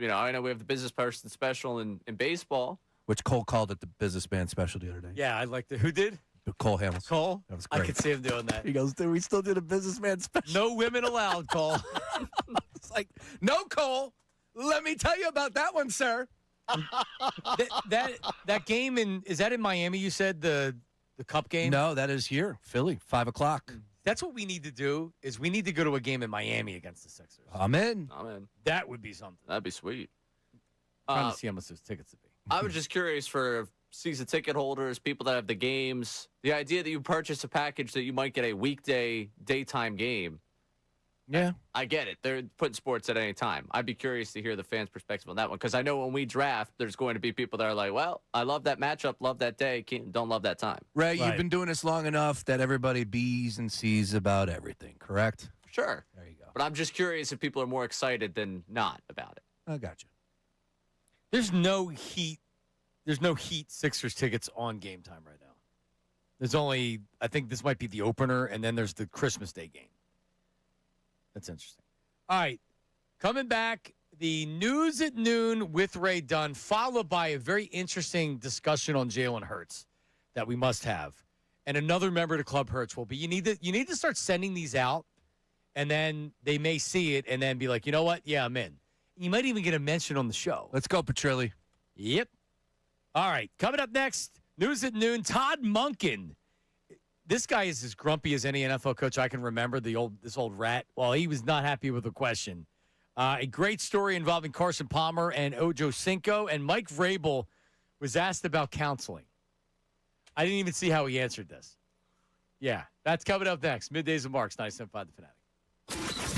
I know we have the business person special in baseball. Which Cole called it the businessman special the other day. Yeah, I liked it. Who did? Cole Hamilton. Cole? That was great. I could see him doing that. He goes, "Dude, we still do the businessman special." No women allowed, Cole. It's like, no, Cole. Let me tell you about that one, sir. that game is that in Miami? You said the Cup game? No, that is here, Philly, 5 o'clock. That's what we need to do. Is we need to go to a game in Miami against the Sixers. I'm in. That would be something. That'd be sweet. Trying to see how much those tickets would be. I was just curious for season ticket holders, people that have the games, the idea that you purchase a package that you might get a weekday daytime game. Yeah. I get it. They're putting sports at any time. I'd be curious to hear the fans' perspective on that one because I know when we draft, there's going to be people that are like, well, I love that matchup, love that day, don't love that time. Ray, you've been doing this long enough that everybody B's and C's about everything, correct? Sure. There you go. But I'm just curious if people are more excited than not about it. I got you. There's no Heat Sixers tickets on Game Time right now. There's only, I think this might be the opener, and then there's the Christmas Day game. That's interesting. All right. Coming back, the news at noon with Ray Dunn, followed by a very interesting discussion on Jalen Hurts that we must have. And another member to Club Hurts will be, you need to start sending these out, and then they may see it and then be like, you know what? Yeah, I'm in. You might even get a mention on the show. Let's go, Petrilli. Yep. All right. Coming up next, News at noon. Todd Monken. This guy is as grumpy as any NFL coach I can remember. This old rat. Well, he was not happy with the question. A great story involving Carson Palmer and Ojo Cinco, and Mike Vrabel was asked about counseling. I didn't even see how he answered this. Yeah, that's coming up next. Middays and Marks, 97.5 The Fanatic.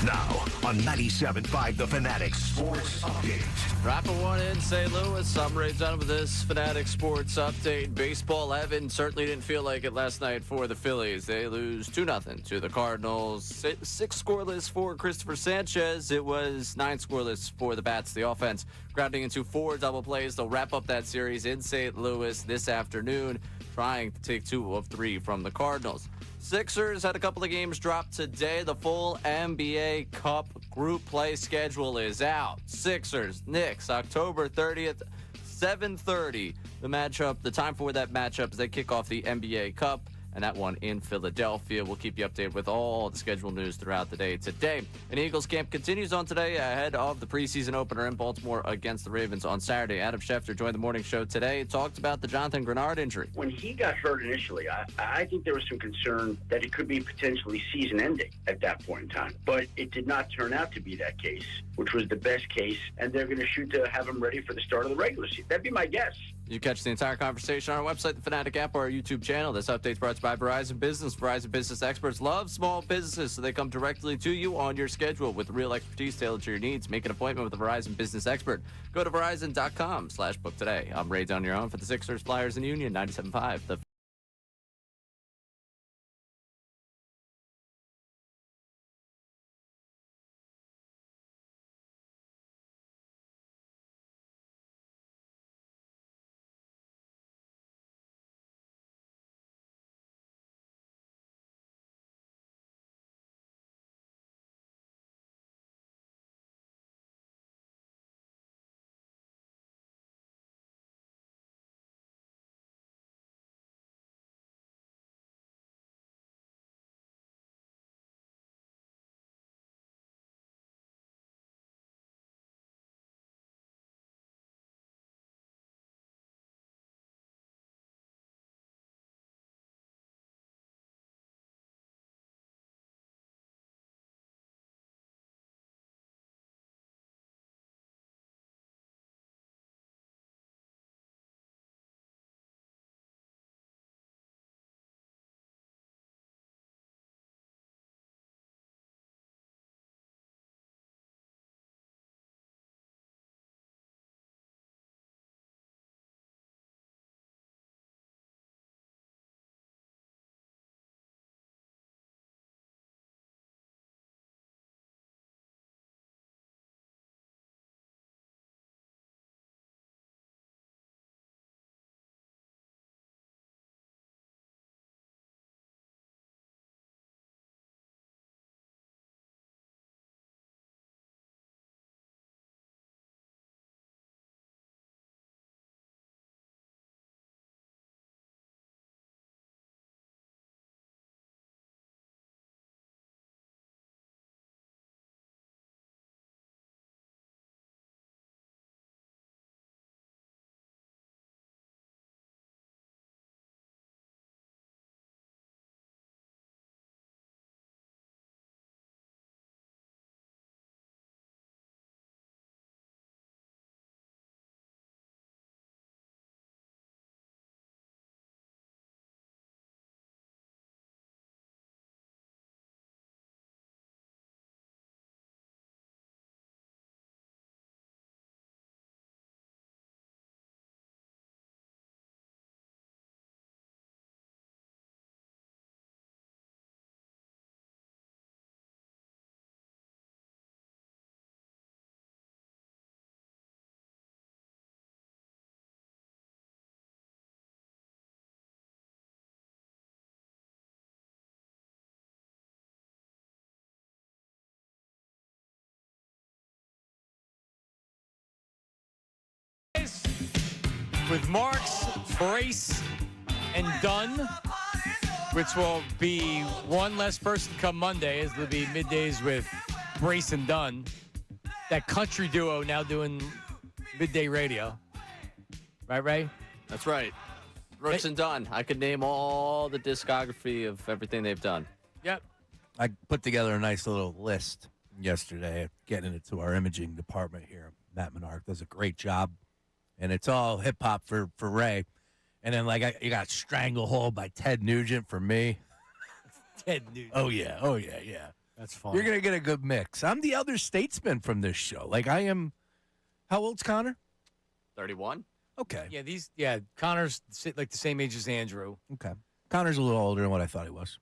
Now on 97.5 The Fanatic Sports Update. Rapid one in St. Louis. I'm Ray Dunn with this Fanatic Sports Update. Baseball, Evan certainly didn't feel like it last night for the Phillies. They lose 2-0 to the Cardinals. 6 scoreless for Christopher Sanchez. It was 9 scoreless for the Bats. The offense grounding into 4 double plays. They'll wrap up that series in St. Louis this afternoon, trying to take 2 of 3 from the Cardinals. Sixers had a couple of games drop today. The full NBA Cup group play schedule is out. Sixers, Knicks, October 30th, 7:30. The time for that matchup as they kick off the NBA Cup, and that one in Philadelphia. We'll keep you updated with all the schedule news throughout the day today. An Eagles camp continues on today ahead of the preseason opener in Baltimore against the Ravens on Saturday. Adam Schefter joined the morning show today and talked about the Jonathan Grenard injury. When he got hurt initially, I think there was some concern that it could be potentially season-ending at that point in time. But it did not turn out to be that case, which was the best case, and they're going to shoot to have him ready for the start of the regular season. That'd be my guess. You catch the entire conversation on our website, the Fanatic app, or our YouTube channel. This update's brought to you by Verizon Business. Verizon Business experts love small businesses, so they come directly to you on your schedule with real expertise tailored to your needs. Make an appointment with a Verizon Business expert. Go to Verizon.com/book today. I'm Ray Dunn, your own for the Sixers, Flyers, and Union, 97.5. The with Marks, Brace, and Dunn, which will be one less person come Monday, as there'll be middays with Brace and Dunn. That country duo now doing midday radio. Right, Ray? That's right. Brooks and Dunn. I could name all the discography of everything they've done. Yep. I put together a nice little list yesterday, getting it to our imaging department here. Matt Menard does a great job, and it's all hip hop for Ray. And then you got Stranglehold by Ted Nugent for me. Ted Nugent. Oh yeah. That's fun. You're gonna get a good mix. I'm the other statesman from this show. Like I am. How old's Connor? 31. Okay. Connor's like the same age as Andrew. Okay. Connor's a little older than what I thought he was.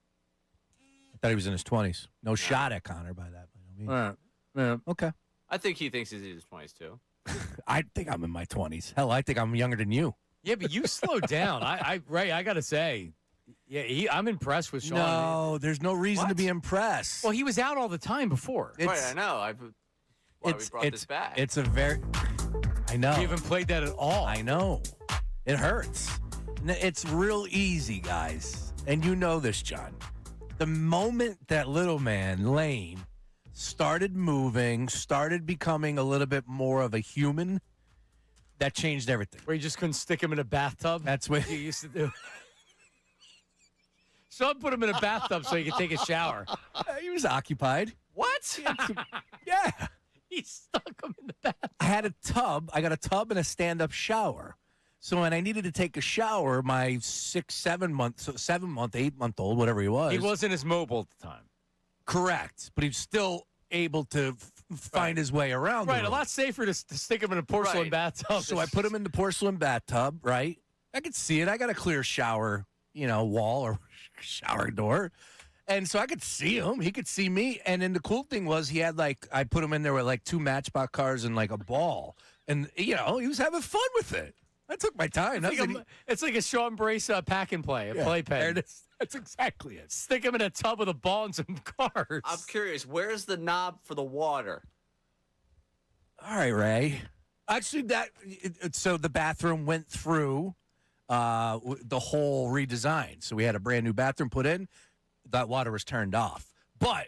I thought he was in his 20s. No shot at Connor by that. All right. Yeah. Okay. I think he thinks he's in his 20s too. I think I'm in my 20s. Hell, I think I'm younger than you. Yeah, but you slowed down. Ray, I got to say, I'm impressed with Sean. No, there's no reason to be impressed. Well, he was out all the time before. Right, I know. Why we brought this back. It's a very... I know. You haven't played that at all. I know. It hurts. It's real easy, guys. And you know this, John. The moment that little man, Lane, started moving, started becoming a little bit more of a human, that changed everything. Where you just couldn't stick him in a bathtub? That's what you used to do. Sean put him in a bathtub so he could take a shower. He was occupied. What? Yeah. He stuck him in the bathtub. I had a tub. I got a tub and a stand-up shower. So when I needed to take a shower, my 7 month, 8 month old, whatever he was. He wasn't as mobile at the time. Correct. But he was still able to find his way around. Right. A lot safer to stick him in a porcelain bathtub. So I put him in the porcelain bathtub, right? I could see it. I got a clear shower, wall or shower door. And so I could see him. He could see me. And then the cool thing was I put him in there with 2 Matchbox cars and a ball. And, he was having fun with it. I took my time. It's like a Sean Brace pack and play, playpen. There it is. That's exactly it. Stick him in a tub with a ball and some cars. I'm curious. Where's the knob for the water? All right, Ray. Actually, so the bathroom went through the whole redesign. So we had a brand new bathroom put in. That water was turned off. But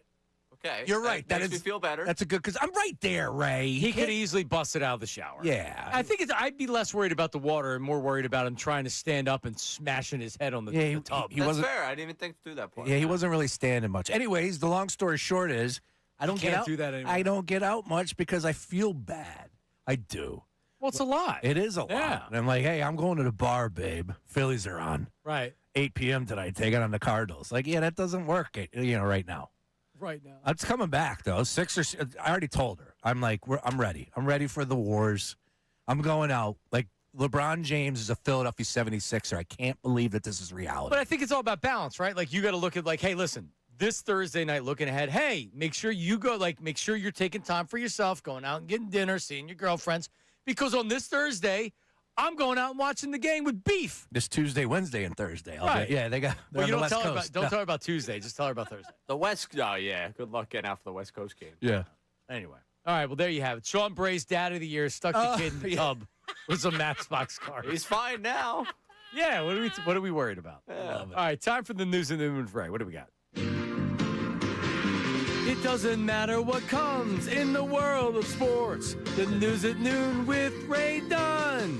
okay, you're right. That makes me feel better. That's a good because I'm right there, Ray. He could easily bust it out of the shower. Yeah. I think I'd be less worried about the water and more worried about him trying to stand up and smashing his head on the tub. That's fair. I didn't even think through that point. Yeah, he wasn't really standing much. Anyways, the long story short is I don't get out. Do that anymore. I don't get out much because I feel bad. I do. Well, it's a lot. It is a lot. And I'm like, hey, I'm going to the bar, babe. Phillies are on. Right. 8 p.m. tonight, taking on the Cardinals. That doesn't work, right now. Right now. It's coming back, though. I already told her. I'm like, I'm ready. I'm ready for the wars. I'm going out. LeBron James is a Philadelphia 76er. I can't believe that this is reality. But I think it's all about balance, right? You got to look at hey, listen, this Thursday night looking ahead, hey, make sure you go, make sure you're taking time for yourself, going out and getting dinner, seeing your girlfriends. Because on this Thursday, I'm going out and watching the game with beef. This Tuesday, Wednesday, and Thursday. Right. They got. Well, you don't tell her about Tuesday. Just tell her about Thursday. The West. Oh yeah. Good luck getting out for the West Coast game. Yeah. Anyway. All right. Well, there you have it. Sean Bray's Dad of the Year stuck the kid in the tub with some Matchbox cars. He's fine now. Yeah. What are we worried about? Yeah. All right. Time for the news and the moon with Ray. What do we got? It doesn't matter what comes in the world of sports. The news at noon with Ray Dunn.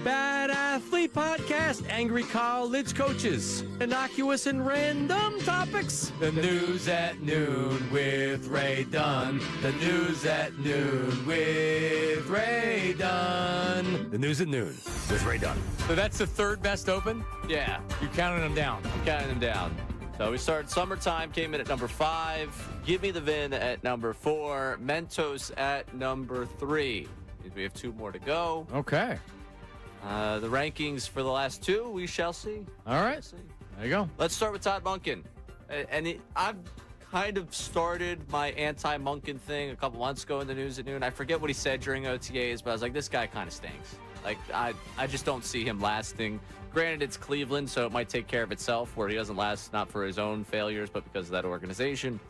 Bad Athlete Podcast, angry college coaches, innocuous and random topics. The news at noon with Ray Dunn. The news at noon with Ray Dunn. The news at noon with Ray Dunn. So that's the third best open? Yeah. You're counting them down. I'm counting them down. So we started summertime, came in at number 5. Give Me the Vin at number 4. Mentos at number 3. We have 2 more to go. Okay. The rankings for the last 2, we shall see. All right. There you go. Let's start with Todd Monken. I've kind of started my anti-Monken thing a couple months ago in the news at noon. I forget what he said during OTAs, but I was like, this guy kind of stinks. I just don't see him lasting. Granted, it's Cleveland, so it might take care of itself where he doesn't last, not for his own failures, but because of that organization.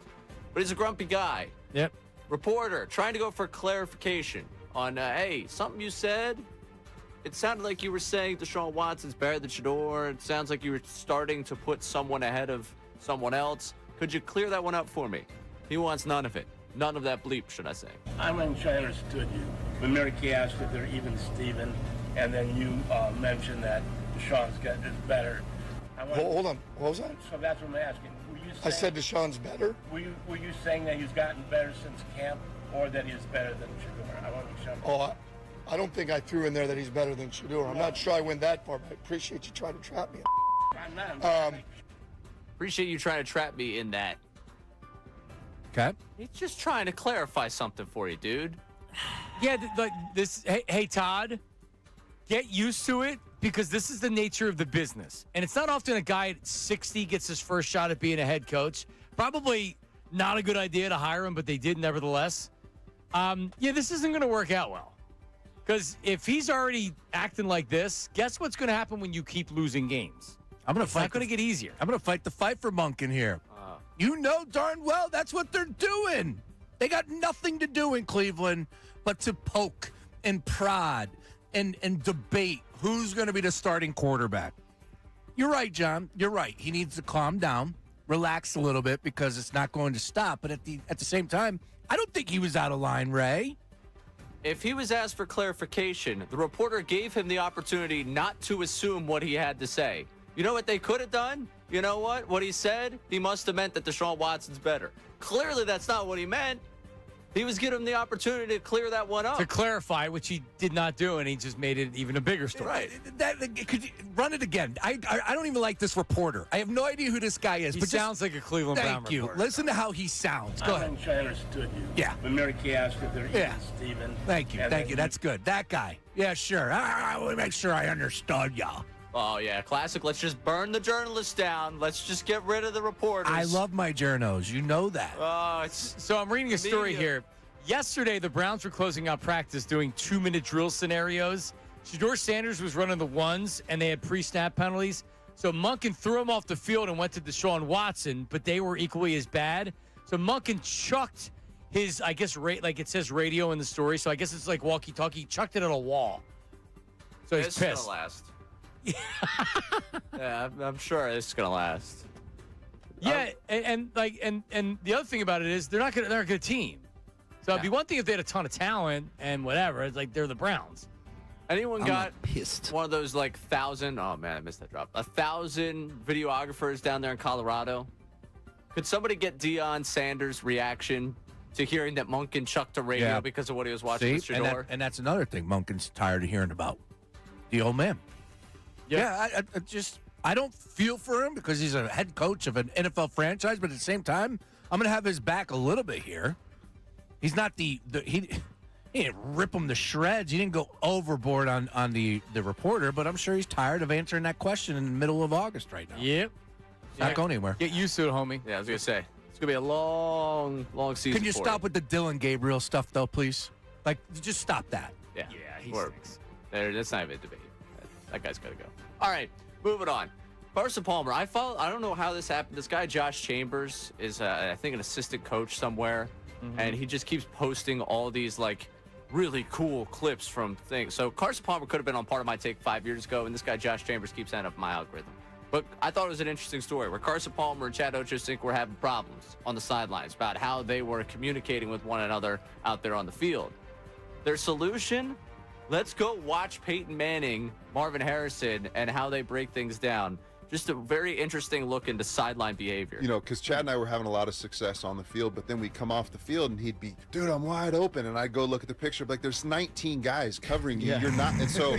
But he's a grumpy guy. Yep. Reporter, trying to go for clarification on, hey, something you said, it sounded like you were saying Deshaun Watson's better than Shador. It sounds like you were starting to put someone ahead of someone else. Could you clear that one up for me? He wants none of it. None of that bleep, should I say. I'm not sure I understood you. When Mary Kay asked if they're even Steven, and then you mentioned that Deshaun's is better. Hold on. What was that? So that's what I'm asking. Were you saying, I said Deshaun's better. Were you saying that he's gotten better since camp, or that he's better than Shador? I want to be sure. Oh, I don't think I threw in there that he's better than Shador. I'm not sure I went that far, but I appreciate you trying to trap me. I'm not. Appreciate you trying to trap me in that. Okay. He's just trying to clarify something for you, dude. Yeah, like this. Hey, Todd, get used to it because this is the nature of the business, and it's not often a guy at 60 gets his first shot at being a head coach. Probably not a good idea to hire him, but they did nevertheless. Yeah, this isn't going to work out well because if he's already acting like this, guess what's going to happen when you keep losing games? It's not going to get easier. I'm going to fight the fight for Monken here. You know darn well that's what they're doing. They got nothing to do in Cleveland but to poke and prod and debate who's going to be the starting quarterback. You're right, John. You're right. He needs to calm down, relax a little bit because it's not going to stop. But at the same time, I don't think he was out of line, Ray. If he was asked for clarification, the reporter gave him the opportunity not to assume what he had to say. You know what they could have done? You know what? What he said? He must have meant that Deshaun Watson's better. Clearly, that's not what he meant. He was giving him the opportunity to clear that one up. To clarify, which he did not do, and he just made it even a bigger story. Right. Could you run it again? I don't even like this reporter. I have no idea who this guy is. He but sounds like a Cleveland Brown Thank you. reporter. Listen to how he sounds. Go ahead. I understood you. Yeah. When Mary Kay asked if they're Yeah. even Steven. Thank you. Thank you. That's good. That guy. Yeah, sure. I want to make sure I understood y'all. Oh, yeah, classic. Let's just burn the journalists down. Let's just get rid of the reporters. I love my journos. You know that. So I'm reading a story here. Yesterday, the Browns were closing out practice doing 2-minute drill scenarios. Shador Sanders was running the ones, and they had pre-snap penalties. So Monken threw him off the field and went to Deshaun Watson, but they were equally as bad. So Monken chucked his, I guess, like it says radio in the story, so I guess it's like walkie-talkie. He chucked it at a wall. So he's It's pissed. gonna last. Yeah, I'm sure it's gonna last. Yeah, and the other thing about it is they're not a good team. So it'd be one thing if they had a ton of talent and whatever. It's like they're the Browns. Anyone I'm got pissed? One of those like 1,000? Oh man, I missed that drop. 1,000 videographers down there in Colorado. Could somebody get Deion Sanders' reaction to hearing that Monken chucked a radio because of what he was watching with Shador? And that's another thing Monken's tired of hearing about. The old man. Yeah, I don't feel for him because he's a head coach of an NFL franchise, but at the same time, I'm going to have his back a little bit here. He's not he didn't rip him to shreds. He didn't go overboard on the reporter, but I'm sure he's tired of answering that question in the middle of August right now. Yep. It's not going anywhere. Get used to it, homie. Yeah, I was going to say. It's going to be a long season. Can you stop with the Dylan Gabriel stuff, though, please? Like, just stop that. Yeah, he stinks. That's not even a debate. That guy's got to go. All right, moving on. Carson Palmer, I don't know how this happened. This guy, Josh Chambers, is, I think, an assistant coach somewhere. And he just keeps posting all these, like, really cool clips from things. So Carson Palmer could have been on Part of My Take 5 years ago, and this guy, Josh Chambers, keeps ending up in my algorithm. But I thought it was an interesting story where Carson Palmer and Chad Ochocinco were having problems on the sidelines about how they were communicating with one another out there on the field. Their solution? Let's go watch Peyton Manning, Marvin Harrison, and how they break things down. Just a very interesting look into sideline behavior. You know, because Chad and I were having a lot of success on the field, but then we come off the field and he'd be, dude, I'm wide open. And I go look at the picture, like, there's 19 guys covering you. Yeah. You're not. And so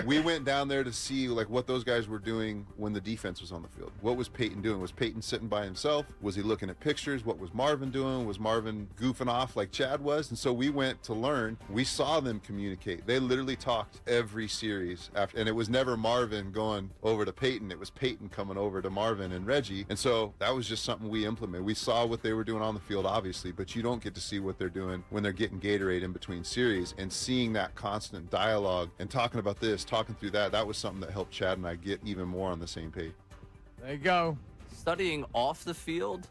we went down there to see, like, what those guys were doing when the defense was on the field. What was Peyton doing? Was Peyton sitting by himself? Was he looking at pictures? What was Marvin doing? Was Marvin goofing off like Chad was? And so we went to learn. We saw them communicate. They literally talked every series after, and it was never Marvin going over to Peyton. It was Peyton coming over to Marvin and Reggie. And so that was just something we implemented. We saw what they were doing on the field, obviously, but you don't get to see what they're doing when they're getting Gatorade in between series, and seeing that constant dialogue and talking about this, talking through that. That was something that helped Chad and I get even more on the same page. There you go. Studying off the field?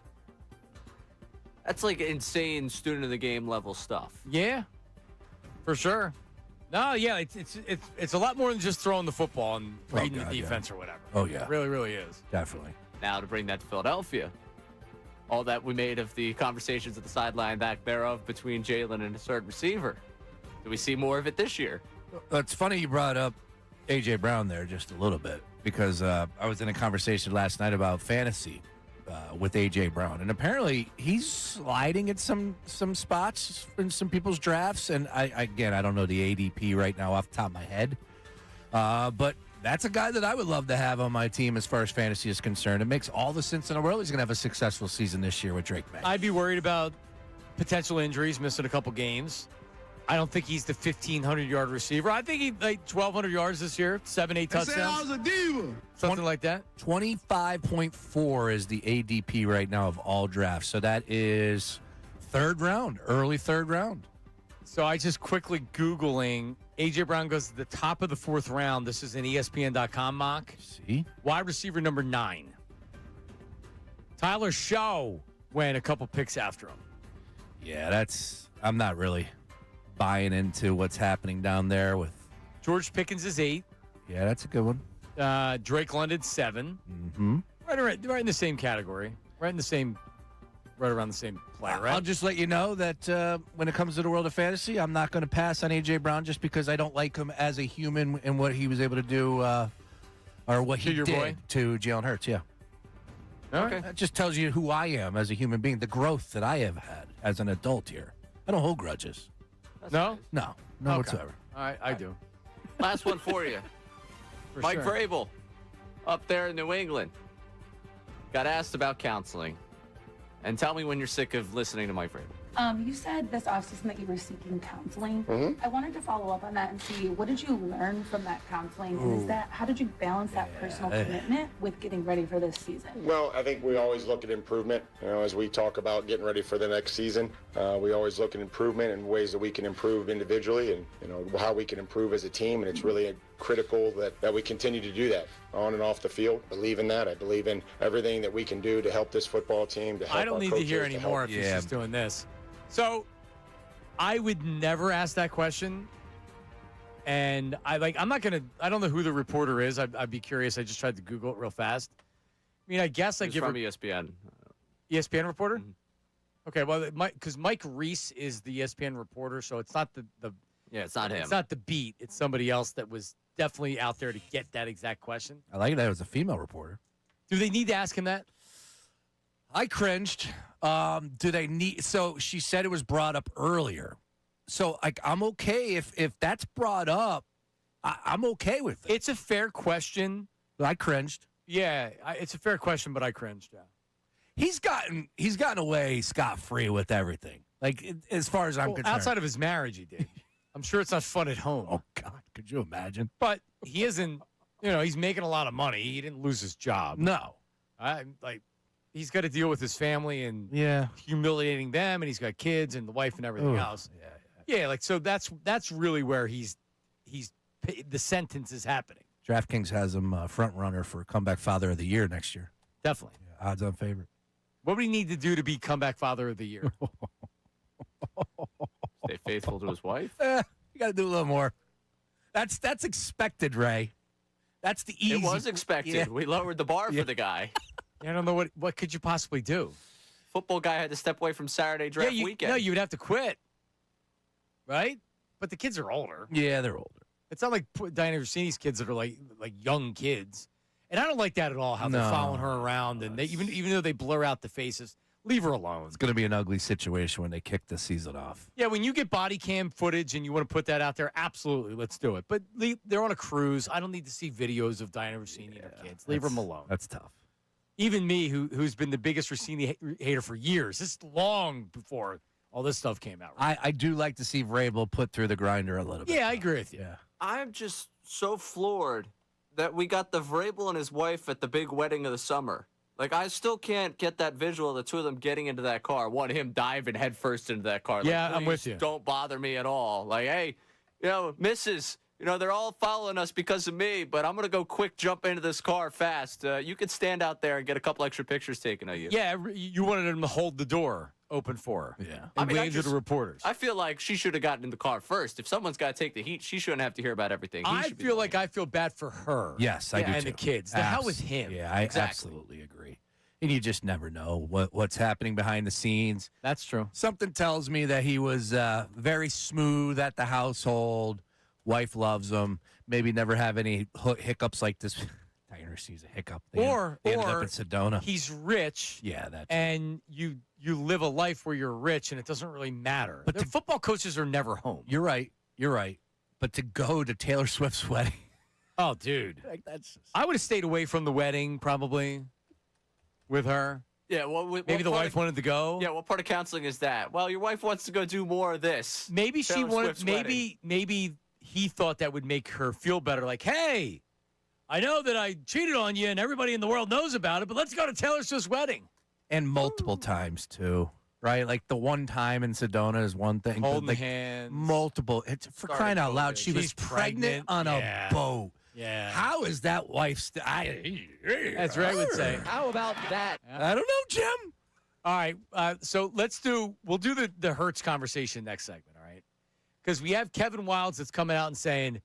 That's like insane student of the game level stuff. Yeah, for sure. No, yeah, it's a lot more than just throwing the football and reading the defense or whatever. Oh, yeah. It really, really is. Definitely. Now to bring that to Philadelphia. All that we made of the conversations at the sideline back thereof between Jalen and his third receiver. Do we see more of it this year? It's funny you brought up A.J. Brown there just a little bit because I was in a conversation last night about fantasy with A.J. Brown, and apparently he's sliding at some spots in some people's drafts. And I don't know the ADP right now off the top of my head, but that's a guy that I would love to have on my team as far as fantasy is concerned. It makes all the sense in the world. He's going to have a successful season this year with Drake May. I'd be worried about potential injuries, missing a couple games. I don't think he's the 1,500-yard receiver. I think he 1,200 yards this year, 7-8 touchdowns. I was a diva. Something like that. 25.4 is the ADP right now of all drafts. So that is third round, early third round. So I just quickly Googling. A.J. Brown goes to the top of the fourth round. This is an ESPN.com mock. See? Wide receiver number 9. Tyler Shaw went a couple picks after him. Yeah, I'm not really buying into what's happening down there with George Pickens is 8. Yeah, that's a good one. Drake London 7. Mm-hmm. Right in the same category. Right around the same player, right? I'll just let you know that when it comes to the world of fantasy, I'm not going to pass on A.J. Brown just because I don't like him as a human and what he was able to do or what he did to Jalen Hurts, yeah. Okay. That just tells you who I am as a human being, the growth that I have had as an adult here. I don't hold grudges. No? No Okay. whatsoever. All right, I do. Last one for you. Mike sure. Vrabel, up there in New England, got asked about counseling. And tell me when you're sick of listening to Mike Vrabel. You said this offseason that you were seeking counseling. Mhm. I wanted to follow up on that and see what did you learn from that counseling, and how did you balance that personal commitment with getting ready for this season? Well, I think we always look at improvement. As we talk about getting ready for the next season, we always look at improvement and ways that we can improve individually, and how we can improve as a team. And it's really critical that we continue to do that on and off the field. I believe in that. I believe in everything that we can do to help this football team. To help I don't our need to hear coaches, anymore if he's just doing this. So I would never ask that question. And I don't know who the reporter is. I'd be curious. I just tried to Google it real fast. I mean, I guess I He's give from ESPN. ESPN reporter? Okay, well, because Mike Reese is the ESPN reporter, so it's not it's not him. It's not the beat. It's somebody else that was definitely out there to get that exact question. I like that it was a female reporter. Do they need to ask him that? I cringed. Do they need? So she said it was brought up earlier. So I'm okay if that's brought up. I'm okay with it. It's a fair question. But I cringed. Yeah, it's a fair question, but I cringed. Yeah. He's gotten away scot-free with everything. As far as I'm concerned. Outside of his marriage, he did. I'm sure it's not fun at home. Oh God, could you imagine? But he isn't. He's making a lot of money. He didn't lose his job. No. He's got to deal with his family and humiliating them, and he's got kids and the wife and everything else. Yeah. So that's really where he's the sentence is happening. DraftKings has him front runner for comeback father of the year next year. Definitely. Yeah, odds on favorite. What would he need to do to be comeback father of the year? Stay faithful to his wife. You got to do a little more. That's expected, Ray. That's the easy. It was expected. Yeah. We lowered the bar for the guy. I don't know what could you possibly do. Football guy had to step away from Saturday draft weekend. No, you would have to quit, right? But the kids are older. Yeah, they're older. It's not like Diana Rossini's kids that are like young kids, and I don't like that at all. How they're following her around, and they, even though they blur out the faces, leave her alone. It's going to be an ugly situation when they kick the season off. Yeah, when you get body cam footage and you want to put that out there, absolutely, let's do it. But they're on a cruise. I don't need to see videos of Diana Rossini and her kids. Leave them alone. That's tough. Even me, who's been the biggest Rossini hater for years. This is long before all this stuff came out. Right? I do like to see Vrabel put through the grinder a little bit. Yeah, I agree with you. Yeah. I'm just so floored that we got the Vrabel and his wife at the big wedding of the summer. I still can't get that visual of the two of them getting into that car. Him diving headfirst into that car. Yeah, I'm with you. Don't bother me at all. Hey, Mrs., they're all following us because of me, but I'm going to go quick jump into this car fast. You could stand out there and get a couple extra pictures taken of you. Yeah, you wanted him to hold the door open for her. Yeah. And wave to the reporters. I feel like she should have gotten in the car first. If someone's got to take the heat, she shouldn't have to hear about everything. I feel bad for her. Yes, I do and too. the kids. The hell with him. Yeah, I absolutely agree. And you just never know what's happening behind the scenes. That's true. Something tells me that he was very smooth at the household, Wife loves him. Maybe never have any hiccups like this. Tiger sees a hiccup. They ended up in Sedona. He's rich. Yeah, that's and you live a life where you're rich, and it doesn't really matter. But the football coaches are never home. You're right. But to go to Taylor Swift's wedding. Oh, dude. I would have stayed away from the wedding probably with her. Yeah, well, maybe the wife wanted to go. Yeah, what part of counseling is that? Well, your wife wants to go do more of this. Maybe she Taylor wanted. Swift's wedding. Maybe he thought that would make her feel better. Like, hey, I know that I cheated on you, and everybody in the world knows about it. But let's go to Taylor Swift's wedding. And multiple times too, right? Like the one time in Sedona is one thing. Holding like hands. Multiple. It's for crying out loud. She was pregnant on a boat. Yeah. How is that wife? That's Ray would say. How about that? I don't know, Jim. All right. So we'll do the Hurts conversation next segment. All right. Because we have Kevin Wildes that's coming out and saying,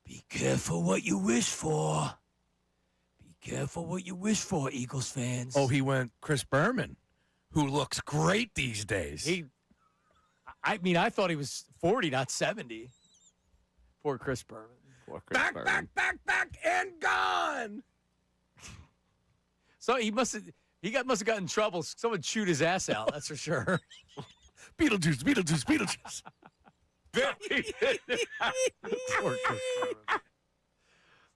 be careful what you wish for. Be careful what you wish for, Eagles fans. Oh, he went Chris Berman, who looks great these days. I thought he was 40, not 70. Poor Chris Berman. Back, and gone. So he must have gotten in trouble. Someone chewed his ass out. That's for sure. Beetlejuice. Poor Chris Berman.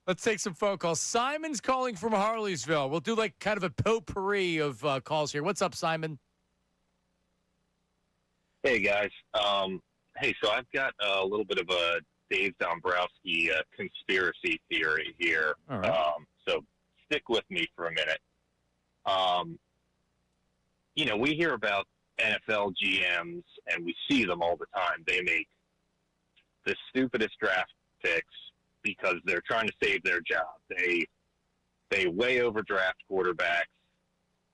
Let's take some phone calls. Simon's calling from Harleysville. We'll do like kind of a potpourri of calls here. What's up, Simon? Hey, guys. Hey, so I've got a little bit of a Dave Dombrowski conspiracy theory here. All right. So stick with me for a minute. We hear about NFL GMs, and we see them all the time. They make the stupidest draft picks because they're trying to save their job. They way overdraft quarterbacks,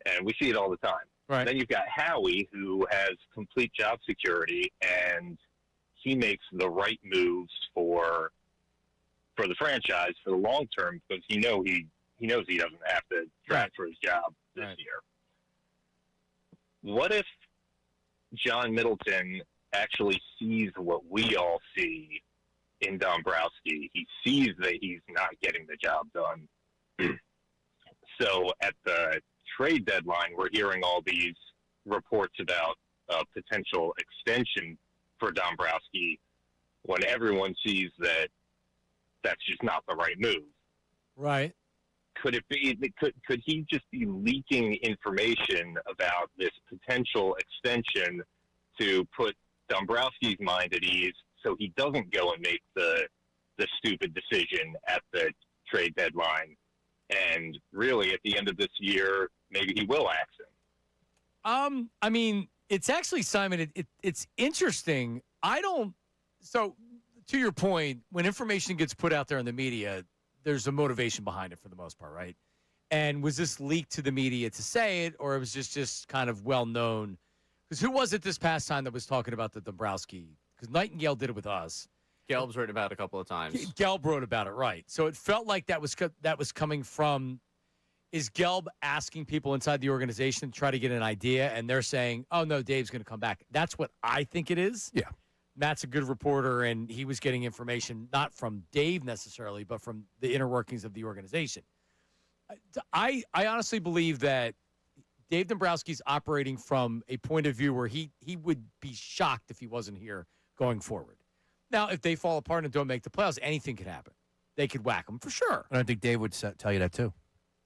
and we see it all the time. Right. Then you've got Howie, who has complete job security, and he makes the right moves for the franchise for the long term because he knows he doesn't have to transfer his job this year. What if John Middleton actually sees what we all see in Dombrowski? He sees that he's not getting the job done. So at the trade deadline, we're hearing all these reports about a potential extension for Dombrowski when everyone sees that that's just not the right move. Right. Could it be? Could he just be leaking information about this potential extension to put Dombrowski's mind at ease, so he doesn't go and make the stupid decision at the trade deadline, and really at the end of this year, maybe he will axe him? I mean, it's actually, Simon, it's interesting. So to your point, when information gets put out there in the media, there's a motivation behind it for the most part, right? And was this leaked to the media to say it, or it was just kind of well known? Because who was it this past time that was talking about the Dombrowski? Because Nightingale did it with us. Gelb's written about it a couple of times. Gelb wrote about it, right? So it felt like that was coming from. Is Gelb asking people inside the organization to try to get an idea, and they're saying, "Oh no, Dave's going to come back." That's what I think it is. Yeah. Matt's a good reporter, and he was getting information not from Dave necessarily, but from the inner workings of the organization. I honestly believe that Dave Dombrowski's operating from a point of view where he would be shocked if he wasn't here going forward. Now, if they fall apart and don't make the playoffs, anything could happen. They could whack him for sure. And I think Dave would tell you that too.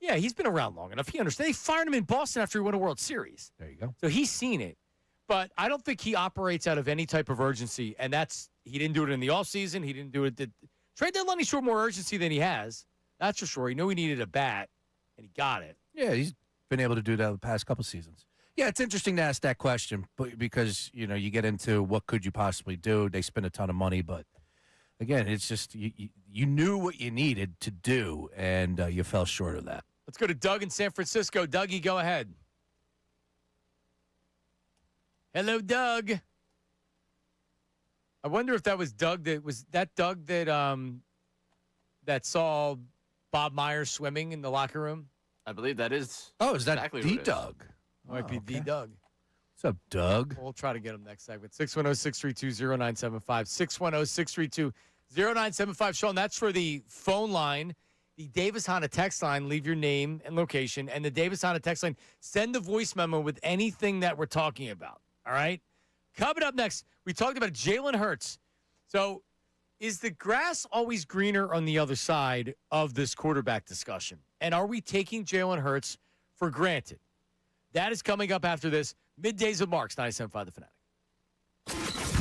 Yeah, he's been around long enough. He understands. They fired him in Boston after he won a World Series. There you go. So he's seen it. But I don't think he operates out of any type of urgency, and he didn't do it in the offseason. He didn't do it. Trade deadline, he showed more urgency than he has. That's for sure. He knew he needed a bat, and he got it. Yeah, he's been able to do that the past couple seasons. Yeah, it's interesting to ask that question, but because you get into what could you possibly do. They spend a ton of money, but again, it's just you knew what you needed to do, and you fell short of that. Let's go to Doug in San Francisco. Dougie, go ahead. Hello, Doug. I wonder if that was Doug that saw Bob Myers swimming in the locker room. I believe that is. Oh, is that exactly the Doug? Might be the Doug. What's up, Doug? We'll try to get him next segment. 610-632-0975. 0975 Sean, that's for the phone line. The Davis Honda text line, leave your name and location. And the Davis Honda text line, send the voice memo with anything that we're talking about. All right? Coming up next, we talked about Jalen Hurts. So, is the grass always greener on the other side of this quarterback discussion? And are we taking Jalen Hurts for granted? That is coming up after this. Middays with Marks, 97.5 The Fanatic.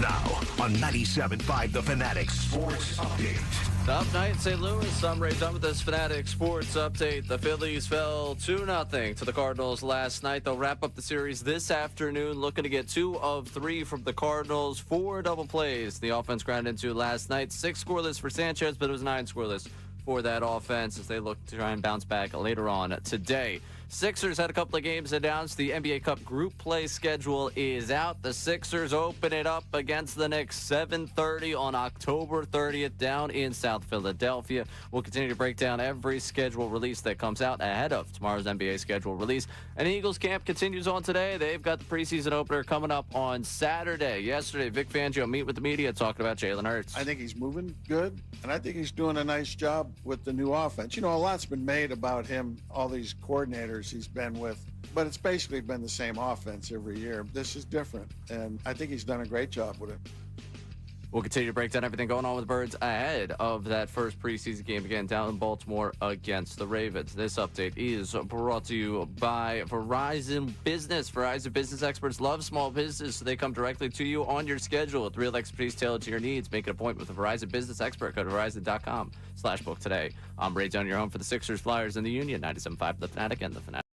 Now on 97.5 The Fanatic Sports Update. Top night in St. Louis. I'm Ray done with this Fanatic Sports Update. The Phillies fell 2-0 to the Cardinals last night. They'll wrap up the series this afternoon, looking to get 2 of 3 from the Cardinals. 4 double plays the offense ground into last night. 6 scoreless for Sanchez, but it was 9 scoreless for that offense as they look to try and bounce back later on today. Sixers had a couple of games announced. The NBA Cup group play schedule is out. The Sixers open it up against the Knicks 7:30 on October 30th down in South Philadelphia. We'll continue to break down every schedule release that comes out ahead of tomorrow's NBA schedule release. And Eagles camp continues on today. They've got the preseason opener coming up on Saturday. Yesterday, Vic Fangio meet with the media talking about Jalen Hurts. I think he's moving good, and I think he's doing a nice job with the new offense. You know, a lot's been made about him, all these coordinators he's been with, but it's basically been the same offense every year. This is different, and I think he's done a great job with it. We'll continue to break down everything going on with the Birds ahead of that first preseason game again down in Baltimore against the Ravens. This update is brought to you by Verizon Business. Verizon Business experts love small business, so they come directly to you on your schedule with real expertise tailored to your needs. Make an appointment with a Verizon Business expert. Go to Verizon.com/book today. I'm Ray Dunn, your home for the Sixers, Flyers, and the Union. 97.5 The Fanatic and The Fanatic.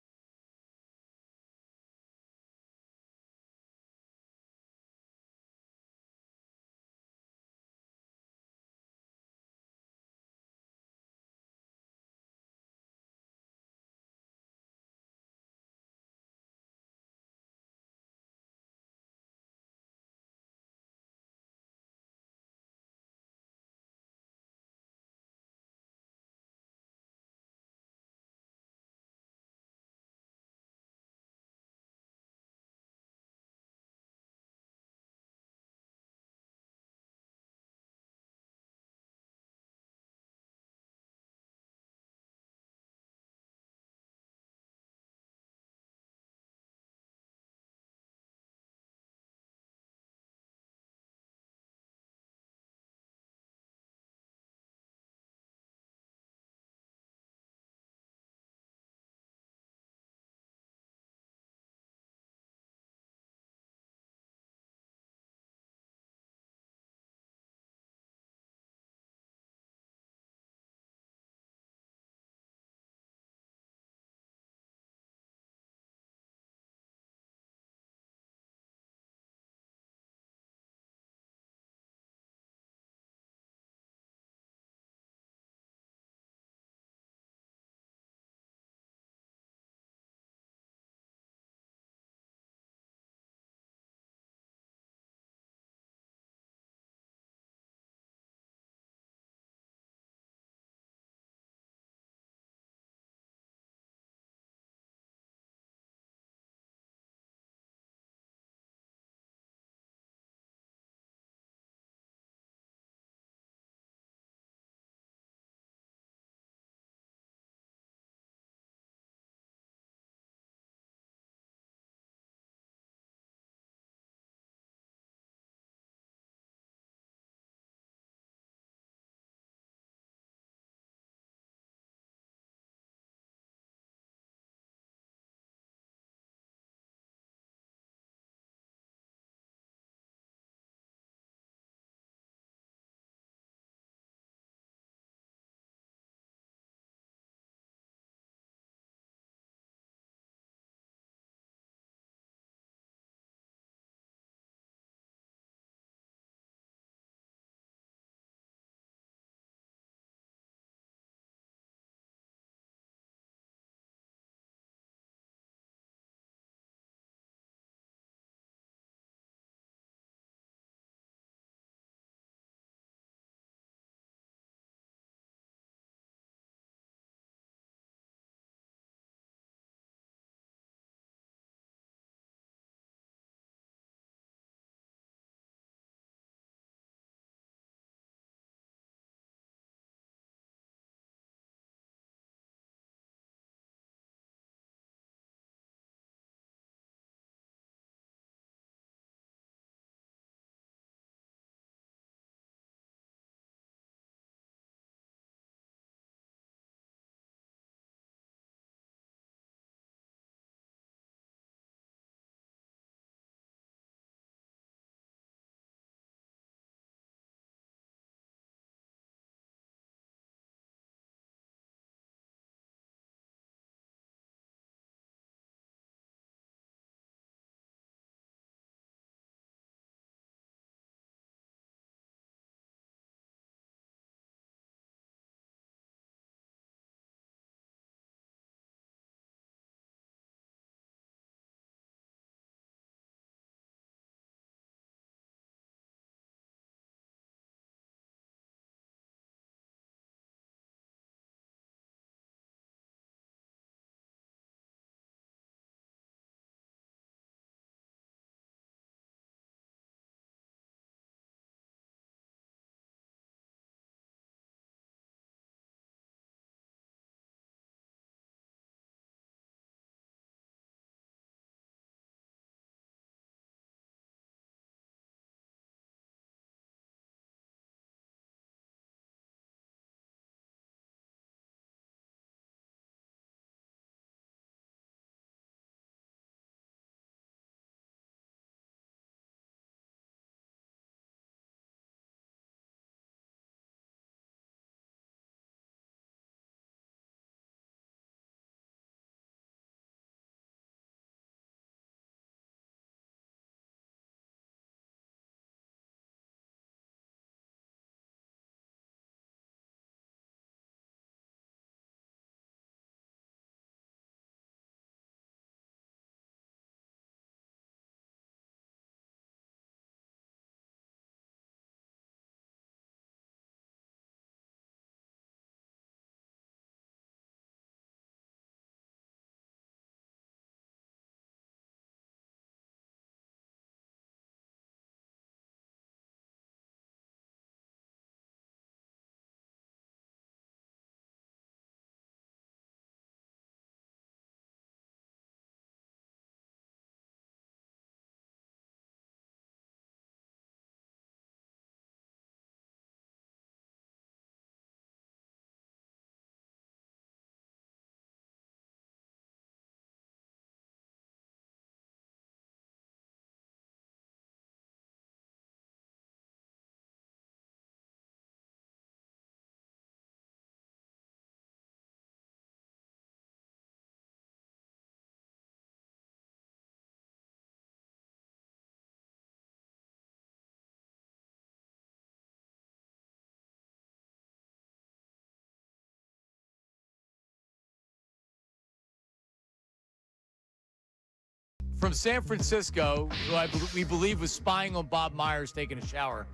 from San Francisco, who we believe was spying on Bob Myers taking a shower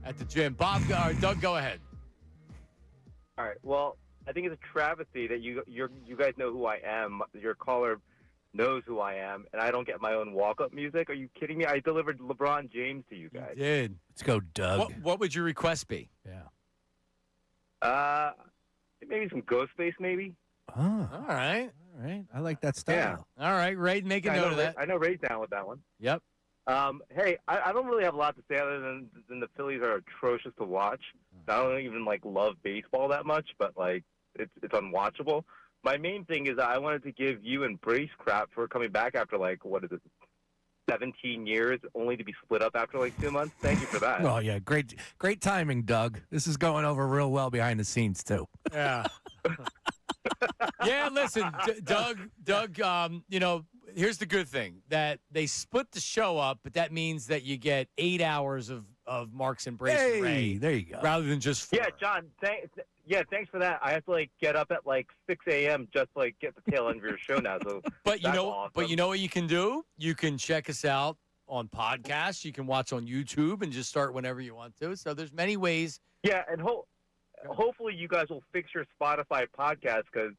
at the gym. Doug, go ahead. All right. Well, I think it's a travesty that you guys know who I am. Your caller knows who I am, and I don't get my own walk-up music. Are you kidding me? I delivered LeBron James to you guys. You did. Let's go, Doug. What would your request be? Yeah. Maybe some Ghostface, maybe. Oh. All right. I like that style. All right, Ray, make a note of that. I know Ray's down with that one. Yep. Hey, I don't really have a lot to say other than the Phillies are atrocious to watch. I don't even love baseball that much, but it's unwatchable. My main thing is I wanted to give you and Brace crap for coming back after 17 years, only to be split up after 2 months. Thank you for that. Oh yeah, great timing, Doug. This is going over real well behind the scenes too. Yeah. Yeah, listen, Doug, here's the good thing, that they split the show up, but that means that you get 8 hours of Marks and Brace and Ray. There you go. Rather than just 4. Yeah, John, thanks for that. I have to get up at 6 a.m. just to get the tail end of your show now. So But you know, awesome. but you know what you can do? You can check us out on podcasts. You can watch on YouTube and just start whenever you want to. So there's many ways. Yeah, and hopefully you guys will fix your Spotify podcast because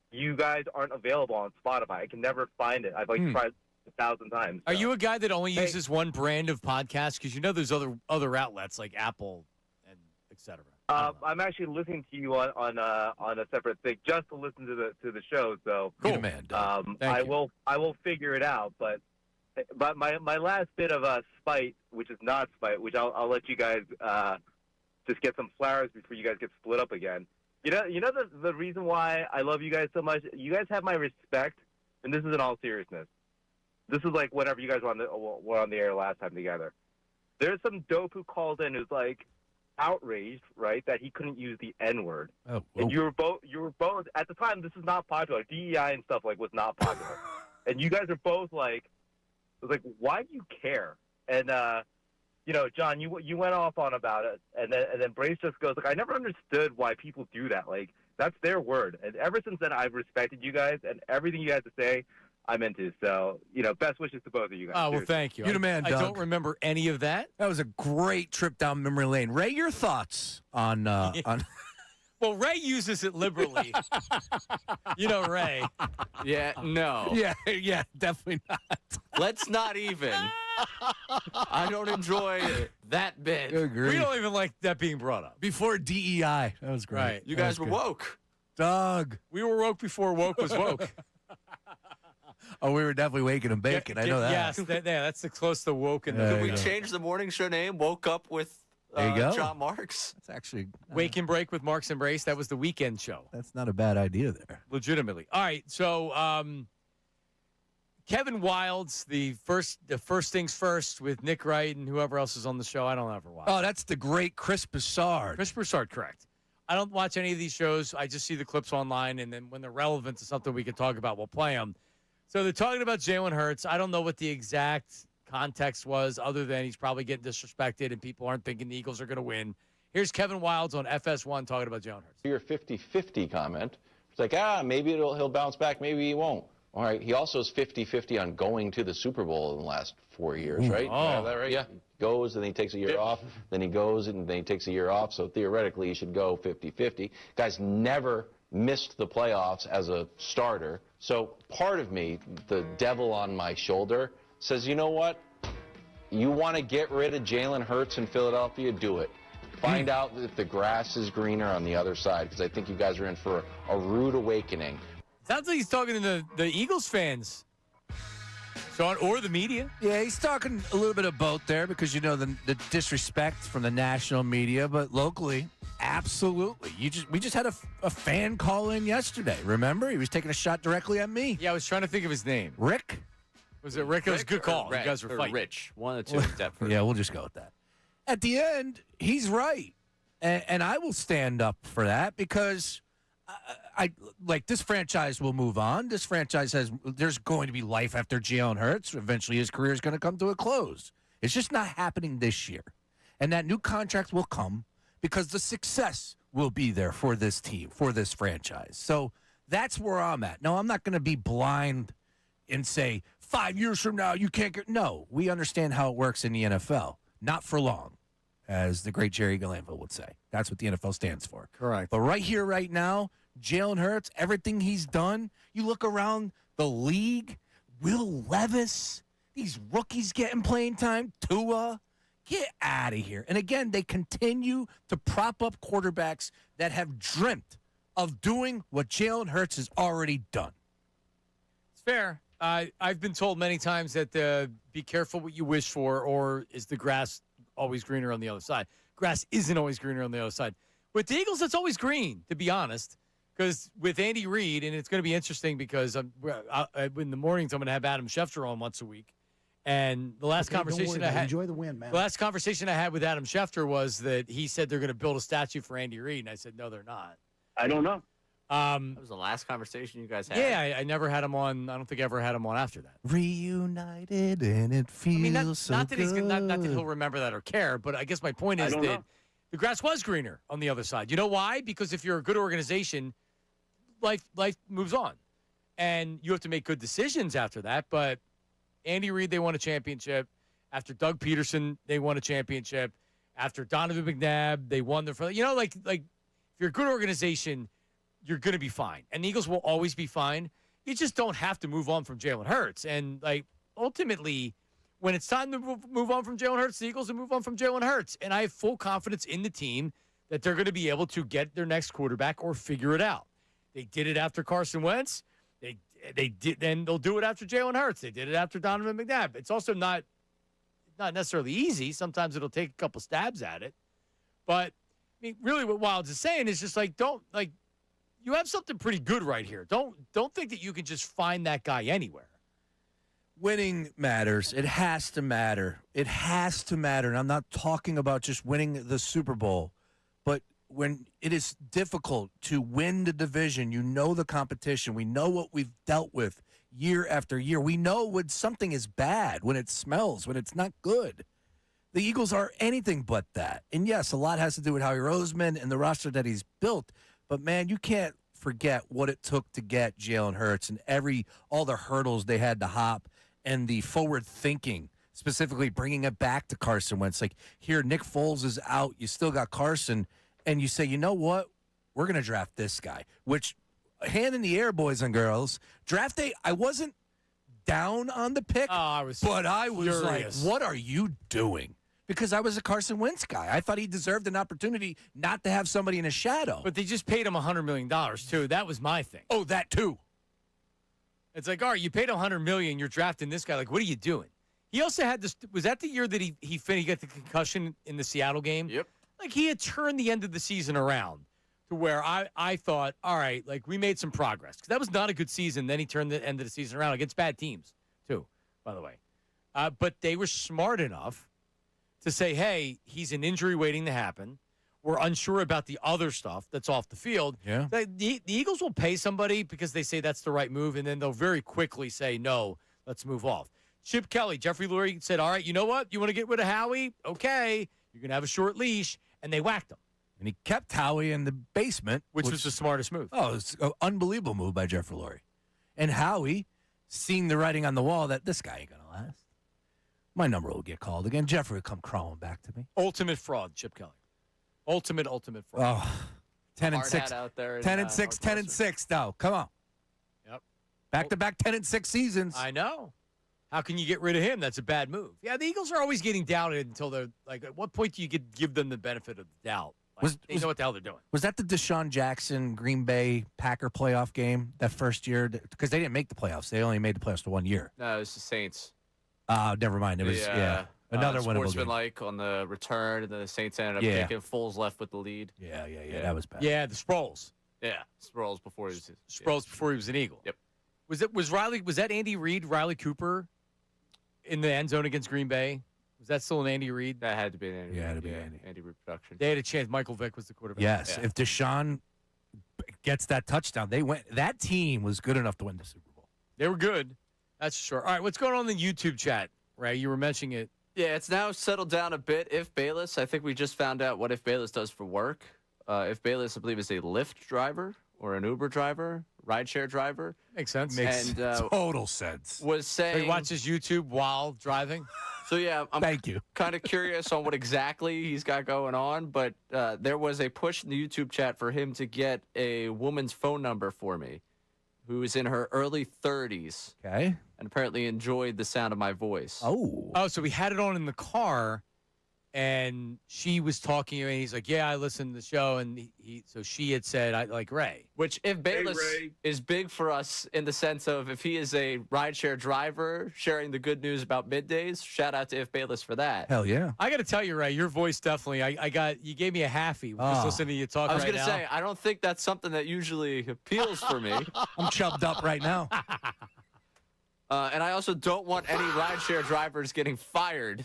you guys aren't available on Spotify. I can never find it. I've tried 1,000 times. Are you a guy that only uses one brand of podcast? Because there's other outlets like Apple and et cetera. I'm actually listening to you on a separate thing just to listen to the show. So cool, man. I will figure it out. But my last bit of spite, which is not spite, which I'll let you guys just get some flowers before you guys get split up again. You know the reason why I love you guys so much. You guys have my respect, and this is in all seriousness. This is whenever you guys were on the air last time together. There's some dope who called in who's outraged, right, that he couldn't use the N-word. Oh, and you were both at the time. This is not popular. DEI and stuff was not popular, and you guys are both why do you care? And John, you went off on about it, and then Brace just goes I never understood why people do that. That's their word, and ever since then I've respected you guys, and everything you had to say I'm into. So, best wishes to both of you guys. Oh, well, thank you. You're the man, Doug. I don't remember any of that. That was a great trip down memory lane. Ray, your thoughts on on Well, Ray uses it liberally. Ray. Yeah, no. Yeah, definitely not. Let's not even. I don't enjoy that bit. Agree. We don't even like that being brought up. Before DEI. That was great. Right. You guys were woke. Doug. We were woke before woke was woke. Oh, we were definitely waking and baking. I know that. Yes, that's the close to woke. Could we change the morning show name? Woke Up with there you go. John Marks. That's actually Wake and Break with Marks and Brace. That was the weekend show. That's not a bad idea there. Legitimately. All right, so Kevin Wilde's the first things first with Nick Wright and whoever else is on the show. I don't ever watch. Oh, that's the great Chris Broussard. Chris Broussard, correct. I don't watch any of these shows. I just see the clips online, and then when they're relevant to something we can talk about, we'll play them. So they're talking about Jalen Hurts. I don't know what the exact context was other than he's probably getting disrespected and people aren't thinking the Eagles are going to win. Here's Kevin Wildes on FS1 talking about Jalen Hurts. Your 50-50 comment. It's maybe he'll bounce back, maybe he won't. All right, he also is 50-50 on going to the Super Bowl in the last 4 years, right? Oh. You have that right? Yeah. Goes, and then he takes a year off, then he goes, and then he takes a year off. So theoretically, he should go 50-50. Guy's never missed the playoffs as a starter. So part of me, the devil on my shoulder, says, you know what? You want to get rid of Jalen Hurts in Philadelphia? Do it. Find out if the grass is greener on the other side, because I think you guys are in for a rude awakening. Sounds like he's talking to the Eagles fans, Sean, or the media. Yeah, he's talking a little bit of both there because, the disrespect from the national media, but locally, absolutely. We just had a fan call in yesterday, remember? He was taking a shot directly at me. Yeah, I was trying to think of his name. Rick? Was it Rick? It was a good call. You guys were fighting. Rich. One of the two. Deptford. Yeah, we'll just go with that. At the end, he's right. And I will stand up for that because I this franchise will move on. This franchise there's going to be life after Jalen Hurts. Eventually his career is going to come to a close. It's just not happening this year. And that new contract will come because the success will be there for this team, for this franchise. So that's where I'm at. No, I'm not going to be blind and say 5 years from now, you can't get. No, we understand how it works in the NFL. Not for long, as the great Jerry Glanville would say. That's what the NFL stands for. Correct. But right here, right now, Jalen Hurts, everything he's done, you look around the league, Will Levis, these rookies getting playing time, Tua, get out of here. And again, they continue to prop up quarterbacks that have dreamt of doing what Jalen Hurts has already done. It's fair. I've been told many times that be careful what you wish for, or is the grass always greener on the other side? Grass isn't always greener on the other side. With the Eagles, it's always green, to be honest, because with Andy Reid, and it's going to be interesting because in the mornings I'm going to have Adam Schefter on once a week. And the last conversation I had, enjoy the win, man. the last conversation I had with Adam Schefter was that he said they're going to build a statue for Andy Reid, and I said no, they're not. I don't know. That was the last conversation you guys had. Yeah, I never had him on. I don't think I ever had him on after that. Reunited, and it feels so not that good. not that he'll remember that or care, but I guess my point is that the grass was greener on the other side. You know why? Because if you're a good organization, life moves on, and you have to make good decisions after that. But Andy Reid, they won a championship. After Doug Peterson, they won a championship. After Donovan McNabb, they won the. You know, like if you're a good organization, you're going to be fine. And the Eagles will always be fine. You just don't have to move on from Jalen Hurts. And, ultimately, when it's time to move on from Jalen Hurts, the Eagles will move on from Jalen Hurts. And I have full confidence in the team that they're going to be able to get their next quarterback or figure it out. They did it after Carson Wentz. They did. Then they'll do it after Jalen Hurts. They did it after Donovan McNabb. It's also not necessarily easy. Sometimes it'll take a couple stabs at it. But, I mean, really what Wilds is saying is just, you have something pretty good right here. Don't think that you can just find that guy anywhere. Winning matters. It has to matter. It has to matter. And I'm not talking about just winning the Super Bowl, but when it is difficult to win the division, you know the competition. We know what we've dealt with year after year. We know when something is bad, when it smells, when it's not good. The Eagles are anything but that. And yes, a lot has to do with Howie Roseman and the roster that he's built. But, man, you can't forget what it took to get Jalen Hurts and all the hurdles they had to hop and the forward thinking, specifically bringing it back to Carson Wentz. Like, here, Nick Foles is out. You still got Carson. And you say, you know what? We're going to draft this guy, which, hand in the air, boys and girls. Draft day, I wasn't down on the pick, but I was furious. Like, what are you doing? Because I was a Carson Wentz guy. I thought he deserved an opportunity not to have somebody in his shadow. But they just paid him $100 million, too. That was my thing. Oh, that, too. It's like, all right, you paid $100 million. You're drafting this guy. Like, what are you doing? He also had this. Was that the year that he got the concussion in the Seattle game? Yep. Like, he had turned the end of the season around to where I thought, all right, like, we made some progress. Because that was not a good season. Then he turned the end of the season around against bad teams, too, by the way. But they were smart enough to say, hey, he's an injury waiting to happen. We're unsure about the other stuff that's off the field. Yeah. The Eagles will pay somebody because they say that's the right move, and then they'll very quickly say, no, let's move off. Chip Kelly, Jeffrey Lurie said, all right, you know what? You want to get rid of Howie? Okay. You're going to have a short leash. And they whacked him. And he kept Howie in the basement. Which was the smartest move. Oh, it's an unbelievable move by Jeffrey Lurie. And Howie, seeing the writing on the wall that this guy ain't going to last, my number will get called again. Jeffrey will come crawling back to me. Ultimate fraud, Chip Kelly. Ultimate fraud. Oh, 10 and Hard 6. hat out there 10 and 6, 10 and 6, though. Come on. Yep. Back-to-back 10 and 6 seasons. I know. How can you get rid of him? That's a bad move. Yeah, the Eagles are always getting doubted until they're like, at what point do you give them the benefit of the doubt? Like, they know what the hell they're doing. Was that the Deshaun Jackson Green Bay Packer playoff game that first year? Because they didn't make the playoffs. They only made the playoffs for 1 year. No, it was the Saints. Never mind. It was, another winnable game. Sportsmanlike on the return, and then the Saints ended up taking Foles left with the lead. Yeah. That was bad. Yeah, the Sproles. Yeah, Sproles before he was before he was an Eagle. Yep. Was that Andy Reid, Riley Cooper in the end zone against Green Bay? Was that still an Andy Reid? That had to be an Andy. Yeah, Reid. had to be Andy Reid production. They had a chance. Michael Vick was the quarterback. Yes. Yeah. If Deshaun gets that touchdown, that team was good enough to win the Super Bowl. They were good. That's for sure. All right, what's going on in the YouTube chat, Ray? You were mentioning it. Yeah, it's now settled down a bit. If Bayless, I think we just found out what If Bayless does for work. If Bayless, I believe, is a Lyft driver or an Uber driver. rideshare driver. Makes sense. Makes And, total sense. Was So saying he watches YouTube while driving. So yeah, I'm Thank you. kind of curious on what exactly he's got going on, but there was a push in the YouTube chat for him to get a woman's phone number for me, who is in her early 30s. Okay. And apparently enjoyed the sound of my voice. Oh, so we had it on in the car, and she was talking, and he's like, "Yeah, I listened to the show," and so she had said, "I like Ray." Which, if Bayless Ray. is big for us in the sense of if he is a rideshare driver sharing the good news about Middays, shout out to If Bayless for that. Hell yeah. I got to tell you, Ray, your voice definitely. you gave me a halfie just listening to you talk. I was right going to say, I don't think that's something that usually appeals for me. I'm chubbed up right now. And I also don't want any rideshare drivers getting fired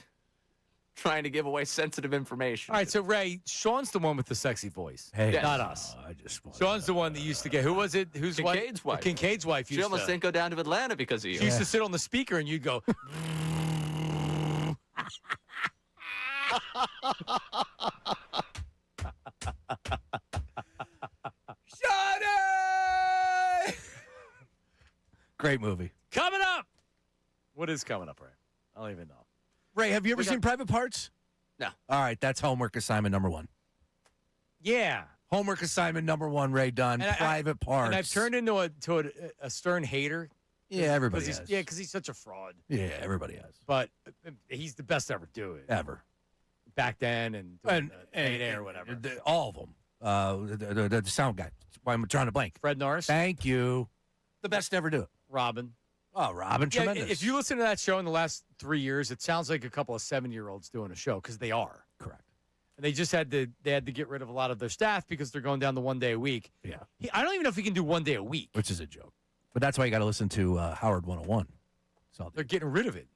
trying to give away sensitive information. All right, so Ray, Sean's the one with the sexy voice. Hey, not us. I just want Sean's the one that used to get. Who was it? Who's Kincaid's wife. Kincaid's wife. She used almost to, didn't go down to Atlanta because of you. She used to sit on the speaker, and you'd go. Johnny! Great movie. Coming up. What is coming up, Ray? I don't even know. Ray, have you ever seen Private Parts? No. All right, that's homework assignment number 1. Yeah. Homework assignment number 1, Ray Dunn. And Private Parts. And I've turned into a stern hater. Yeah, everybody has. Because he's such a fraud. Yeah, everybody has. But he's the best to ever do it. Ever. Back then and or whatever. All of them. The sound guy. That's why I'm trying to blank. Fred Norris. Thank you. The best to ever do it. Robin. Oh, Robin, Yeah, tremendous. if you listen to that show in the last 3 years, it sounds like a couple of 7-year-olds doing a show because they are. Correct. And they just had to get rid of a lot of their staff because they're going down to 1 day a week. Yeah. I don't even know if he can do 1 day a week. Which is a joke. But that's why you got to listen to Howard 101. So They're getting rid of it.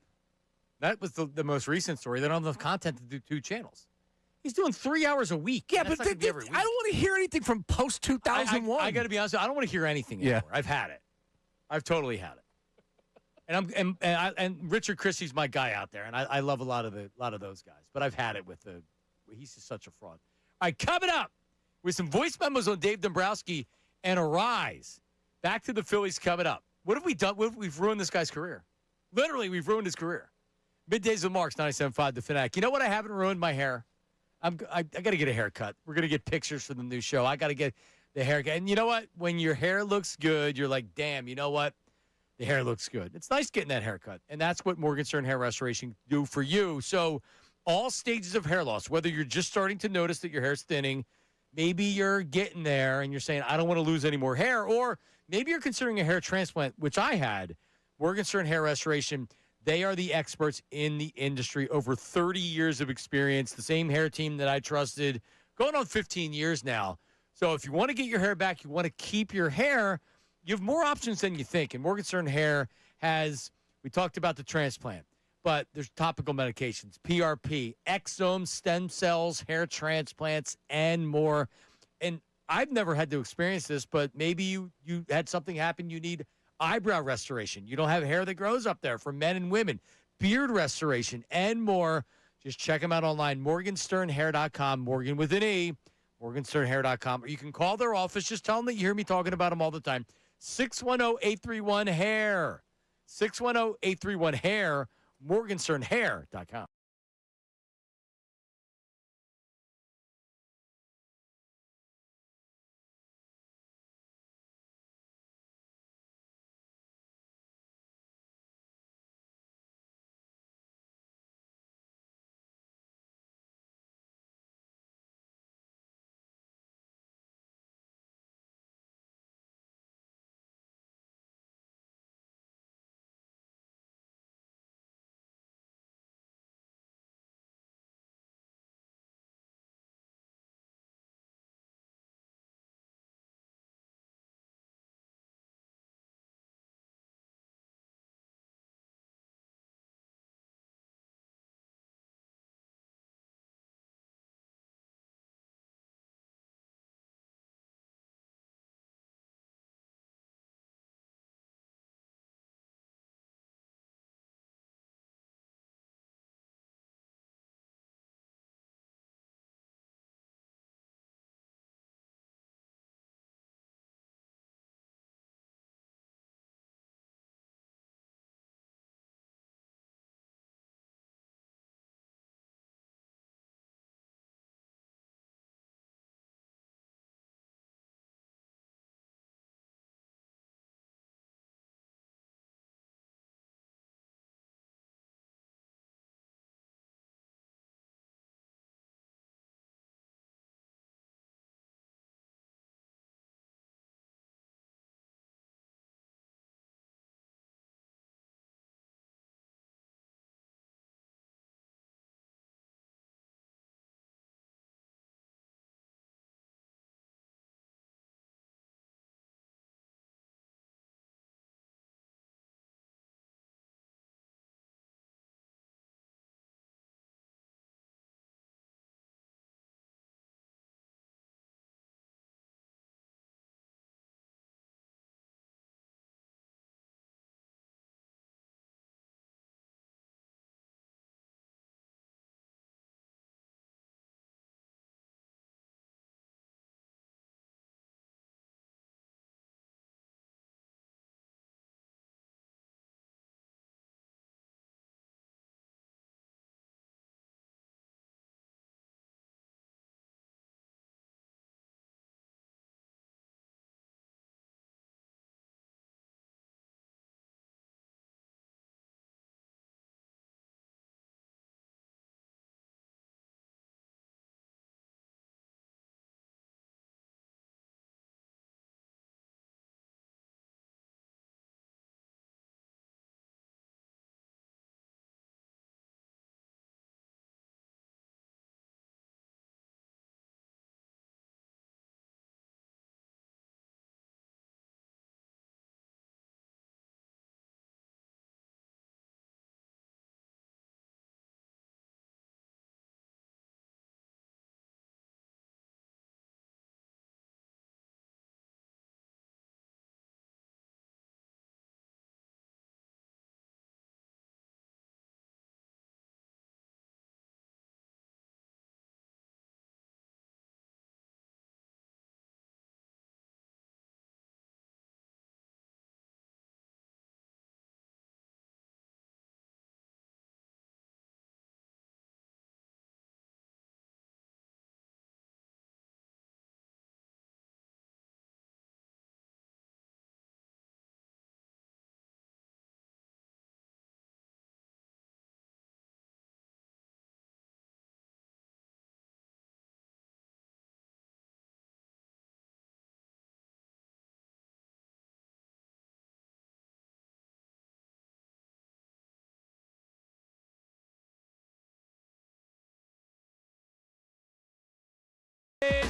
That was the most recent story. They don't have enough content to do 2 channels. He's doing 3 hours a week. Yeah, That's but not gonna be every week. I don't want to hear anything from post 2001. I got to be honest. I don't want to hear anything anymore. I've had it. I've totally had it. And Richard Christie's my guy out there, and I love a lot of those guys. But I've had it with he's just such a fraud. All right, coming up with some voice memos on Dave Dombrowski and a rise. Back to the Phillies coming up. What have we done? We've ruined this guy's career. Literally, we've ruined his career. Middays with Marks, 97.5 The Fanatic. You know what? I haven't ruined my hair. I got to get a haircut. We're going to get pictures for the new show. I got to get the haircut. And you know what? When your hair looks good, you're like, damn, you know what? The hair looks good. It's nice getting that haircut. And that's what Morgenstern Hair Restoration do for you. So all stages of hair loss, whether you're just starting to notice that your hair's thinning, maybe you're getting there and you're saying, I don't want to lose any more hair, or maybe you're considering a hair transplant, which I had. Morgenstern Hair Restoration, they are the experts in the industry, over 30 years of experience, the same hair team that I trusted, going on 15 years now. So if you want to get your hair back, you want to keep your hair, you have more options than you think. And Morgenstern Hair has, we talked about the transplant, but there's topical medications, PRP, exome, stem cells, hair transplants, and more. And I've never had to experience this, but maybe you had something happen. You need eyebrow restoration. You don't have hair that grows up there for men and women, beard restoration, and more. Just check them out online, morgensternhair.com, Morgan with an E, morgensternhair.com. Or you can call their office. Just tell them that you hear me talking about them all the time. 610-831-HAIR. 610-831-HAIR, morgensternhair.com.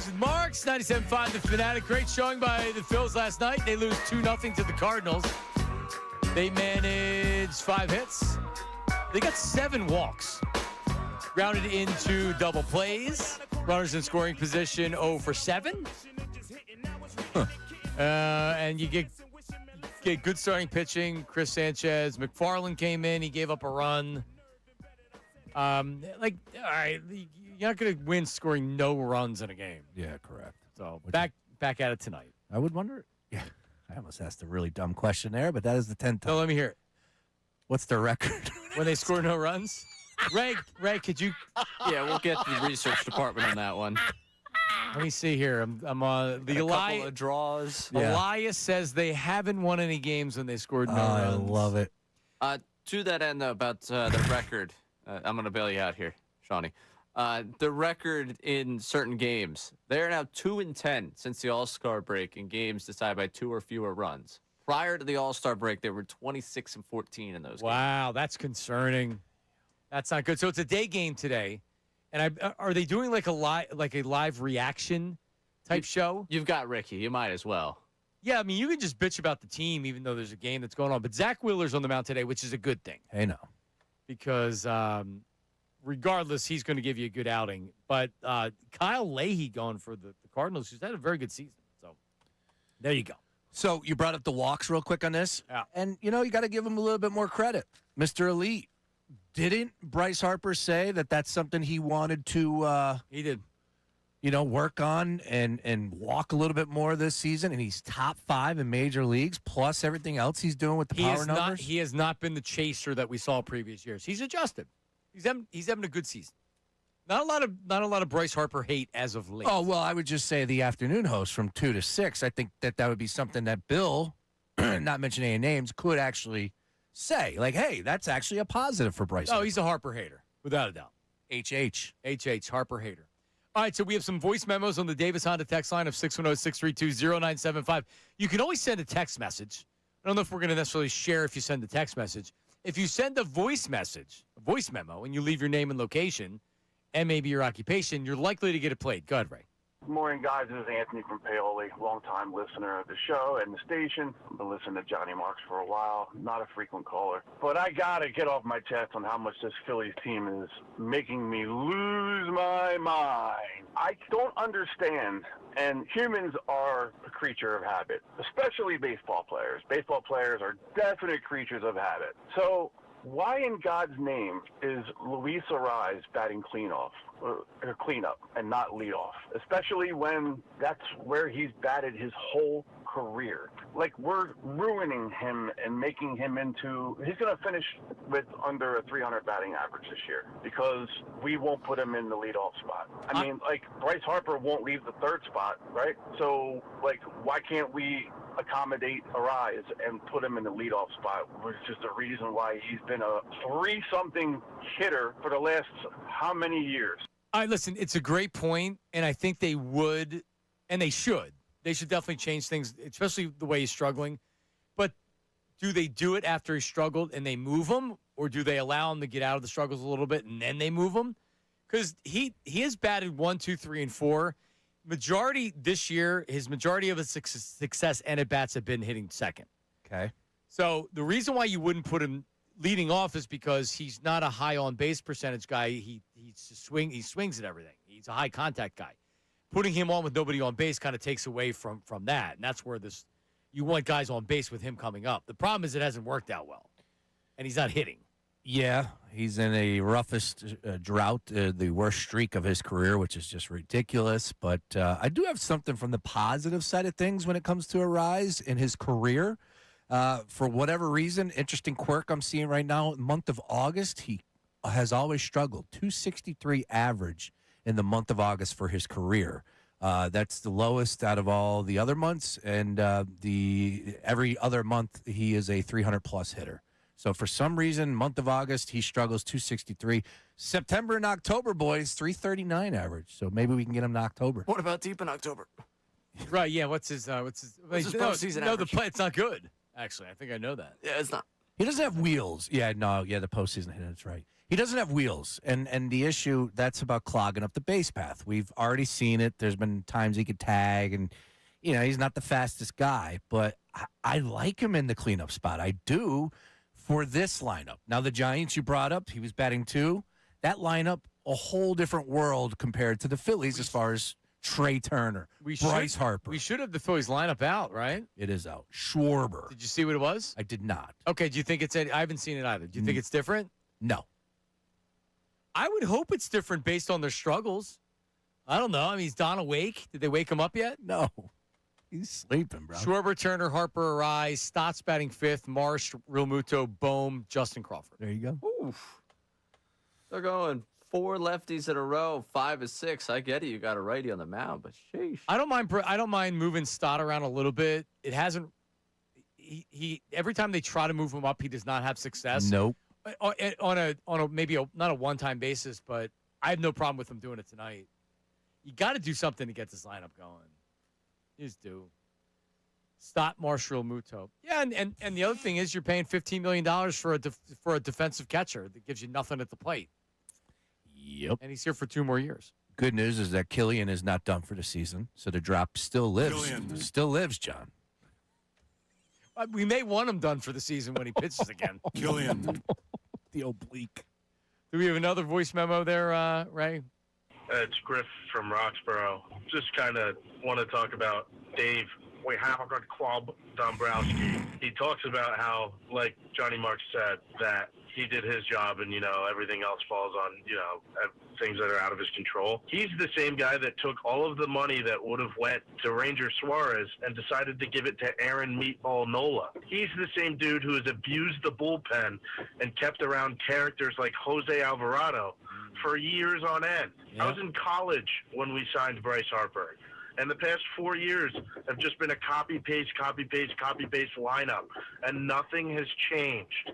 with Marks, 97.5 The Fanatic. Great showing by the Phillies last night. They lose 2-0 to the Cardinals. They managed 5 hits. They got 7 walks. Rounded into double plays. Runners in scoring position 0 for 7. And you get good starting pitching. Chris Sanchez. McFarland came in. He gave up a run. All right, you're not going to win scoring no runs in a game. Yeah, correct. So back at it tonight. I would wonder. Yeah, I almost asked a really dumb question there, but that is the 10th time. No, let me hear it. What's the record? When they score no runs? Ray, could you? Yeah, we'll get the research department on that one. Let me see here. I'm on the a couple of draws. Yeah. Elias says they haven't won any games when they scored no I runs. love it. To that end, though, about the record, I'm going to bail you out here, Shawnee. The record in certain games, they're now 2-10 since the All-Star break in games decided by 2 or fewer runs. Prior to the All-Star break, they were 26-14 in those games. Wow, that's concerning. That's not good. So it's a day game today, and are they doing like a live reaction type show? You've got Ricky. You might as well. Yeah, I mean, you can just bitch about the team even though there's a game that's going on. But Zach Wheeler's on the mound today, which is a good thing. Hey, no. Because regardless, he's going to give you a good outing. But Kyle Leahy going for the Cardinals, who's had a very good season. So there you go. So you brought up the walks real quick on this. Yeah. And, you got to give him a little bit more credit. Mr. Elite. Didn't Bryce Harper say that that's something he wanted to he did. Work on and walk a little bit more this season? And he's top 5 in major leagues, plus everything else he's doing with the power numbers. He has not been the chaser that we saw previous years. He's adjusted. He's having a good season. Not a lot of Bryce Harper hate as of late. Oh, well, I would just say the afternoon host from 2 to 6. I think that would be something that Bill, not mentioning any names, could actually say. Like, hey, that's actually a positive for Bryce. Oh, he's a Harper hater, without a doubt. HH, Harper hater. All right, so we have some voice memos on the Davis Honda text line of 610-632-0975. You can always send a text message. I don't know if we're going to necessarily share if you send a text message. If you send a voice message, a voice memo, and you leave your name and location and maybe your occupation, you're likely to get it played. Go ahead, Ray. Good morning, guys. This is Anthony from Paoli, longtime listener of the show and the station. I've been listening to Johnny Marks for a while, not a frequent caller. But I got to get off my chest on how much this Phillies team is making me lose my mind. I don't understand, and humans are a creature of habit, especially baseball players. Baseball players are definite creatures of habit. So why in God's name is Luis Arraez batting cleanup and not leadoff, especially when that's where he's batted his whole career? Like, we're ruining him and making him into – he's going to finish with under a 300 batting average this year because we won't put him in the leadoff spot. I mean, like, Bryce Harper won't leave the third spot, right? So, like, why can't we – accommodate Arraez and put him in the leadoff spot, which is the reason why he's been a 3-something hitter for the last how many years? All right, listen, it's a great point, and I think they would, and they should. They should definitely change things, especially the way he's struggling. But do they do it after he struggled and they move him, or do they allow him to get out of the struggles a little bit and then they move him? Because he has batted 1, 2, 3, and 4. Majority this year, his majority of his success and at-bats have been hitting second. Okay. So the reason why you wouldn't put him leading off is because he's not a high on-base percentage guy. He swings at everything. He's a high-contact guy. Putting him on with nobody on base kind of takes away from that, and that's where you want guys on base with him coming up. The problem is it hasn't worked out well, and he's not hitting. Yeah, he's in a roughest drought, the worst streak of his career, which is just ridiculous. But I do have something from the positive side of things when it comes to Arraez in his career. For whatever reason, interesting quirk I'm seeing right now, month of August, he has always struggled. 263 average in the month of August for his career. That's the lowest out of all the other months, and every other month he is a 300-plus hitter. So for some reason, month of August, he struggles 263. September and October, boys, 339 average. So maybe we can get him in October. What about deep in October? Right, yeah. What's his postseason average? It's not good, actually. I think I know that. Yeah, it's not. He doesn't have wheels. Yeah, no, the postseason hit. That's right. He doesn't have wheels, and the issue that's about clogging up the base path. We've already seen it. There's been times he could tag, and he's not the fastest guy, but I like him in the cleanup spot. I do for this lineup. Now the Giants you brought up, he was batting 2. That lineup, a whole different world compared to the Phillies as far as Trey Turner, Bryce Harper. We should have the Phillies lineup out, right? It is out. Schwarber. Did you see what it was? I did not. Okay. Do you think I haven't seen it either. Do you think it's different? No. I would hope it's different based on their struggles. I don't know. I mean, is Don awake? Did they wake him up yet? No. He's sleeping, bro. Schwarber, Turner, Harper, Arise, Stotts batting 5th, Marsh, Realmuto, Bohm, Justin Crawford. There you go. Oof. They're going 4 lefties in a row, 5 of 6. I get it. You got a righty on the mound, but sheesh. I don't mind moving Stott around a little bit. It hasn't. He every time they try to move him up, he does not have success. Nope. On a maybe not a one-time basis, but I have no problem with him doing it tonight. You got to do something to get this lineup going. You just do. Stott, Marshall, Muto. Yeah, and the other thing is you're paying $15 million for a defensive catcher that gives you nothing at the plate. Yep. And he's here for 2 more years. Good news is that Killian is not done for the season, so the drop still lives. Killian. Still lives, John. We may want him done for the season when he pitches again. Killian. The oblique. Do we have another voice memo there, Ray? It's Griff from Roxborough. Just kind of want to talk about Dave. We have a good club, Dombrowski. He talks about how, like Johnny Marks said, that he did his job and, everything else falls on, things that are out of his control. He's the same guy that took all of the money that would have went to Ranger Suarez and decided to give it to Aaron Meatball Nola. He's the same dude who has abused the bullpen and kept around characters like Jose Alvarado for years on end. Yeah. I was in college when we signed Bryce Harper. And the past 4 years have just been a copy-paste lineup, and nothing has changed.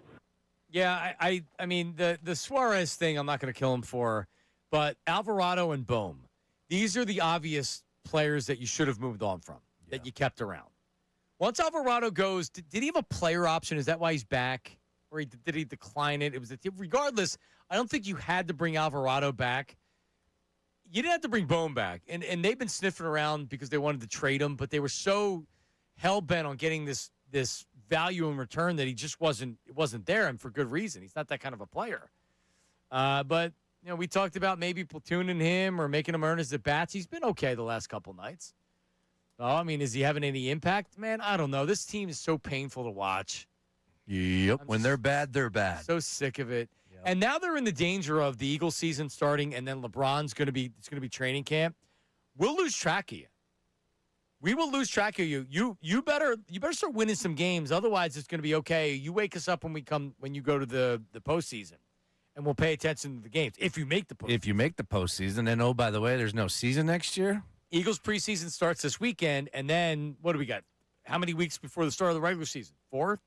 Yeah, I mean, the Suarez thing I'm not going to kill him for, but Alvarado and Bohm, these are the obvious players that you should have moved on from, that you kept around. Once Alvarado goes, did he have a player option? Is that why he's back? Or did he decline it? Regardless, I don't think you had to bring Alvarado back. You didn't have to bring Bohm back. And they've been sniffing around because they wanted to trade him, but they were so hell-bent on getting this value in return that he just wasn't there, and for good reason. He's not that kind of a player. But, we talked about maybe platooning him or making him earn his at-bats. He's been okay the last couple nights. Oh, I mean, is he having any impact? Man, I don't know. This team is so painful to watch. Yep. When they're bad, they're bad. So sick of it. And now they're in the danger of the Eagles season starting, and then LeBron's going to be training camp. We'll lose track of you. We will lose track of you. You better start winning some games. Otherwise, it's going to be okay. You wake us up when you go to the postseason, and we'll pay attention to the games if you make the postseason. If you make the postseason, and oh, by the way, there's no season next year. Eagles preseason starts this weekend, and then what do we got? How many weeks before the start of the regular season? 4?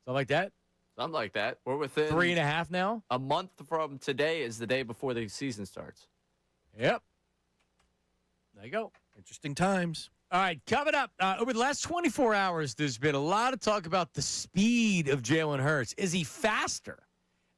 Something like that? Something like that. We're within 3.5 now. A month from today is the day before the season starts. Yep. There you go. Interesting times. All right, coming up, over the last 24 hours, there's been a lot of talk about the speed of Jalen Hurts. Is he faster?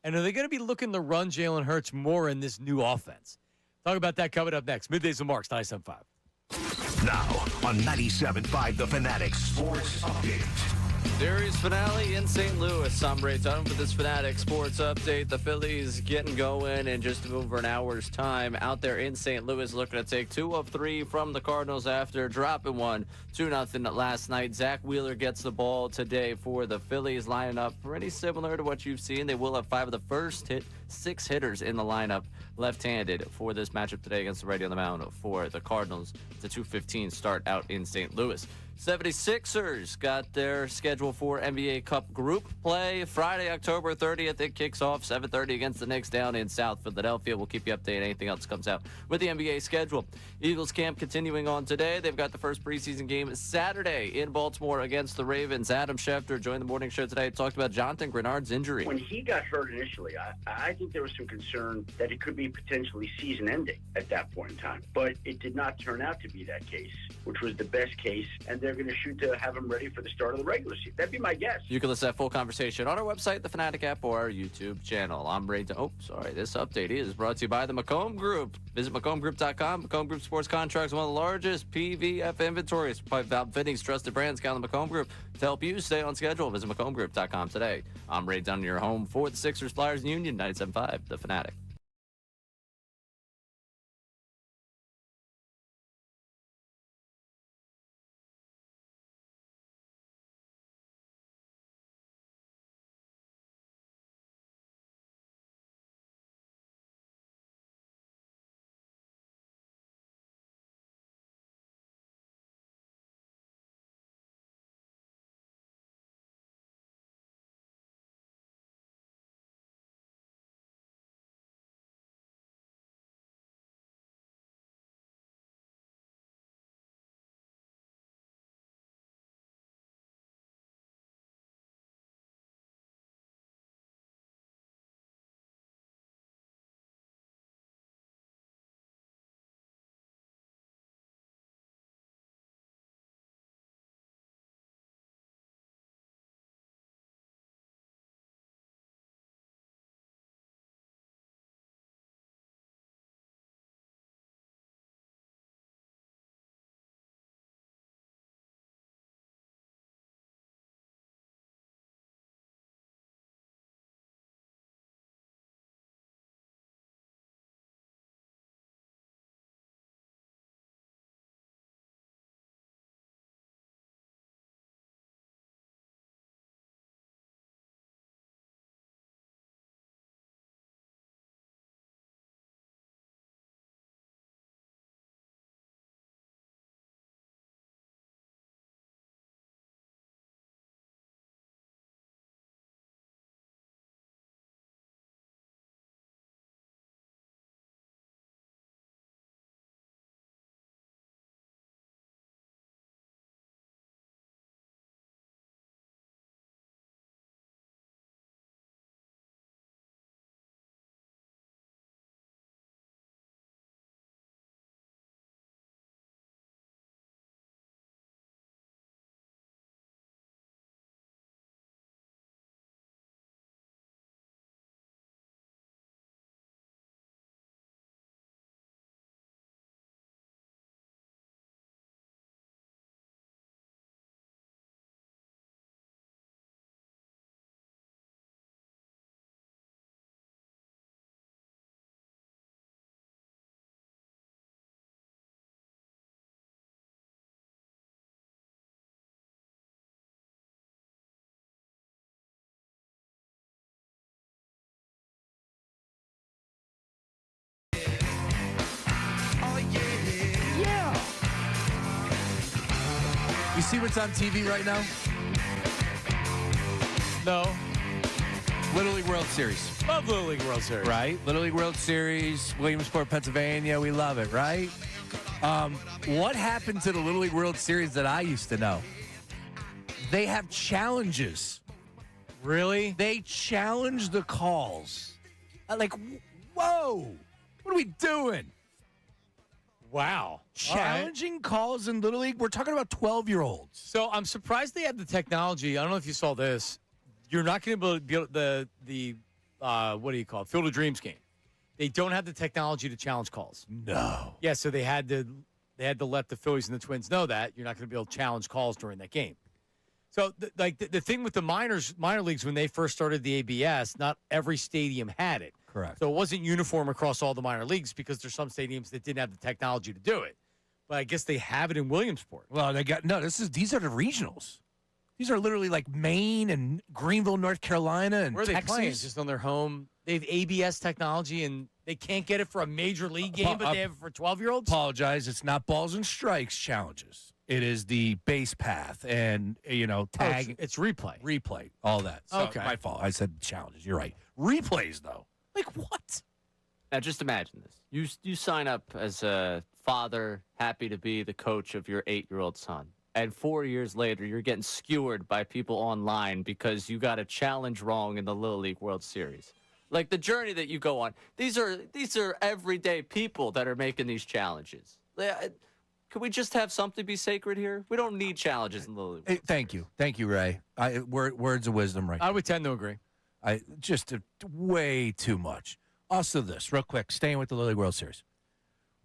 And are they going to be looking to run Jalen Hurts more in this new offense? Talk about that coming up next. Middays with Marks, 97.5. Now on 97.5, The Fanatic Sports Update. Series finale in St. Louis. I'm Ray Dunn with this Fanatic Sports Update. The Phillies getting going in just over an hour's time out there in St. Louis, looking to take 2 of 3 from the Cardinals after dropping one 2-0 last night. Zach Wheeler gets the ball today for the Phillies. Lineup pretty similar to what you've seen. They will have 5 of the first 6 hitters in the lineup left-handed for this matchup today against the righty on the mound for the Cardinals. It's a 2:15 start out in St. Louis. 76ers got their schedule for NBA Cup group play Friday, October 30th. It kicks off 7:30 against the Knicks down in South Philadelphia. We'll keep you updated. Anything else comes out with the NBA schedule. Eagles camp continuing on today. They've got the first preseason game Saturday in Baltimore against the Ravens. Adam Schefter joined the morning show today. Talked about Jonathan Grenard's injury. When he got hurt initially, I think there was some concern that it could be potentially season-ending at that point in time. But it did not turn out to be that case, which was the best case, and they're going to shoot to have him ready for the start of the regular season. That'd be my guess. You can listen to that full conversation on our website, the Fanatic app, or our YouTube channel. I'm Ray. This update is brought to you by the Macomb Group. Visit MacombGroup.com. Macomb Group Sports Contracts, one of the largest PVF inventories for pipe valve fittings. Trusted brands. Count on the Macomb Group to help you stay on schedule. Visit MacombGroup.com today. I'm Ray Dunn, your home for the Sixers, Flyers, and Union. 97.5, the Fanatic. You see what's on TV right now? No. Little League World Series. Love Little League World Series. Right? Little League World Series, Williamsport, Pennsylvania. We love it, right? What happened to the Little League World Series that I used to know? They have challenges. Really? They challenge the calls. Like, whoa, what are we doing? Wow. Challenging calls in Little League? We're talking about 12-year-olds. So I'm surprised they have the technology. I don't know if you saw this. You're not going to be able to the what do you call it? Field of Dreams game. They don't have the technology to challenge calls. No. Yeah, so they had to let the Phillies and the Twins know that you're not going to be able to challenge calls during that game. So the thing with the minor leagues when they first started the ABS, not every stadium had it. Correct. So it wasn't uniform across all the minor leagues because there's some stadiums that didn't have the technology to do it. But I guess they have it in Williamsport. Well, these are the regionals. These are literally like Maine and Greenville, North Carolina, and Where are they Texas. playing? Just on their home. They have ABS technology, and they can't get it for a major league game, but they have it for 12-year-olds? Apologize. It's not balls and strikes challenges. It is the base path and, tag. It's replay. Replay, all that. So Okay. My fault. I said challenges. You're right. Replays, though. Like what? Now, just imagine this. You sign up as a father, happy to be the coach of your 8-year-old son. And 4 years later, you're getting skewered by people online because you got a challenge wrong in the Little League World Series. Like the journey that you go on. These are everyday people that are making these challenges. Can we just have something be sacred here? We don't need challenges in the Little League. Hey, thank you, Ray. Words of wisdom, right? I would tend to agree. Way too much. Also, this real quick, staying with the Little League World Series,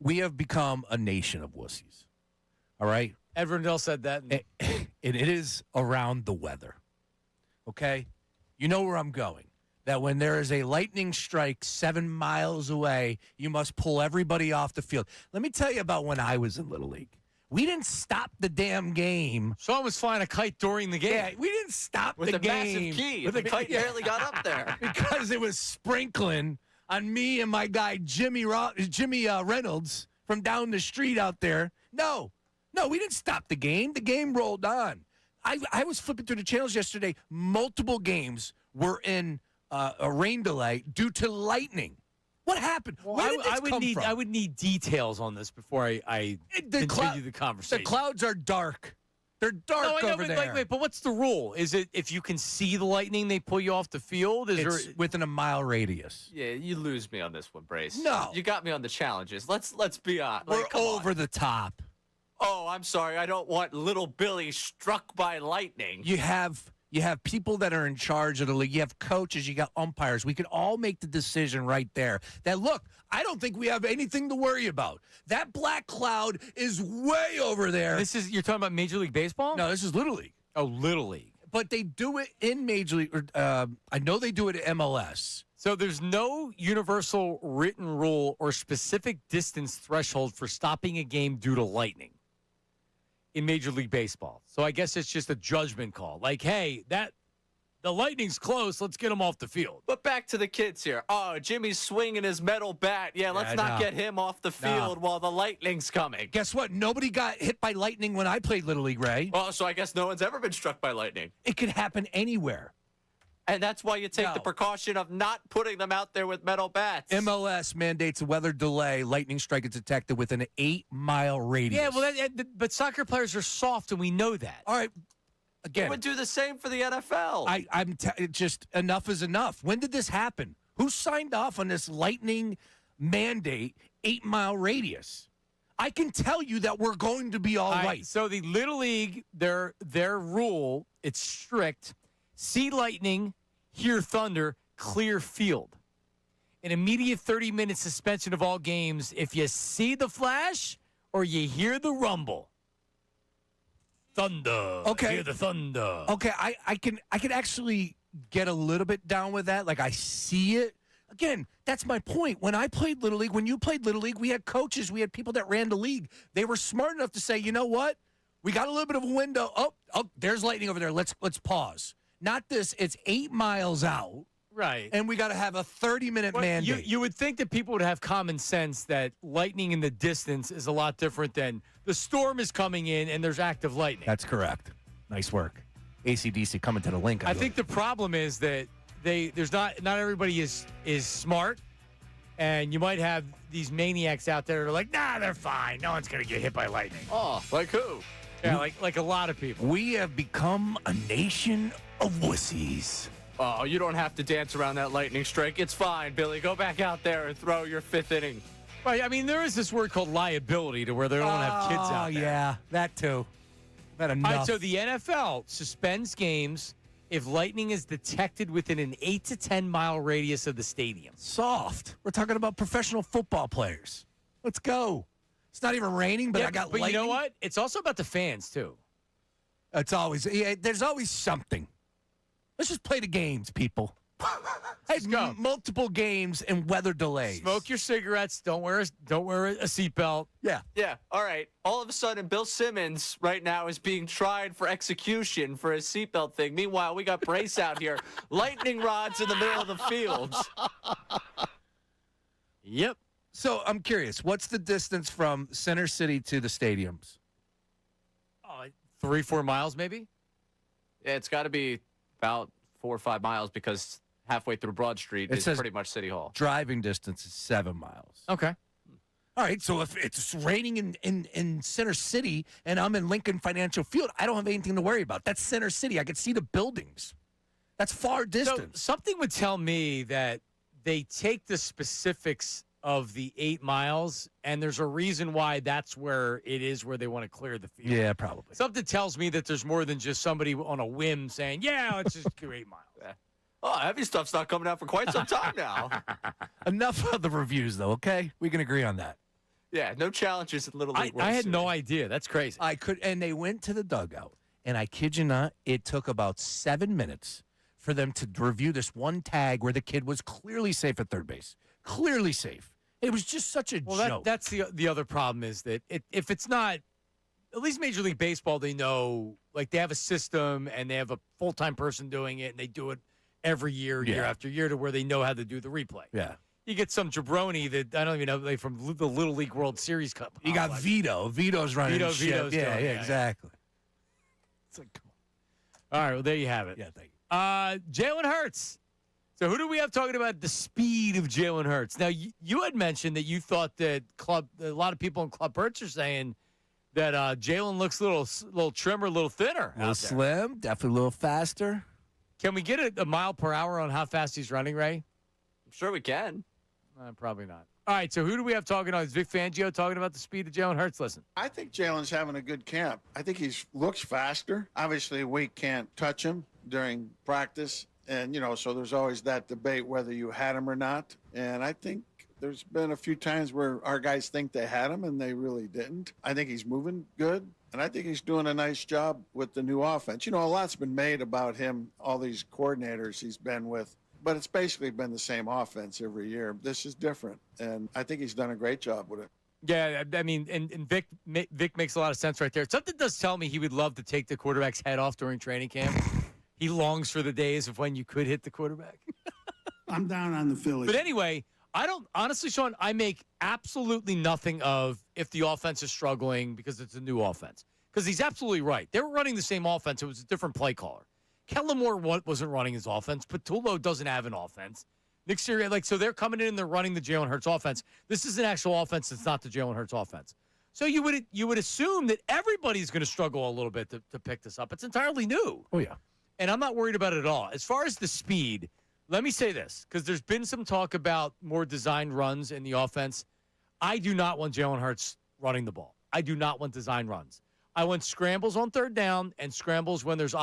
we have become a nation of wussies. All right, Ed Rendell said that, and it is around the weather. Okay, you know where I'm going. That when there is a lightning strike 7 miles away, you must pull everybody off the field. Let me tell you about when I was in Little League. We didn't stop the damn game. Sean was flying a kite during the game. Yeah, we didn't stop with the a game. massive key. With The kite barely got up there. Because it was sprinkling on me and my guy Jimmy Reynolds from down the street out there. No, we didn't stop the game. The game rolled on. I was flipping through the channels yesterday. Multiple games were in a rain delay due to lightning. What happened? Well, Where did this come from? I would need details on this before I continue the conversation. The clouds are dark. They're dark over there. Wait, but what's the rule? Is it if you can see the lightning, they pull you off the field? It's within a mile radius. Yeah, you lose me on this one, Brace. No. You got me on the challenges. Let's be honest. We're over the top. Oh, I'm sorry. I don't want little Billy struck by lightning. You have people that are in charge of the league. You have coaches. You got umpires. We could all make the decision right there that, look, I don't think we have anything to worry about. That black cloud is way over there. You're talking about Major League Baseball? No, this is Little League. Oh, Little League. But they do it in Major League. I know they do it at MLS. So there's no universal written rule or specific distance threshold for stopping a game due to lightning in Major League Baseball. So I guess it's just a judgment call. Like, hey, the lightning's close. Let's get him off the field. But back to the kids here. Oh, Jimmy's swinging his metal bat. Yeah, let's not get him off the field while the lightning's coming. Guess what? Nobody got hit by lightning when I played Little League, Ray. Well, so I guess no one's ever been struck by lightning. It could happen anywhere. And that's why you take the precaution of not putting them out there with metal bats. MLS mandates a weather delay. Lightning strike is detected within an 8-mile radius. Yeah, well, but soccer players are soft, and we know that. All right. Again, It would do the same for the NFL. I'm just enough is enough. When did this happen? Who signed off on this lightning mandate 8-mile radius? I can tell you that we're going to be all right. So the Little League, their rule, it's strict. See lightning, hear thunder, clear field. An immediate 30-minute suspension of all games if you see the flash or you hear the rumble. Thunder. Okay. Hear the thunder. Okay, I can actually get a little bit down with that. Like, I see it. Again, that's my point. When I played Little League, when you played Little League, we had coaches, we had people that ran the league. They were smart enough to say, you know what? We got a little bit of a window. Oh, there's lightning over there. Let's pause. Not this. It's 8 miles out. Right. And we got to have a 30-minute mandate. You would think that people would have common sense that lightning in the distance is a lot different than the storm is coming in and there's active lightning. That's correct. Nice work. AC/DC coming to the link. I think the problem is that there's not everybody is smart, and you might have these maniacs out there that are like, nah, they're fine. No one's going to get hit by lightning. Oh, like who? Yeah, like a lot of people. We have become a nation of wussies. Oh, you don't have to dance around that lightning strike. It's fine, Billy. Go back out there and throw your 5th inning. Right. I mean, there is this word called liability to where they don't have kids out there. Oh, yeah. That too. That enough. All right, so the NFL suspends games if lightning is detected within an 8 to 10 mile radius of the stadium. Soft. We're talking about professional football players. Let's go. It's not even raining, but I got lightning. You know what? It's also about the fans, too. It's always, there's always something. Let's just play the games, people. Let's go. Multiple games and weather delays. Smoke your cigarettes. Don't wear a seatbelt. Yeah. Yeah. All right. All of a sudden, Bill Simmons right now is being tried for execution for his seatbelt thing. Meanwhile, we got Brace out here, lightning rods in the middle of the fields. Yep. So I'm curious, what's the distance from Center City to the stadiums? 3-4 miles, maybe? Yeah, it's got to be about 4 or 5 miles because halfway through Broad Street is pretty much City Hall. Driving distance is 7 miles. Okay. All right, so if it's raining in Center City and I'm in Lincoln Financial Field, I don't have anything to worry about. That's Center City. I can see the buildings. That's far distance. So something would tell me that they take the specifics of the 8 miles, and there's a reason why that's where it is where they want to clear the field. Yeah, probably. Something tells me that there's more than just somebody on a whim saying, yeah, let's just do 8 miles. Yeah. Oh, heavy stuff's not coming out for quite some time now. Enough of the reviews, though, okay? We can agree on that. Yeah, no challenges in Little League World I had Series. no idea. That's crazy. And they went to the dugout, and I kid you not, it took about 7 minutes for them to review this one tag where the kid was clearly safe at third base. Clearly safe. It was just such a joke. That's the other problem is that if it's not, at least Major League Baseball, they know, like they have a system and they have a full-time person doing it, and they do it every year, year after year, to where they know how to do the replay. Yeah. You get some jabroni that I don't even know, like from the Little League World Series Cup. You got Vito. Vito's running Vito's shit. Yeah, exactly. It's like, come on. All right, well, there you have it. Yeah, thank you. Jalen Hurts. So who do we have talking about the speed of Jalen Hurts? Now, you had mentioned that you thought that a lot of people in Club Hurts are saying that Jalen looks a little trimmer, a little thinner. A little slim, definitely a little faster. Can we get a mile per hour on how fast he's running, Ray? I'm sure we can. Probably not. All right, so who do we have talking on? Is Vic Fangio talking about the speed of Jalen Hurts? Listen. I think Jalen's having a good camp. I think he looks faster. Obviously, we can't touch him during practice. And, so there's always that debate whether you had him or not. And I think there's been a few times where our guys think they had him and they really didn't. I think he's moving good. And I think he's doing a nice job with the new offense. A lot's been made about him, all these coordinators he's been with. But it's basically been the same offense every year. This is different. And I think he's done a great job with it. Yeah, I mean, and Vic makes a lot of sense right there. Something does tell me he would love to take the quarterback's head off during training camp. He longs for the days of when you could hit the quarterback. I'm down on the Phillies. But anyway, I don't honestly, Sean, I make absolutely nothing of if the offense is struggling because it's a new offense. Because he's absolutely right. They were running the same offense. It was a different play caller. Kellen Moore wasn't running his offense. Patullo doesn't have an offense. Nick Sirianni, so they're coming in and they're running the Jalen Hurts offense. This is an actual offense that's not the Jalen Hurts offense. So you would assume that everybody's going to struggle a little bit to pick this up. It's entirely new. Oh, yeah. And I'm not worried about it at all. As far as the speed, let me say this, because there's been some talk about more designed runs in the offense. I do not want Jalen Hurts running the ball. I do not want design runs. I want scrambles on third down and scrambles when there's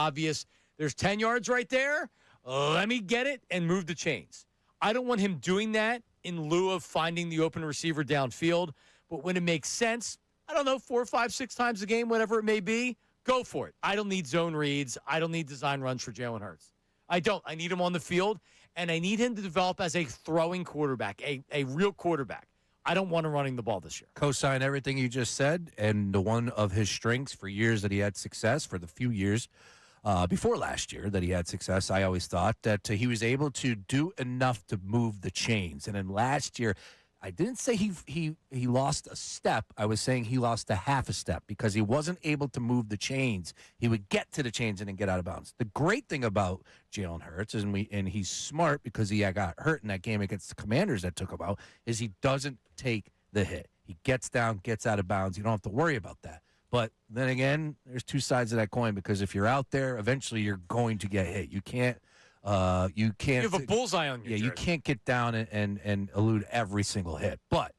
10 yards right there. Let me get it and move the chains. I don't want him doing that in lieu of finding the open receiver downfield. But when it makes sense, I don't know, 4, 5, 6 times a game, whatever it may be, go for it. I don't need zone reads. I don't need design runs for Jalen Hurts. I don't. I need him on the field, and I need him to develop as a throwing quarterback, a real quarterback. I don't want him running the ball this year. Co-sign everything you just said, and the one of his strengths for years that he had success, for the few years before last year that he had success, I always thought that he was able to do enough to move the chains. And then last year, I didn't say he lost a step. I was saying he lost a half a step because he wasn't able to move the chains. He would get to the chains and then get out of bounds. The great thing about Jalen Hurts, and he's smart because he got hurt in that game against the Commanders that took him out, is he doesn't take the hit. He gets down, gets out of bounds. You don't have to worry about that. But then again, there's two sides of that coin because if you're out there, eventually you're going to get hit. You can't. You have a bullseye on your jersey. You can't get down and elude every single hit. But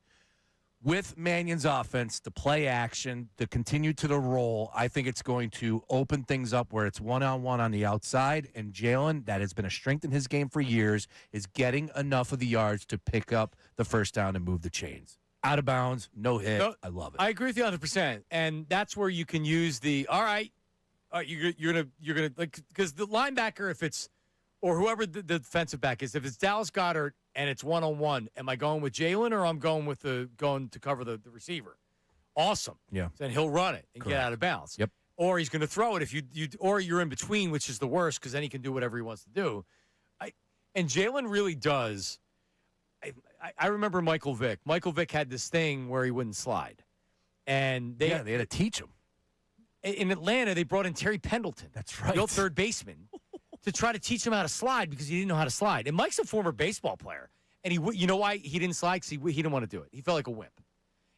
with Mannion's offense, the play action, the continue to the roll, I think it's going to open things up where it's one-on-one on the outside. And Jalen, that has been a strength in his game for years, is getting enough of the yards to pick up the first down and move the chains. Out of bounds, no hit. No, I love it. I agree with you 100%. And that's where you can use the, all right, you're gonna like, because the linebacker, if it's, or whoever the defensive back is, if it's Dallas Goedert and it's one-on-one, am I going with Jalen or I'm going with going to cover the receiver? Awesome. Yeah. Then he'll run it and get out of bounds. Yep. Or he's going to throw it if or you're in between, which is the worst because then he can do whatever he wants to do. And Jalen really does. I remember Michael Vick. Michael Vick had this thing where he wouldn't slide. And they had to teach him. In Atlanta, they brought in Terry Pendleton. That's right. The old third baseman. To try to teach him how to slide because he didn't know how to slide. And Mike's a former baseball player. And you know why he didn't slide? Because he didn't want to do it. He felt like a wimp.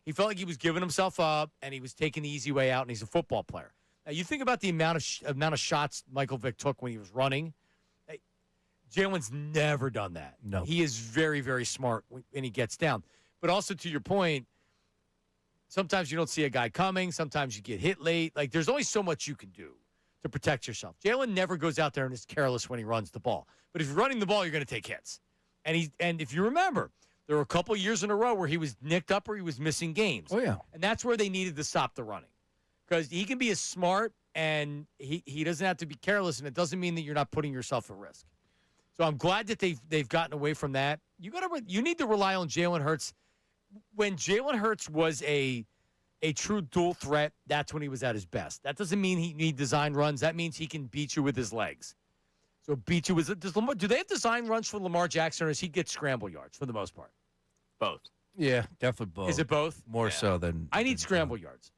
He felt like he was giving himself up, and he was taking the easy way out, and he's a football player. Now, you think about the amount of shots Michael Vick took when he was running. Jalen's never done that. No. He is very, very smart when he gets down. But also to your point, sometimes you don't see a guy coming. Sometimes you get hit late. Like, there's only so much you can do to protect yourself. Jalen never goes out there and is careless when he runs the ball. But if you're running the ball, you're going to take hits. And if you remember, there were a couple years in a row where he was nicked up or he was missing games. Oh, yeah. And that's where they needed to stop the running. Because he can be as smart and he doesn't have to be careless, and it doesn't mean that you're not putting yourself at risk. So I'm glad that they've gotten away from that. You need to rely on Jalen Hurts. When Jalen Hurts was a true dual threat, that's when he was at his best. That doesn't mean he need design runs. That means he can beat you with his legs. So beat you with do they have design runs for Lamar Jackson, or does he get scramble yards for the most part? Both. Yeah, definitely both. Is it both? More so than I need scramble yards.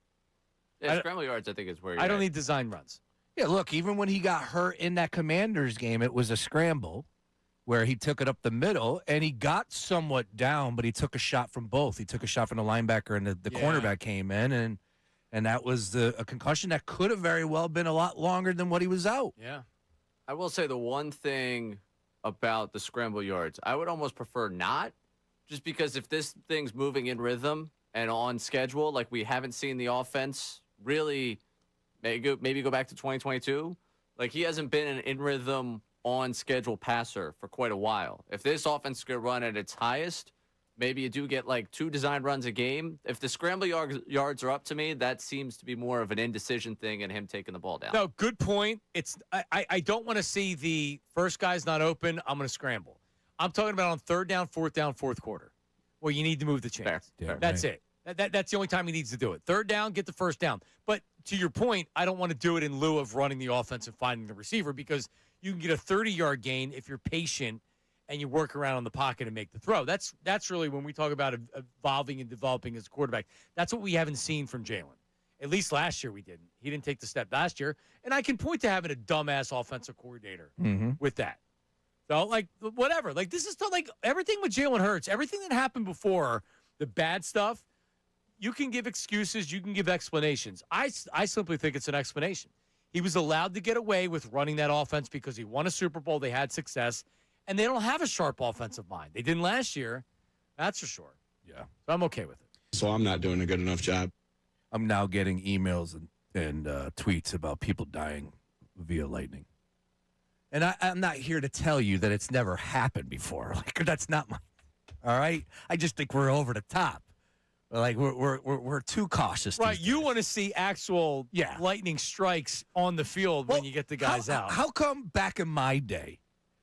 Yeah, scramble yards, I think, is where I don't need design runs. Yeah, look, even when he got hurt in that Commanders game, it was a scramble where he took it up the middle, and he got somewhat down, but he took a shot from both. He took a shot from the linebacker, and the cornerback came in, and that was a concussion that could have very well been a lot longer than what he was out. Yeah. I will say the one thing about the scramble yards, I would almost prefer not, just because if this thing's moving in rhythm and on schedule, like we haven't seen the offense really maybe go back to 2022. Like, he hasn't been an in-rhythm, on-schedule passer for quite a while. If this offense is going to run at its highest, maybe you do get, like, 2 design runs a game. If the scramble yards are up to me, that seems to be more of an indecision thing and him taking the ball down. No, good point. I don't want to see the first guy's not open, I'm going to scramble. I'm talking about on third down, fourth quarter, where you need to move the chains. Fair. That's it. That's the only time he needs to do it. Third down, get the first down. But to your point, I don't want to do it in lieu of running the offense and finding the receiver, because you can get a 30-yard gain if you're patient and you work around in the pocket and make the throw. That's really when we talk about evolving and developing as a quarterback. That's what we haven't seen from Jalen. At least last year we didn't. He didn't take the step last year. And I can point to having a dumbass offensive coordinator with that. So, like, whatever. Like, this is still, like, everything with Jalen Hurts, everything that happened before, the bad stuff, you can give excuses, you can give explanations. I simply think it's an explanation. He was allowed to get away with running that offense because he won a Super Bowl, they had success, and they don't have a sharp offensive mind. They didn't last year, that's for sure. Yeah. So I'm okay with it. So I'm not doing a good enough job. I'm now getting emails and tweets about people dying via lightning. And I'm not here to tell you that it's never happened before. Like, that's not my. All right, I just think we're over the top. Like, we're too cautious. Right, you want to see actual lightning strikes on the field when you get the guys out. How come back in my day,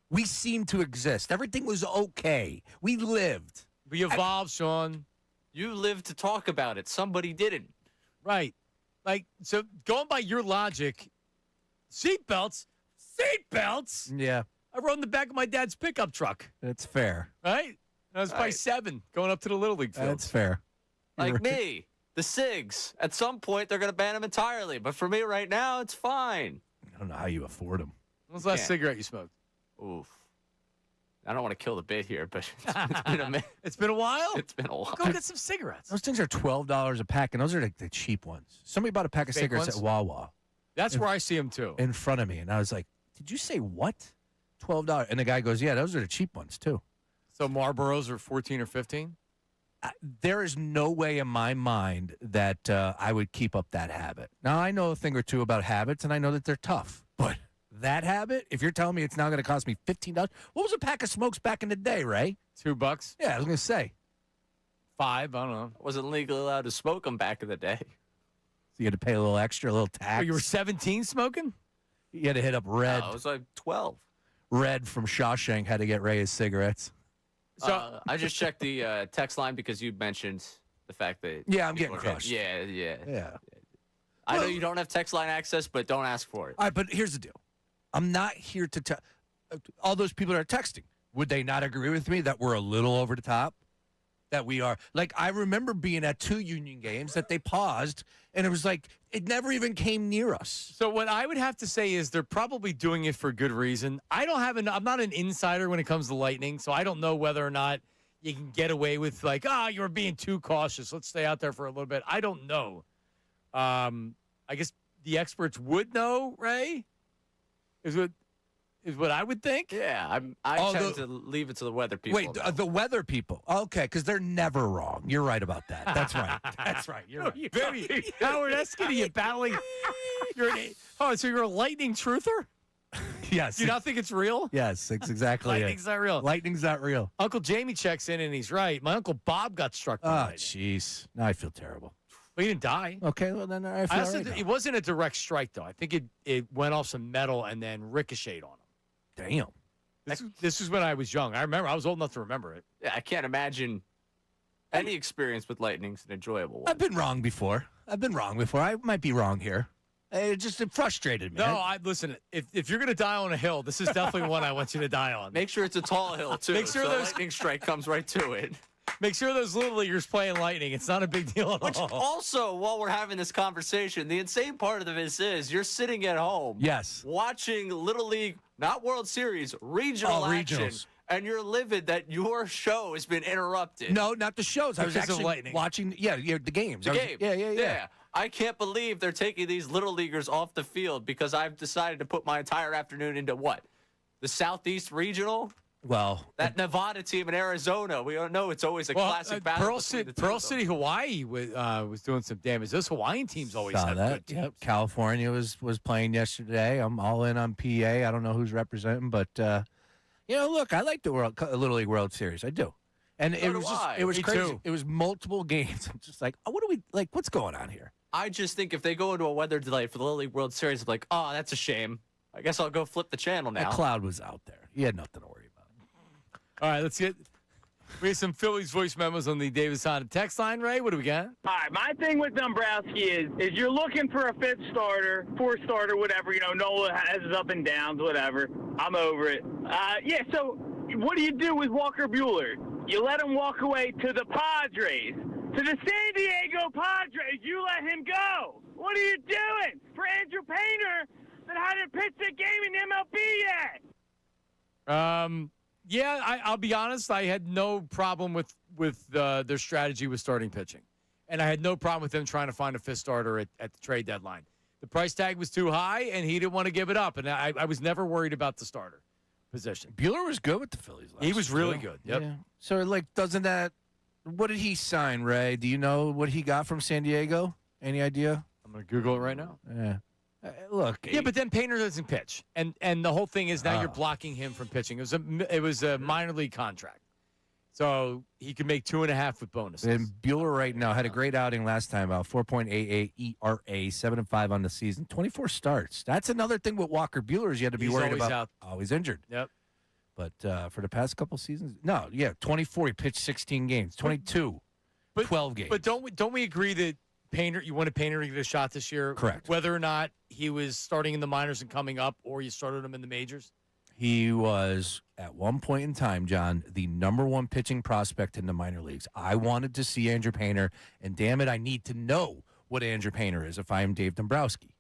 we seemed to exist? Everything was okay. We lived. We evolved, Sean. You lived to talk about it. Somebody didn't. Right. Like, so going by your logic, seatbelts. Yeah. I rode in the back of my dad's pickup truck. That's fair. Right? I was probably 7 going up to the Little League field. That's fair. Like me, the SIGs. At some point, they're going to ban them entirely. But for me right now, it's fine. I don't know how you afford them. When was the last cigarette you smoked? Oof. I don't want to kill the bit here, but it's been a minute. It's been a while? It's been a while. Go get some cigarettes. Those things are $12 a pack, and those are like the cheap ones. Somebody bought a pack of Fake cigarettes ones? at Wawa. That's where I see them, too. In front of me, and I was like, did you say what? $12. And the guy goes, yeah, those are the cheap ones, too. So Marlboros are 14 or 15? There is no way in my mind that I would keep up that habit. Now, I know a thing or two about habits, and I know that they're tough. But that habit, if you're telling me it's now going to cost me $15, what was a pack of smokes back in the day, Ray? $2? Yeah, I was going to say. 5, I don't know. I wasn't legally allowed to smoke them back in the day. So you had to pay a little extra, a little tax. Oh, you were 17 smoking? You had to hit up Red. No, I was like 12. Red from Shawshank had to get Ray his cigarettes. So I just checked the text line because you mentioned the fact that I'm people getting are crushed. Yeah. I know you don't have text line access, but don't ask for it. All right, but here's the deal. I'm not here to tell all those people that are texting. Would they not agree with me that we're a little over the top? That we are. Like, I remember being at 2 Union games that they paused, and it was like, it never even came near us. So what I would have to say is they're probably doing it for good reason. I'm not an insider when it comes to Lightning, so I don't know whether or not you can get away with, like, you're being too cautious. Let's stay out there for a little bit. I don't know. I guess the experts would know, Ray? is what I would think. Yeah, I tend to leave it to the weather people. Wait, the weather people. Okay, because they're never wrong. You're right about that. That's right. That's right. You're right. Very Howard, that's going to get battling. So you're a lightning truther? Yes. Do you not think it's real? Yes, it's exactly Lightning's not real. Lightning's not real. Uncle Jamie checks in, and he's right. My Uncle Bob got struck by lightning. Jeez. Now I feel terrible. Well, he didn't die. Okay, well, then I feel all right now. It wasn't a direct strike, though. I think it went off some metal and then ricocheted on him. Damn. This was when I was young. I remember. I was old enough to remember it. Yeah, I can't imagine any experience with lightning's an enjoyable one. I've been wrong before. I might be wrong here. It frustrated me. No, listen. If you're gonna die on a hill, this is definitely one I want you to die on. Make sure it's a tall hill too. Make sure so those lightning strike comes right to it. Make sure those little leaguers playing lightning. It's not a big deal at Which all. also, while we're having this conversation, the insane part of this is you're sitting at home, watching Little League, not World Series, regional action, regionals. and you're livid that your show has been interrupted. No, not the shows. I was Because of actually lightning. watching. The games. The game. Yeah. I can't believe they're taking these little leaguers off the field because I've decided to put my entire afternoon into what? The Southeast Regional? Well, that Nevada team in Arizona. We don't know. It's always a classic battle. Pearl City, Hawaii was doing some damage. Those Hawaiian teams always saw have that. good teams. Yep. California was playing yesterday. I'm all in on PA. I don't know who's representing, but look, I like the Little League World Series. I do. And it was Me crazy. too. It was multiple games. I'm just like, what do we like? What's going on here? I just think if they go into a weather delay for the Little League World Series, I'm like, oh, that's a shame. I guess I'll go flip the channel now. That cloud was out there. You had nothing to worry about. All right, we have some Phillies voice memos on the Davis Honda text line, Ray. What do we got? All right, my thing with Dombrowski is you're looking for a fifth starter, fourth starter, whatever. Nola has his up and downs, whatever. I'm over it. So what do you do with Walker Buehler? You let him walk away to the Padres. To the San Diego Padres, you let him go. What are you doing for Andrew Painter that hadn't pitched a game in MLB yet? I'll be honest. I had no problem with their strategy with starting pitching. And I had no problem with them trying to find a fifth starter at the trade deadline. The price tag was too high, and he didn't want to give it up. And I was never worried about the starter position. Buehler was good with the Phillies last year. He was really good. Yep. Yeah. So, doesn't that – what did he sign, Ray? Do you know what he got from San Diego? Any idea? I'm going to Google it right now. Yeah. Look. Yeah, but then Painter doesn't pitch. And the whole thing is now you're blocking him from pitching. It was a minor league contract. So he could make 2.5 with bonuses. And Buehler right now had a great outing last time out, 4.88 ERA, 7.5 on the season, 24 starts. That's another thing with Walker Buehler is you had to be worried always about. out. Always injured. Yep. But for the past couple seasons, 24. He pitched 16 games, 22, 12 games. But don't we agree that you wanted Painter to get a shot this year? Correct. Whether or not he was starting in the minors and coming up, or you started him in the majors? He was, at one point in time, John, the number one pitching prospect in the minor leagues. I wanted to see Andrew Painter, and damn it, I need to know what Andrew Painter is if I am Dave Dombrowski.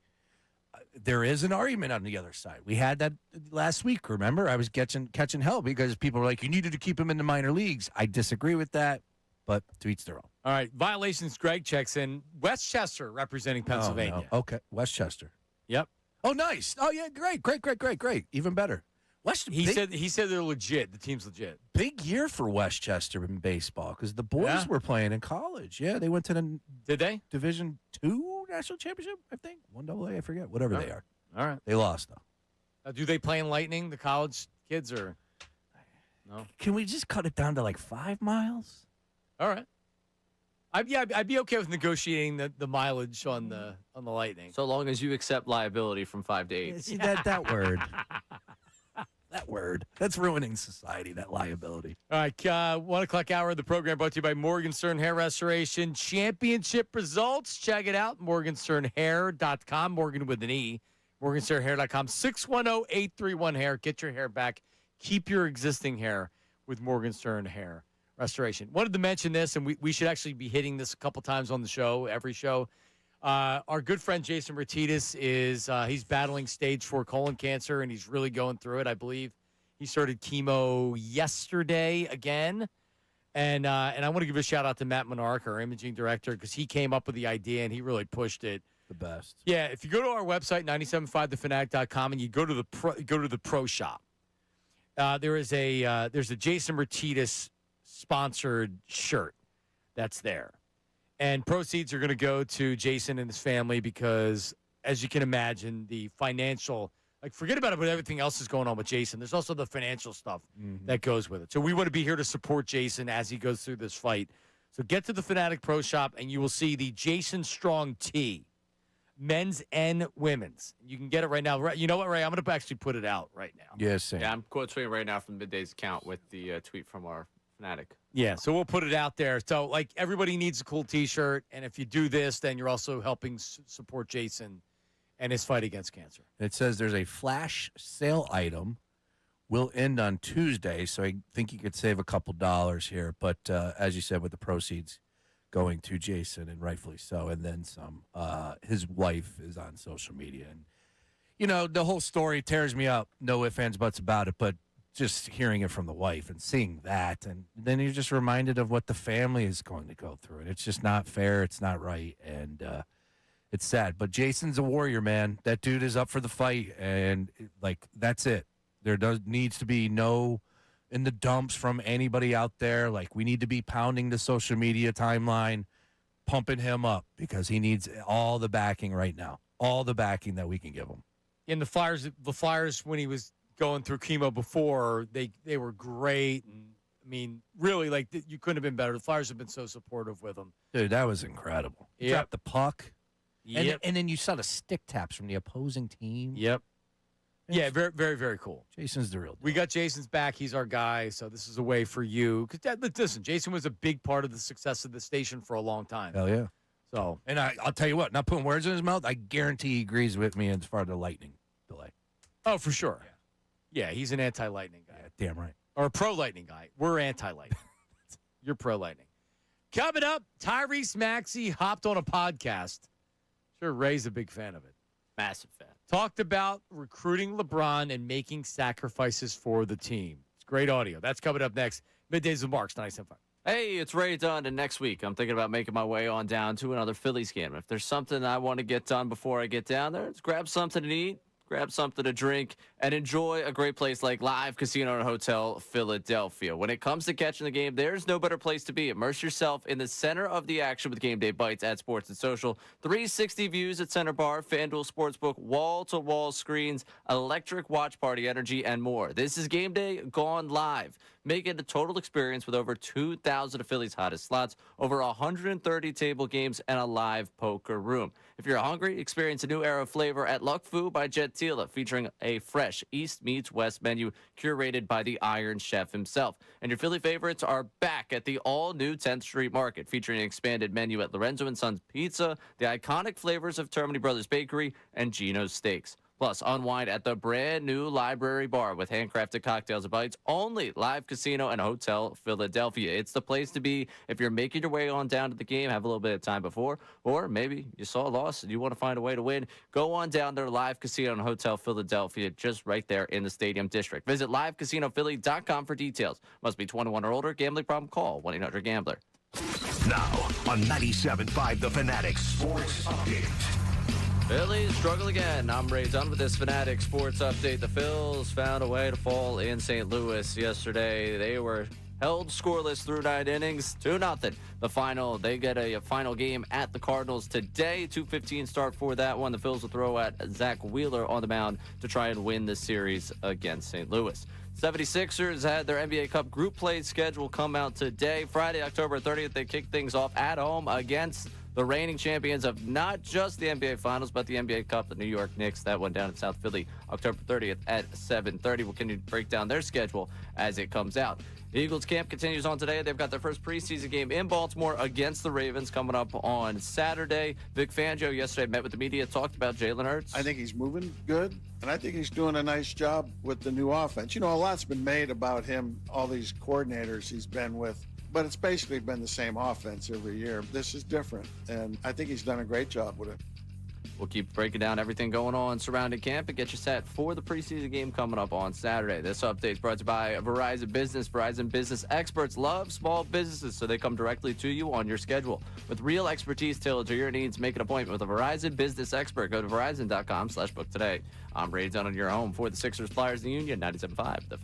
There is an argument on the other side. We had that last week, remember? I was catching hell because people were like, you needed to keep him in the minor leagues. I disagree with that, but to each their own. All right, violations. Greg checks in. Westchester representing Pennsylvania. Oh, no. Okay, Westchester. Yep. Oh, nice. Oh, yeah, great. Even better. He said they're legit. The team's legit. Big year for Westchester in baseball because the boys were playing in college. Yeah, they went to the Did they? Division II national championship, I think. 1AA, I forget. Whatever they are. All right. They lost, though. Do they play in Lightning, the college kids, or no? Can we just cut it down to 5 miles? All right. I'd be okay with negotiating the mileage on the Lightning. So long as you accept liability from 5 to 8. Yeah, see, that word. That word. That's ruining society, that liability. All right, 1 o'clock hour of the program brought to you by Morgenstern Hair Restoration. Championship results. Check it out, morgensternhair.com, Morgan with an E, morgensternhair.com, 610-831-HAIR. Get your hair back. Keep your existing hair with Morgenstern Hair Restoration. Wanted to mention this, and we should actually be hitting this a couple times on the show, every show. Our good friend Jason Retitis he's battling stage 4 colon cancer, and he's really going through it. I believe he started chemo yesterday again. And I want to give a shout out to Matt Monarch, our imaging director, because he came up with the idea and he really pushed it. The best. Yeah, if you go to our website, 975thefanatic.com, and you go to the pro shop, there's a Jason Martinez sponsored shirt that's there. And proceeds are going to go to Jason and his family because, as you can imagine, the financial, forget about it, but everything else is going on with Jason. There's also the financial stuff that goes with it. So we want to be here to support Jason as he goes through this fight. So get to the Fanatic Pro Shop, and you will see the Jason Strong tee, men's and women's. You can get it right now. You know what, Ray? I'm going to actually put it out right now. Yes, same. Yeah, I'm quote tweeting right now from Middays account with the tweet from our Fanatic. Yeah, so we'll put it out there. So, everybody needs a cool T-shirt, and if you do this, then you're also helping support Jason and his fight against cancer. It says there's a flash sale item. Will end on Tuesday, so I think you could save a couple dollars here. But as you said, with the proceeds going to Jason, and rightfully so, and then some. His wife is on social media, and the whole story tears me up. No ifs, ands, buts about it, but just hearing it from the wife and seeing that, and then you're just reminded of what the family is going to go through, and it's just not fair. It's not right, and it's sad. But Jason's a warrior, man. That dude is up for the fight, and that's it. There needs to be no in the dumps from anybody out there. We need to be pounding the social media timeline, pumping him up because he needs all the backing right now, all the backing that we can give him. And the Flyers, when he was going through chemo before, they were great. And I mean, really, you couldn't have been better. The Flyers have been so supportive with him. Dude, that was incredible. He dropped the puck. Yep. And then you saw the stick taps from the opposing team. Yep. Yeah, very, very, very cool. Jason's the real deal. We got Jason's back. He's our guy. So this is a way for you. Because listen, Jason was a big part of the success of the station for a long time. Hell yeah. So, and I'll tell you what, not putting words in his mouth, I guarantee he agrees with me as far as the lightning delay. Oh, for sure. Yeah, he's an anti-lightning guy. Yeah, damn right. Or a pro-lightning guy. We're anti-lightning. You're pro-lightning. Coming up, Tyrese Maxey hopped on a podcast. Sure, Ray's a big fan of it. Massive fan. Talked about recruiting LeBron and making sacrifices for the team. It's great audio. That's coming up next. Middays with Marks, 97.5. Hey, it's Ray Dunn, and next week I'm thinking about making my way on down to another Phillies game. If there's something I want to get done before I get down there, let's grab something to eat, grab something to drink, and enjoy a great place like Live Casino and Hotel Philadelphia. When it comes to catching the game, there's no better place to be. Immerse yourself in the center of the action with Game Day Bites at Sports and Social. 360 views at Center Bar, FanDuel Sportsbook, wall-to-wall screens, electric watch party energy, and more. This is Game Day gone live. Make it a total experience with over 2,000 of Philly's hottest slots, over 130 table games, and a live poker room. If you're hungry, experience a new era of flavor at Luck Fu by Jet Tila, featuring a fresh East meets West menu curated by the Iron Chef himself. And your Philly favorites are back at the all-new 10th Street Market, featuring an expanded menu at Lorenzo & Sons Pizza, the iconic flavors of Termini Brothers Bakery, and Gino's Steaks. Plus, unwind at the brand-new Library Bar with handcrafted cocktails and bites. Only Live Casino and Hotel Philadelphia. It's the place to be if you're making your way on down to the game, have a little bit of time before, or maybe you saw a loss and you want to find a way to win. Go on down there, Live Casino and Hotel Philadelphia, just right there in the Stadium District. Visit livecasinophilly.com for details. Must be 21 or older. Gambling problem? Call 1-800-GAMBLER. Now on 97.5 The Fanatic Sports Update. Phillies struggle again. I'm Ray Dunn with this Fanatic Sports Update. The Phils found a way to fall in St. Louis yesterday. They were held scoreless through 9 innings, 2-0. The final, they get a final game at the Cardinals today. 2:15 start for that one. The Phils will throw at Zach Wheeler on the mound to try and win the series against St. Louis. 76ers had their NBA Cup group play schedule come out today. Friday, October 30th, they kick things off at home against the reigning champions of not just the NBA Finals, but the NBA Cup, the New York Knicks. That one down in South Philly, October 30th at 7:30. We'll continue to break down their schedule as it comes out. The Eagles camp continues on today. They've got their first preseason game in Baltimore against the Ravens coming up on Saturday. Vic Fangio yesterday met with the media, talked about Jalen Hurts. I think he's moving good, and I think he's doing a nice job with the new offense. A lot's been made about him, all these coordinators he's been with, but it's basically been the same offense every year. This is different, and I think he's done a great job with it. We'll keep breaking down everything going on surrounding camp and get you set for the preseason game coming up on Saturday. This update is brought to you by Verizon Business. Verizon Business experts love small businesses, so they come directly to you on your schedule. With real expertise tailored to your needs, make an appointment with a Verizon Business expert. Go to verizon.com/book today. I'm Ray Dunn on your home for the Sixers, Flyers, and the Union, 97.5. The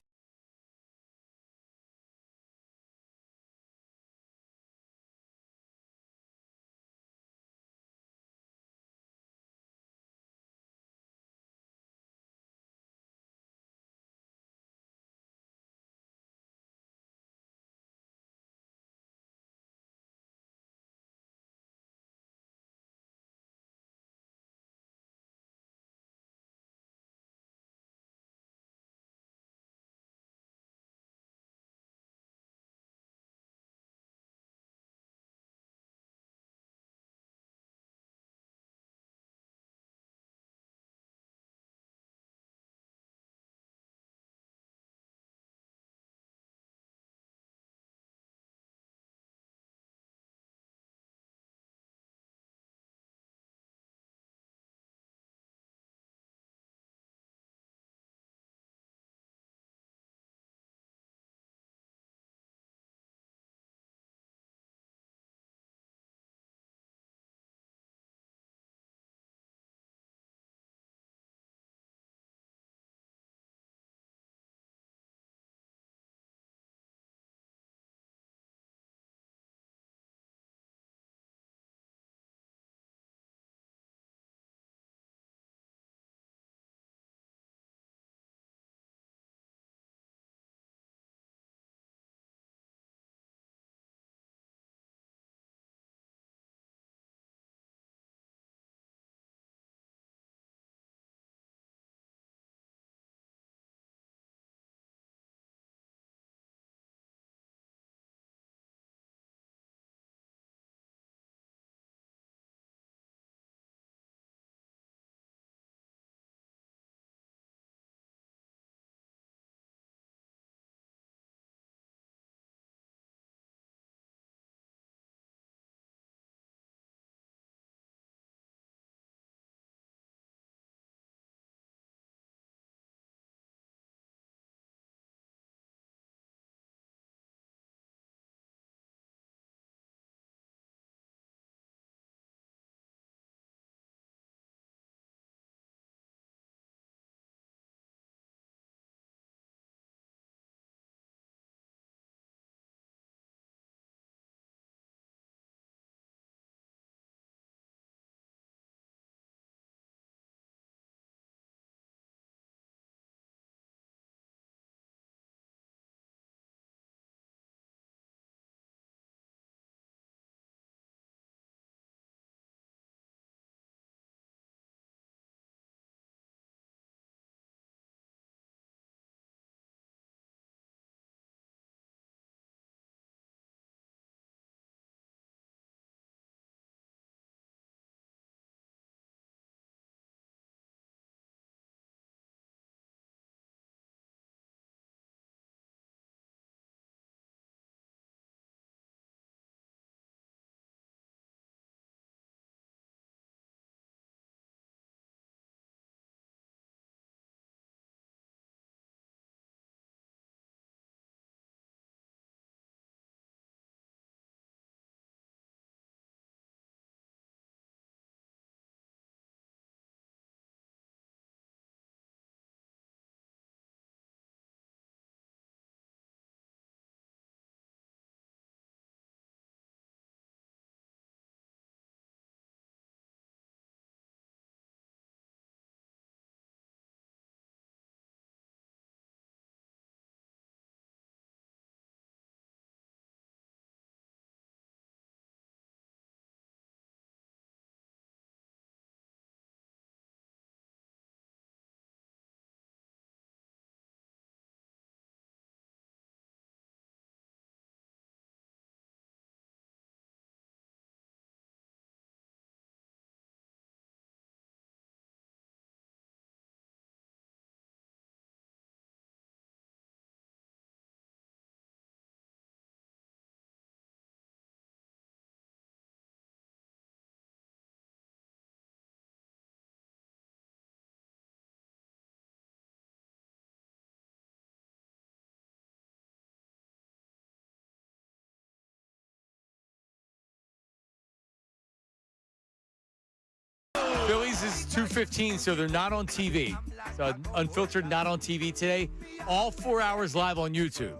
Phillies is 2:15, so they're not on TV. So Unfiltered, not on TV today. All 4 hours live on YouTube.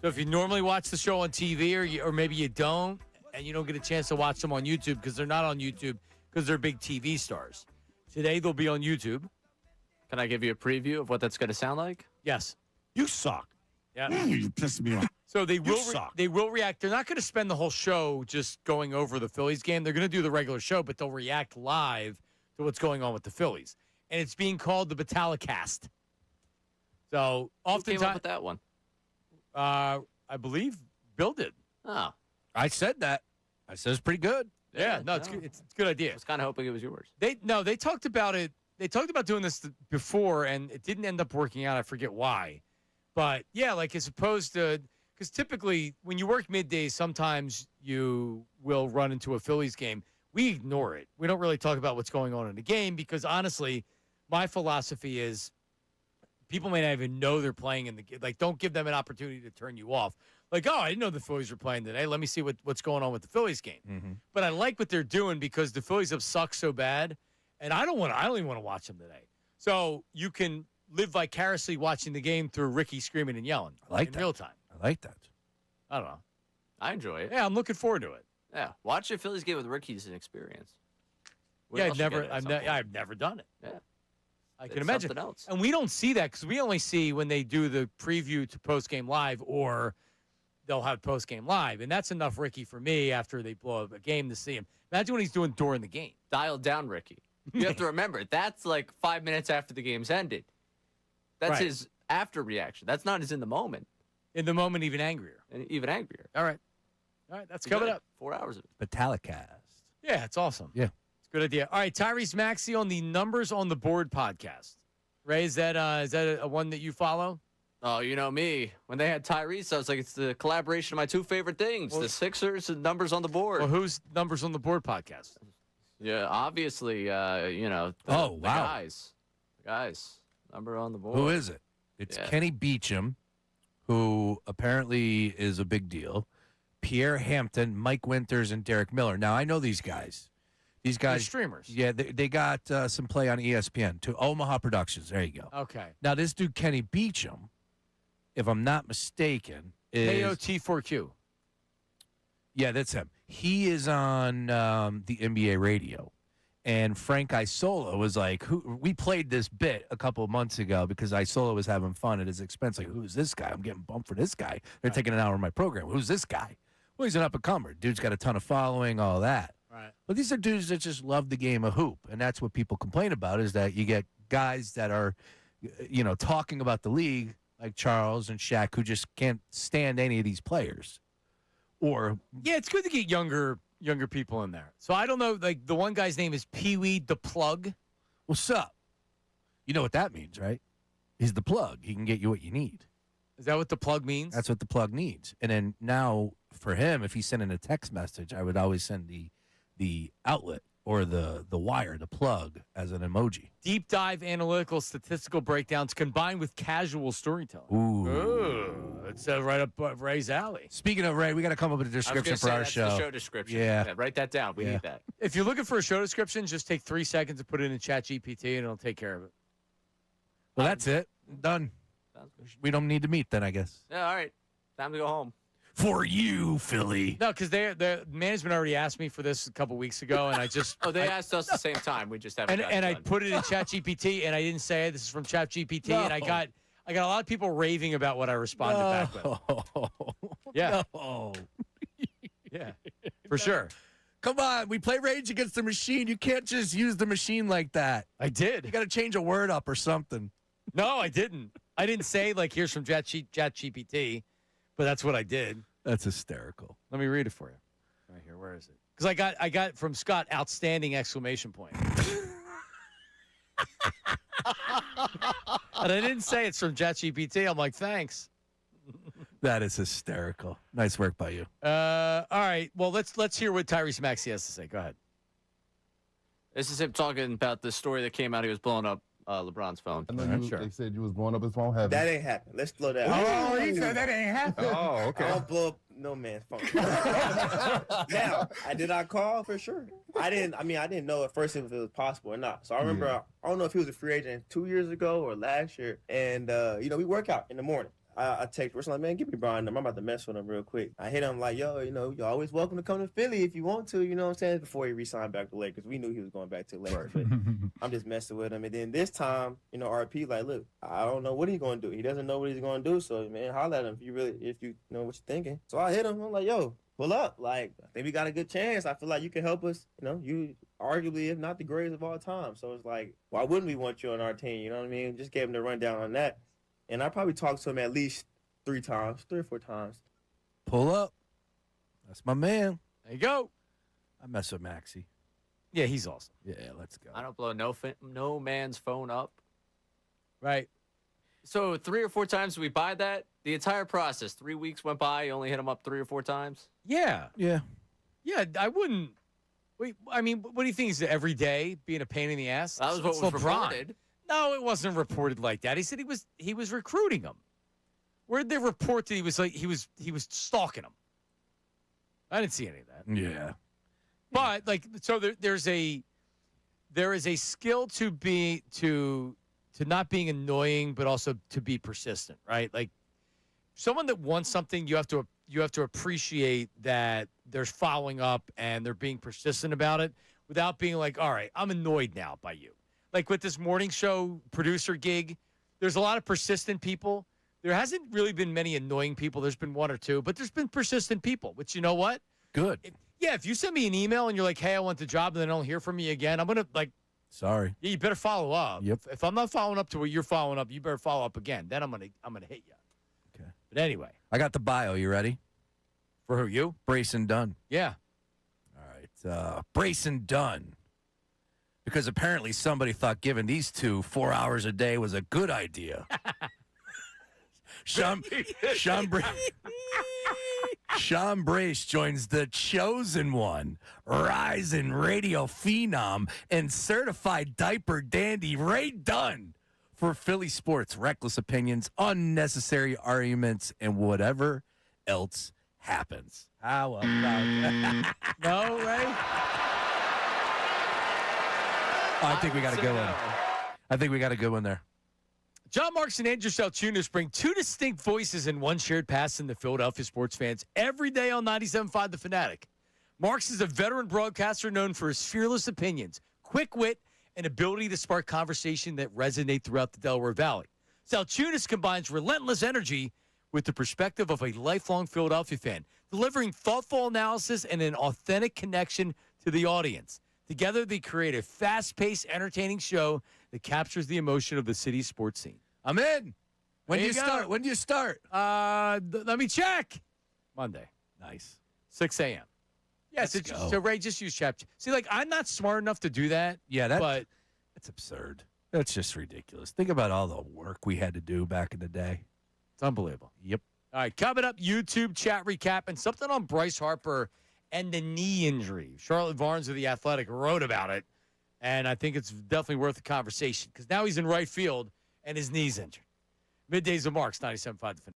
So if you normally watch the show on TV or maybe you don't, and you don't get a chance to watch them on YouTube because they're not on YouTube because they're big TV stars. Today they'll be on YouTube. Can I give you a preview of what that's going to sound like? Yes. You suck. Yeah. You pissed me off. So they will suck. they will react. They're not going to spend the whole show just going over the Phillies game. They're going to do the regular show, but they'll react live to what's going on with the Phillies. And it's being called the Batalicast. So Who oftentimes came up with that one? I believe Bill did. Oh. I said that. I said it's pretty good. Yeah, no, it's good. It's a good idea. I was kind of hoping it was yours. They talked about it. They talked about doing this before, and it didn't end up working out. I forget why. But, yeah, like as opposed to – because typically when you work middays, sometimes you will run into a Phillies game. We ignore it. We don't really talk about what's going on in the game because, honestly, my philosophy is people may not even know they're playing in the game. Like, don't give them an opportunity to turn you off. Like, oh, I didn't know the Phillies were playing today. Let me see what's going on with the Phillies game. Mm-hmm. But I like what they're doing because the Phillies have sucked so bad, and I don't even want to watch them today. So you can live vicariously watching the game through Ricky screaming and yelling in real time. I like that. I don't know. I enjoy it. Yeah, I'm looking forward to it. Yeah, watch a Phillies game with Ricky is an experience. We Yeah, also get it at some point. I've never done it. Yeah. I It's can imagine. something else. And we don't see that because we only see when they do the preview to post-game live or they'll have post-game live. And that's enough Ricky for me after they blow up a game to see him. Imagine what he's doing during the game. Dial down Ricky. You have to remember, that's like 5 minutes after the game's ended. That's Right. his after reaction. That's not his in the moment. In the moment, even angrier. And even angrier. All right. That's coming up. 4 hours of it. Batalicast. Yeah, it's awesome. Yeah. It's a good idea. All right, Tyrese Maxey on the Numbers on the Board podcast. Ray, is that a one that you follow? Oh, you know me. When they had Tyrese, I was like, it's the collaboration of my two favorite things, the Sixers and Numbers on the Board. Well, who's Numbers on the Board podcast? Yeah, obviously, the guys. The guys. Number on the board. Who is it? It's Kenny Beecham, who apparently is a big deal. Pierre Hampton, Mike Winters, and Derek Miller. Now, I know these guys. These guys. They're streamers. Yeah, they got some play on ESPN, to Omaha Productions. There you go. Okay. Now, this dude, Kenny Beecham, if I'm not mistaken, is KOT4Q. Yeah, that's him. He is on the NBA radio. And Frank Isola was like, we played this bit a couple of months ago because Isola was having fun at his expense. Like, who's this guy? I'm getting bumped for this guy. They're taking an hour of my program. Who's this guy? Well, he's an up-and-comer. Dude's got a ton of following, all that. Right. But these are dudes that just love the game of hoop. And that's what people complain about is that you get guys that are, talking about the league like Charles and Shaq who just can't stand any of these players. Or yeah, it's good to get younger people in there. So I don't know, like the one guy's name is Pee Wee the Plug. What's up? You know what that means, right? He's the plug. He can get you what you need. Is that what the plug means? That's what the plug needs. And then now for him, if he's sending a text message, I would always send the outlet or the wire, the plug, as an emoji. Deep dive analytical statistical breakdowns combined with casual storytelling. Ooh. It's right up Ray's alley. Speaking of Ray, we got to come up with a description for our that's show. The show description. Yeah. Write that down. We need that. If you're looking for a show description, just take 3 seconds to put it in ChatGPT and it'll take care of it. Well, that's it. Done. We don't need to meet then, I guess. Yeah, all right. Time to go home. For you, Philly. No, because the management already asked me for this a couple weeks ago, and I just they asked us the same time. We just haven't. And I put it in ChatGPT, and I didn't say this is from ChatGPT, and I got a lot of people raving about what I responded back with. Yeah. No. Yeah. For sure. Come on, we play Rage Against the Machine. You can't just use the machine like that. I did. You got to change a word up or something. No, I didn't. I didn't say like here's from ChatGPT, but that's what I did. That's hysterical. Let me read it for you. Right here, where is it? Because I got from Scott outstanding exclamation point. And I didn't say it's from ChatGPT. I'm like, thanks. That is hysterical. Nice work by you. All right. Well, let's hear what Tyrese Maxey has to say. Go ahead. This is him talking about the story that came out. He was blowing up LeBron's phone. I know they said you was blowing up his phone. Have That ain't happened. Let's slow down. Oh, he said that ain't happened. Oh, okay. I don't blow up no man's phone. Now, did I call for sure? I didn't know at first if it was possible or not. So I remember, I don't know if he was a free agent 2 years ago or last year. And, we work out in the morning. I text Russell, like, man, give me Brian number. I'm about to mess with him real quick. I hit him like, yo, you're always welcome to come to Philly if you want to, you know what I'm saying? Before he re-signed back to Lakers. We knew he was going back to the Lakers, but I'm just messing with him. And then this time, RP like, look, I don't know what he's going to do. He doesn't know what he's going to do. So, man, holler at him if you know what you're thinking. So I hit him. I'm like, yo, pull up. Like, I think we got a good chance. I feel like you can help us. You arguably, if not the greatest of all time. So it's like, why wouldn't we want you on our team? You know what I mean? Just gave him the rundown on that. And I probably talked to him at least 3 or 4 times. Pull up. That's my man. There you go. I mess with Maxie. Yeah, he's awesome. Yeah, let's go. I don't blow no man's phone up. Right. So 3 or 4 times we buy that? The entire process, 3 weeks went by, you only hit him up 3 or 4 times? Yeah. Yeah. Yeah, I wouldn't. Wait, I mean, what do you think? Is it every day being a pain in the ass? That was what It's was LeBron. reported. No, it wasn't reported like that. He said he was recruiting him. Where did they report that he was stalking him? I didn't see any of that. Yeah. But so there is a skill to not being annoying, but also to be persistent, right? Like someone that wants something, you have to appreciate that there's following up and they're being persistent about it without being like, all right, I'm annoyed now by you. Like with this morning show producer gig, there's a lot of persistent people. There hasn't really been many annoying people. There's been 1 or 2, but there's been persistent people, which you know what? Good. If you send me an email and you're like, hey, I want the job, and then I don't hear from you again, I'm going to sorry. Yeah, you better follow up. Yep. If I'm not following up to what you're following up, you better follow up again. Then I'm going to hit you. Okay. But anyway. I got the bio. You ready? For who, you? Brace and Dunn. Yeah. All right. Brace and Dunn. Because apparently somebody thought giving these 2 4 hours a day was a good idea. Sean Brace joins the chosen one, rising radio phenom, and certified diaper dandy Ray Dunn for Philly sports, reckless opinions, unnecessary arguments, and whatever else happens. How about that? No, Ray? I think we got a good one. I think we got a good one there. John Marks and Andrew Salciunas bring 2 distinct voices and 1 shared pass in the Philadelphia sports fans every day on 97.5 The Fanatic. Marks is a veteran broadcaster known for his fearless opinions, quick wit, and ability to spark conversation that resonate throughout the Delaware Valley. Salciunas combines relentless energy with the perspective of a lifelong Philadelphia fan, delivering thoughtful analysis and an authentic connection to the audience. Together, they create a fast-paced, entertaining show that captures the emotion of the city's sports scene. I'm in. When do you go. start? When do you start? Let me check. Monday. Nice. 6 a.m. Yeah, so Ray, just use chat. See, I'm not smart enough to do that. Yeah, but that's absurd. That's just ridiculous. Think about all the work we had to do back in the day. It's unbelievable. Yep. All right, coming up, YouTube chat recap and something on Bryce Harper and the knee injury. Charlotte Barnes of The Athletic wrote about it, and I think it's definitely worth a conversation because now he's in right field and his knee's injured. Middays of Marks, 97.5 The Fanatic.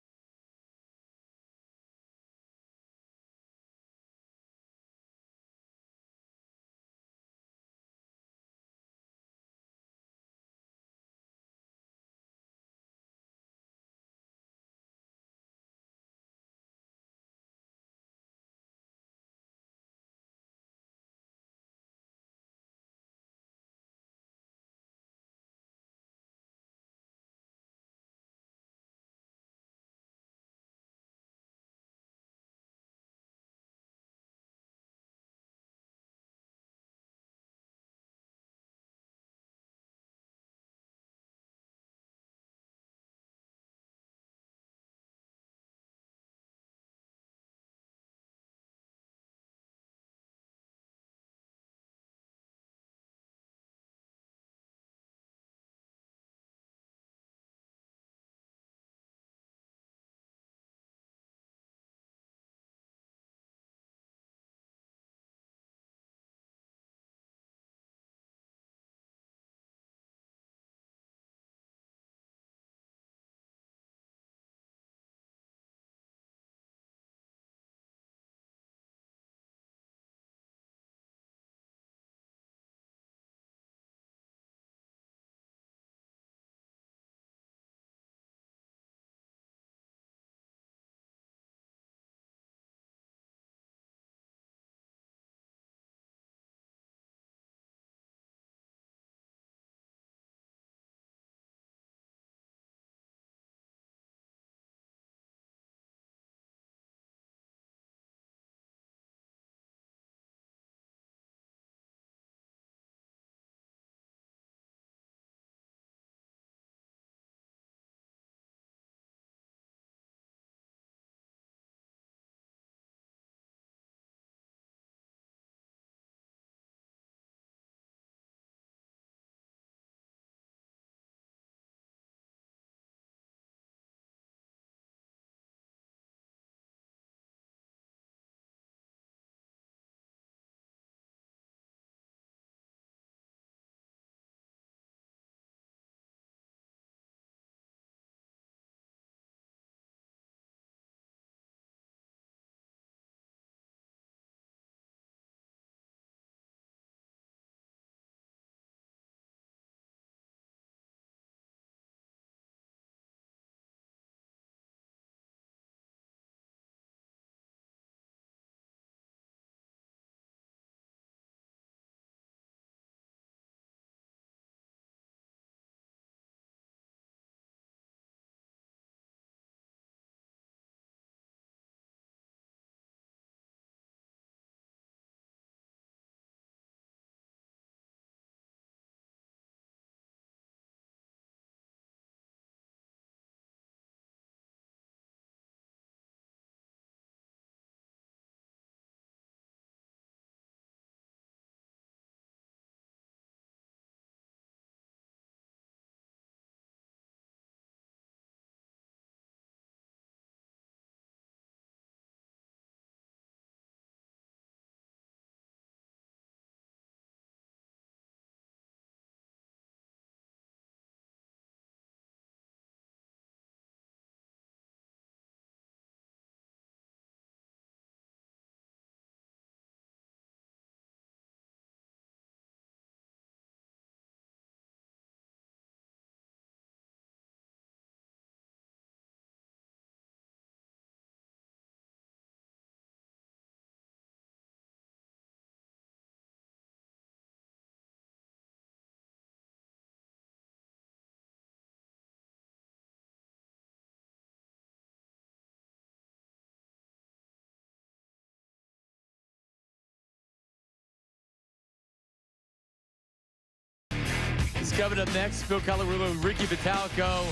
coming up next. Phil Calarulo, Ricky Vitalico,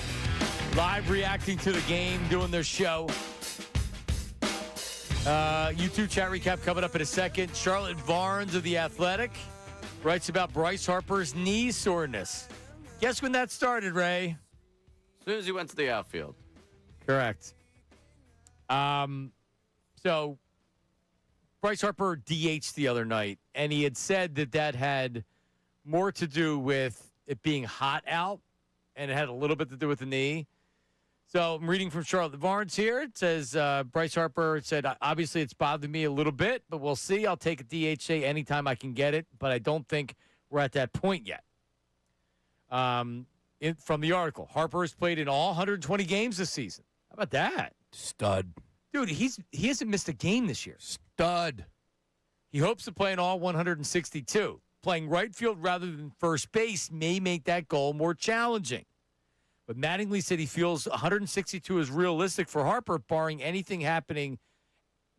live reacting to the game, doing their show. YouTube chat recap coming up in a second. Charlotte Barnes of The Athletic writes about Bryce Harper's knee soreness. Guess when that started, Ray? As soon as he went to the outfield. Correct. So Bryce Harper DH'd the other night, and he had said that had more to do with it being hot out, and it had a little bit to do with the knee. So I'm reading from Charlotte Barnes here. It says, Bryce Harper said, obviously it's bothered me a little bit, but we'll see. I'll take a DHA anytime I can get it, but I don't think we're at that point yet. From the article, Harper has played in all 120 games this season. How about that? Stud. Dude, he hasn't missed a game this year. Stud. He hopes to play in all 162. Playing right field rather than first base may make that goal more challenging. But Mattingly said he feels 162 is realistic for Harper, barring anything happening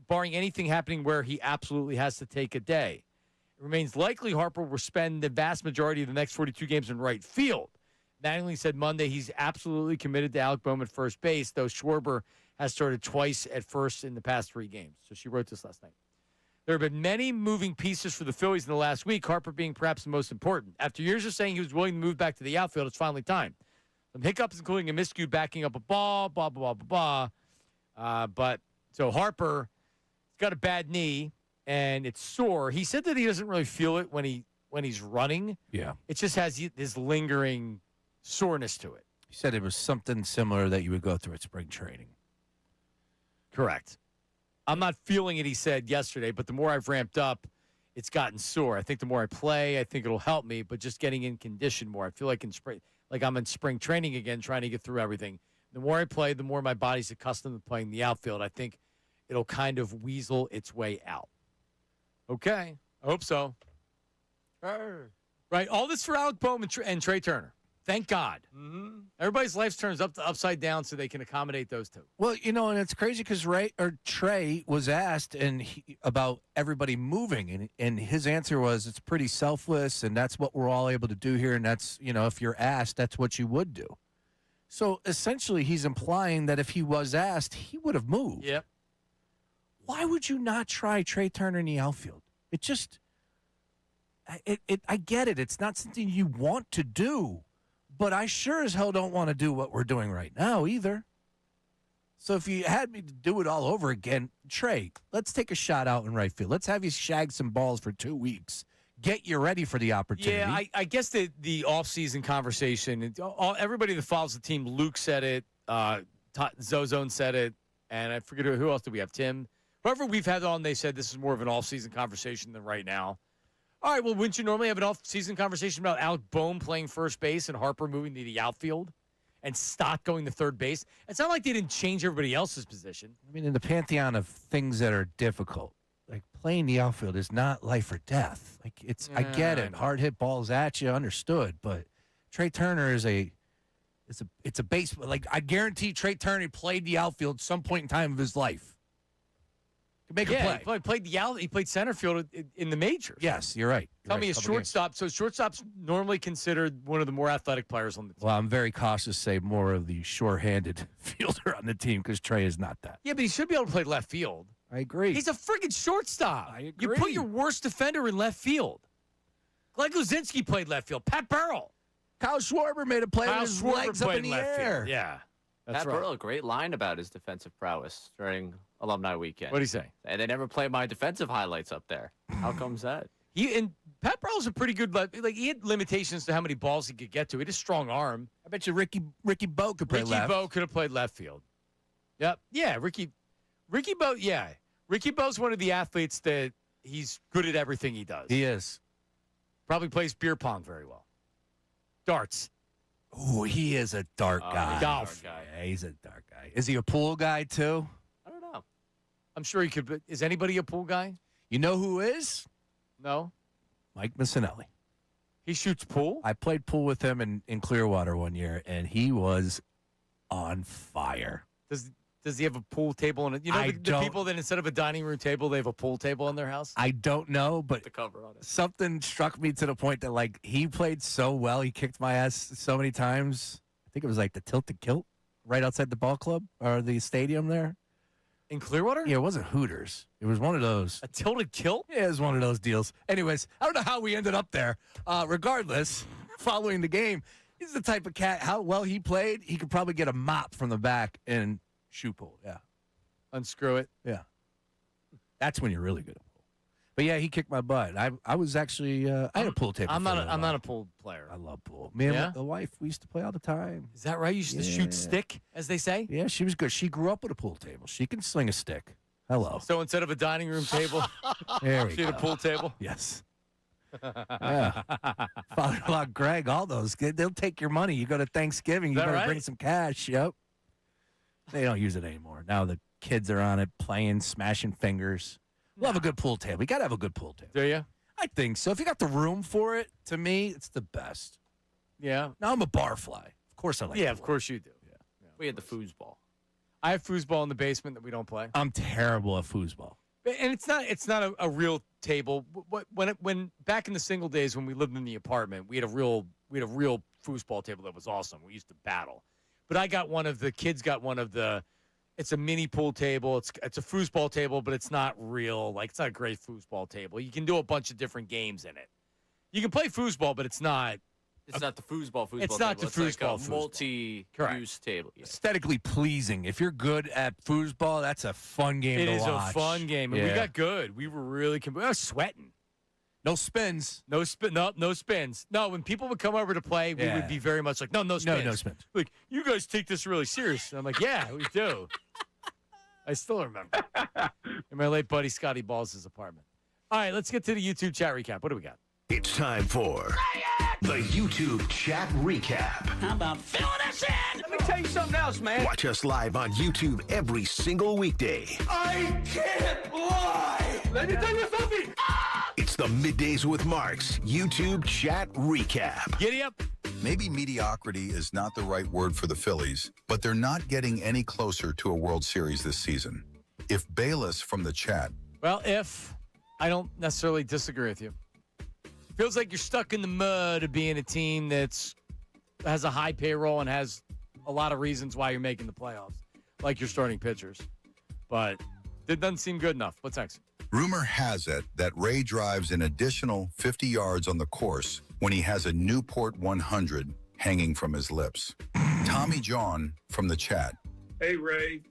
where he absolutely has to take a day. It remains likely Harper will spend the vast majority of the next 42 games in right field. Mattingly said Monday he's absolutely committed to Alec Boehm at first base, though Schwarber has started twice at first in the past 3 games. So she wrote this last night. There have been many moving pieces for the Phillies in the last week, Harper being perhaps the most important. After years of saying he was willing to move back to the outfield, it's finally time. Some hiccups, including a miscue backing up a ball, blah, blah, blah, blah, blah. But so Harper's got a bad knee, and it's sore. He said that he doesn't really feel it when he's running. Yeah. It just has this lingering soreness to it. He said it was something similar that you would go through at spring training. Correct. I'm not feeling it, he said yesterday, but the more I've ramped up, it's gotten sore. I think the more I play, I think it'll help me, but just getting in condition more. I feel like I'm in spring training again, trying to get through everything. The more I play, the more my body's accustomed to playing the outfield. I think it'll kind of weasel its way out. Okay. I hope so. Right. All this for Alec Boehm and Trey Turner. Thank God. Mm-hmm. Everybody's life turns upside down so they can accommodate those two. Well, and it's crazy because Trey was asked about everybody moving, and his answer was it's pretty selfless, and that's what we're all able to do here, and that's, if you're asked, that's what you would do. So essentially he's implying that if he was asked, he would have moved. Yep. Why would you not try Trey Turner in the outfield? It just I get it. It's not something you want to do. But I sure as hell don't want to do what we're doing right now either. So if you had me to do it all over again, Trey, let's take a shot out in right field. Let's have you shag some balls for 2 weeks. Get you ready for the opportunity. Yeah, I guess the offseason conversation, everybody that follows the team, Luke said it, Zozone said it, and I forget who else did we have, Tim? Whoever we've had on, they said this is more of an off-season conversation than right now. All right, well, wouldn't you normally have an off-season conversation about Alec Boehm playing first base and Harper moving to the outfield and Stott going to third base? It's not like they didn't change everybody else's position. I mean, in the pantheon of things that are difficult, like playing the outfield is not life or death. Like I get it. Hard hit balls at you, understood. But Trey Turner is it's a base. Like I guarantee Trey Turner played the outfield some point in time of his life. Could make a play. He played center field in the majors. Yes, you're right. Tell me a shortstop. So shortstop's normally considered one of the more athletic players on the team. Well, I'm very cautious to say more of the sure-handed fielder on the team because Trey is not that. Yeah, but he should be able to play left field. I agree. He's a freaking shortstop. I agree. You put your worst defender in left field. Glenn Guzinski played left field. Pat Burrell. Kyle Schwarber made a play with his legs up in the air. Field. Yeah. Pat Burrell, a great line about his defensive prowess during Alumni Weekend. What'd he say? And they never play my defensive highlights up there. How come's that? Pat Burrell's a pretty good left. Like he had limitations to how many balls he could get to. He had a strong arm. I bet you Ricky Bowe could play left. Ricky Bowe could have played left field. Yep. Yeah, Ricky Bowe. Yeah, Ricky Bowe's one of the athletes that he's good at everything he does. He is. Probably plays beer pong very well. Darts. Ooh, he is a dart guy. Golf. Yeah, he's a dart guy. Is he a pool guy, too? I don't know. I'm sure he could. But is anybody a pool guy? You know who is? No. Mike Missinelli. He shoots pool? I played pool with him in Clearwater one year, and he was on fire. Does Does he have a pool table? You know, the people that instead of a dining room table, they have a pool table in their house? I don't know, but The cover on it. something struck me to the point that, like, he played so well. He kicked my ass so many times. I think it was like the Tilted Kilt right outside the ball club or the stadium there. In Clearwater? Yeah, it wasn't Hooters. It was one of those. A Tilted Kilt? Yeah, it was one of those deals. Anyways, I don't know how we ended up there. Regardless, following the game, he's the type of cat, how well he played, he could probably get a mop from the back and shoe pull. Yeah. Unscrew it. Yeah. That's when you're really good at pool. But yeah, he kicked my butt. I was actually I had a pool table. I'm not a pool player. I love pool. Me and Yeah? the wife, we used to play all the time. Is that right? You used to shoot stick, as they say? Yeah, she was good. She grew up with a pool table. She can sling a stick. Hello. So instead of a dining room table, There we she had go. a pool table? Yes. Yeah. Father-in-law Greg, all those. They'll take your money. You go to Thanksgiving, you that better right? bring some cash. Yep. They don't use it anymore. Now the kids are on it playing, smashing fingers. Love a good pool table. You got to have a good pool table. Do you? I think so. If you got the room for it, to me, it's the best. Yeah. Now, I'm a bar fly. Of course I like Yeah, the of room. course you do. We had the foosball. I have foosball in the basement that we don't play. I'm terrible at foosball. And it's not a real table. When back in the single days when we lived in the apartment, we had a real foosball table that was awesome. We used to battle. But the kids got one of the. It's a mini pool table. It's a foosball table, but it's not real. Like, it's not a great foosball table. You can do a bunch of different games in it. You can play foosball, but it's not. It's not the foosball It's not table. the It's like foosball a foosball. multi-use table. Yeah. Aesthetically pleasing. If you're good at foosball, that's a fun game It to is watch. a fun game, and we Yeah. got good. We were really we were sweating. No spins. No spins. No, when people would come over to play, we would be very much like, no spins. No spins. Like, you guys take this really serious. And I'm like, yeah, we do. I still remember. In my late buddy Scotty Balls' apartment. All right, let's get to the YouTube chat recap. What do we got? It's time for the YouTube chat recap. How about filling us in? Let me tell you something else, man. Watch us live on YouTube every single weekday. I can't lie. Let me tell you something. It's the Middays with Marks YouTube chat recap. Giddy up. Maybe mediocrity is not the right word for the Phillies, but they're not getting any closer to a World Series this season. If Bayless from the chat. Well, I don't necessarily disagree with you. Feels like you're stuck in the mud of being a team has a high payroll and has a lot of reasons why you're making the playoffs, like your starting pitchers. But it doesn't seem good enough. What's next? Rumor has it that Ray drives an additional 50 yards on the course when he has a Newport 100 hanging from his lips. Tommy John from the chat. Hey, Ray.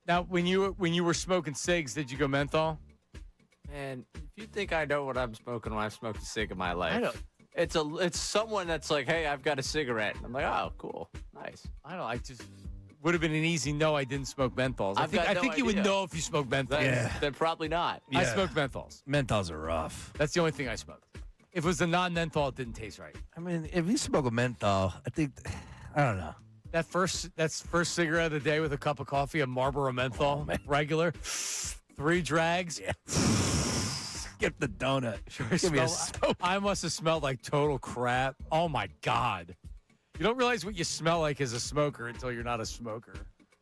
Now, when you were smoking cigs, did you go menthol? Man, if you think I know what I'm smoking when I've smoked a cig in my life, I know. It's someone that's like, hey, I've got a cigarette. I'm like, oh, cool, nice. I just would have been an easy no. I didn't smoke menthols. I think you would know if you smoked menthols. Then probably not. I smoked menthols. Menthols are rough. That's the only thing I smoked. If it was a non-menthol, it didn't taste right. I mean, if you smoke a menthol, I don't know. That's first cigarette of the day with a cup of coffee, a Marlboro menthol, regular, 3 drags. Yeah. Skip the donut. Give me a smoke. I must have smelled like total crap. Oh my God. You don't realize what you smell like as a smoker until you're not a smoker.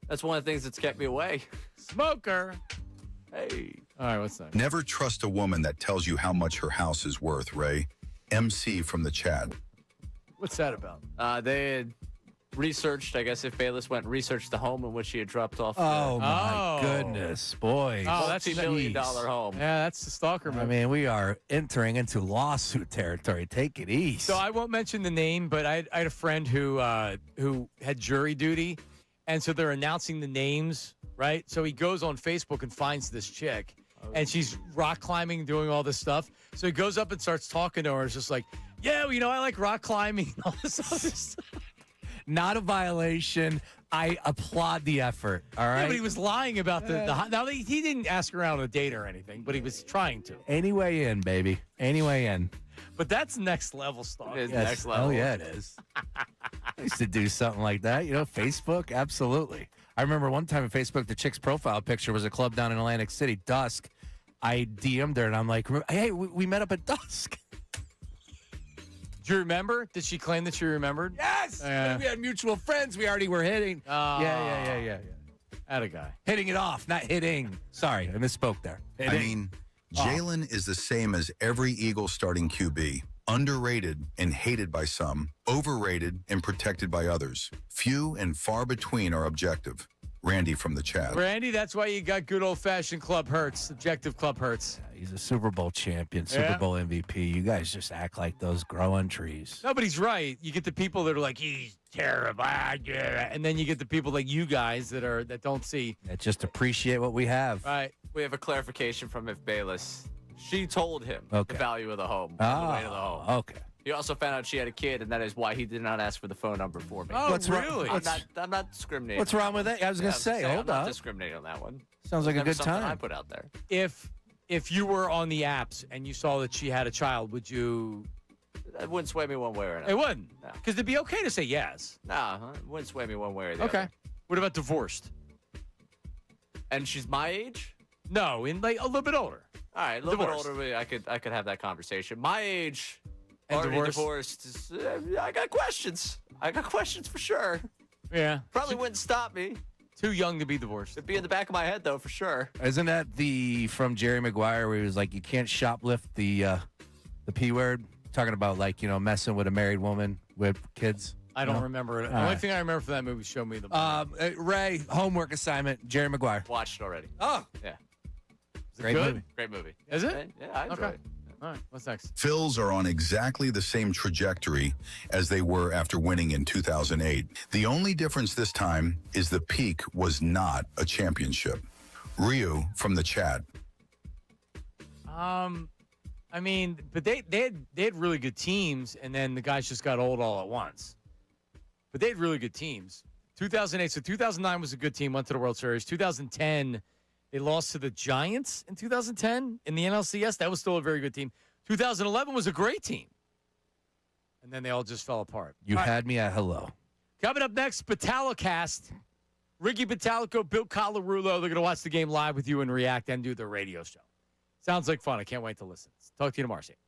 That's one of the things that's kept me away. Smoker. Hey. All right, what's next? Never trust a woman that tells you how much her house is worth, Ray. MC from the chat. What's that about? They had researched, I guess if Bayless went and researched the home in which she had dropped off. Oh, my goodness, boy. Oh, that's $multi-million-dollar home. Yeah, that's the stalker movie. I mean, we are entering into lawsuit territory. Take it easy. So I won't mention the name, but I had a friend who had jury duty, and so they're announcing the names, right? So he goes on Facebook and finds this chick, and she's rock climbing, doing all this stuff. So he goes up and starts talking to her. It's just like, yeah, well, I like rock climbing and all this other stuff. Not a violation. I applaud the effort. All right. Yeah, but he was lying about the now he didn't ask her out on a date or anything, but he was trying to. Any way in, baby. Any way in. But that's next level stuff. It is next level. Oh, yeah, it is. I used to do something like that. Facebook? Absolutely. I remember one time on Facebook, the chick's profile picture was a club down in Atlantic City, Dusk. I DM'd her, and I'm like, hey, we met up at Dusk. Do you remember? Did she claim that she remembered? Yes! We had mutual friends we already were hitting. Yeah. Atta guy. Hitting it off, not hitting. Sorry, I misspoke there. I mean, Jalen is the same as every Eagles starting QB. Underrated and hated by some, overrated and protected by others. Few and far between are objective. Randy from the chat. Randy, that's why you got good old-fashioned Club Hurts, objective Club Hurts. He's a Super Bowl champion, Super Bowl MVP. You guys just act like those growing trees. No, but he's right. You get the people that are like, he's terrible, and then you get the people like you guys that don't see. That just appreciate what we have. Right. We have a clarification from If Bayless. She told him the value of the home on the way to the home. Okay. He also found out she had a kid, and that is why he did not ask for the phone number for me. Oh, really? I'm not discriminating. What's wrong with that? I was going to say, hold I'm up. not discriminating on that one. Sounds like a good Something time. I put out there. If you were on the apps and you saw that she had a child, would you? It wouldn't sway me one way or another. It wouldn't. No. Because it'd be okay to say yes. Nah, it wouldn't sway me one way or the other. Okay. What about divorced? And she's my age? No, in like a little bit older. All right, a little Divorced. bit older, I could have that conversation. My age, And already divorced? divorced. I got questions. I got questions for sure. Yeah. Probably wouldn't stop me. Too young to be divorced. It'd be in the back of my head though, for sure. Isn't that from Jerry Maguire where he was like, you can't shoplift the P word? Talking about like, messing with a married woman with kids. I don't remember it. The only thing I remember from that movie, Show Me the Ray, homework assignment, Jerry Maguire. Watched it already. Oh. Yeah. Great good? movie. Great movie. Is it? Yeah, I enjoy it. All right. What's next? Phils are on exactly the same trajectory as they were after winning in 2008. The only difference this time is the peak was not a championship. Ryu from the chat. I mean, but they had really good teams, and then the guys just got old all at once. But they had really good teams. 2008, so 2009 was a good team, went to the World Series. 2010, they lost to the Giants in 2010 in the NLCS. That was still a very good team. 2011 was a great team. And then they all just fell apart. You had me at hello. Coming up next, Batalicast. Ricky Batalico, Bill Colarulo. They're going to watch the game live with you and react and do the radio show. Sounds like fun. I can't wait to listen. Talk to you tomorrow. See you.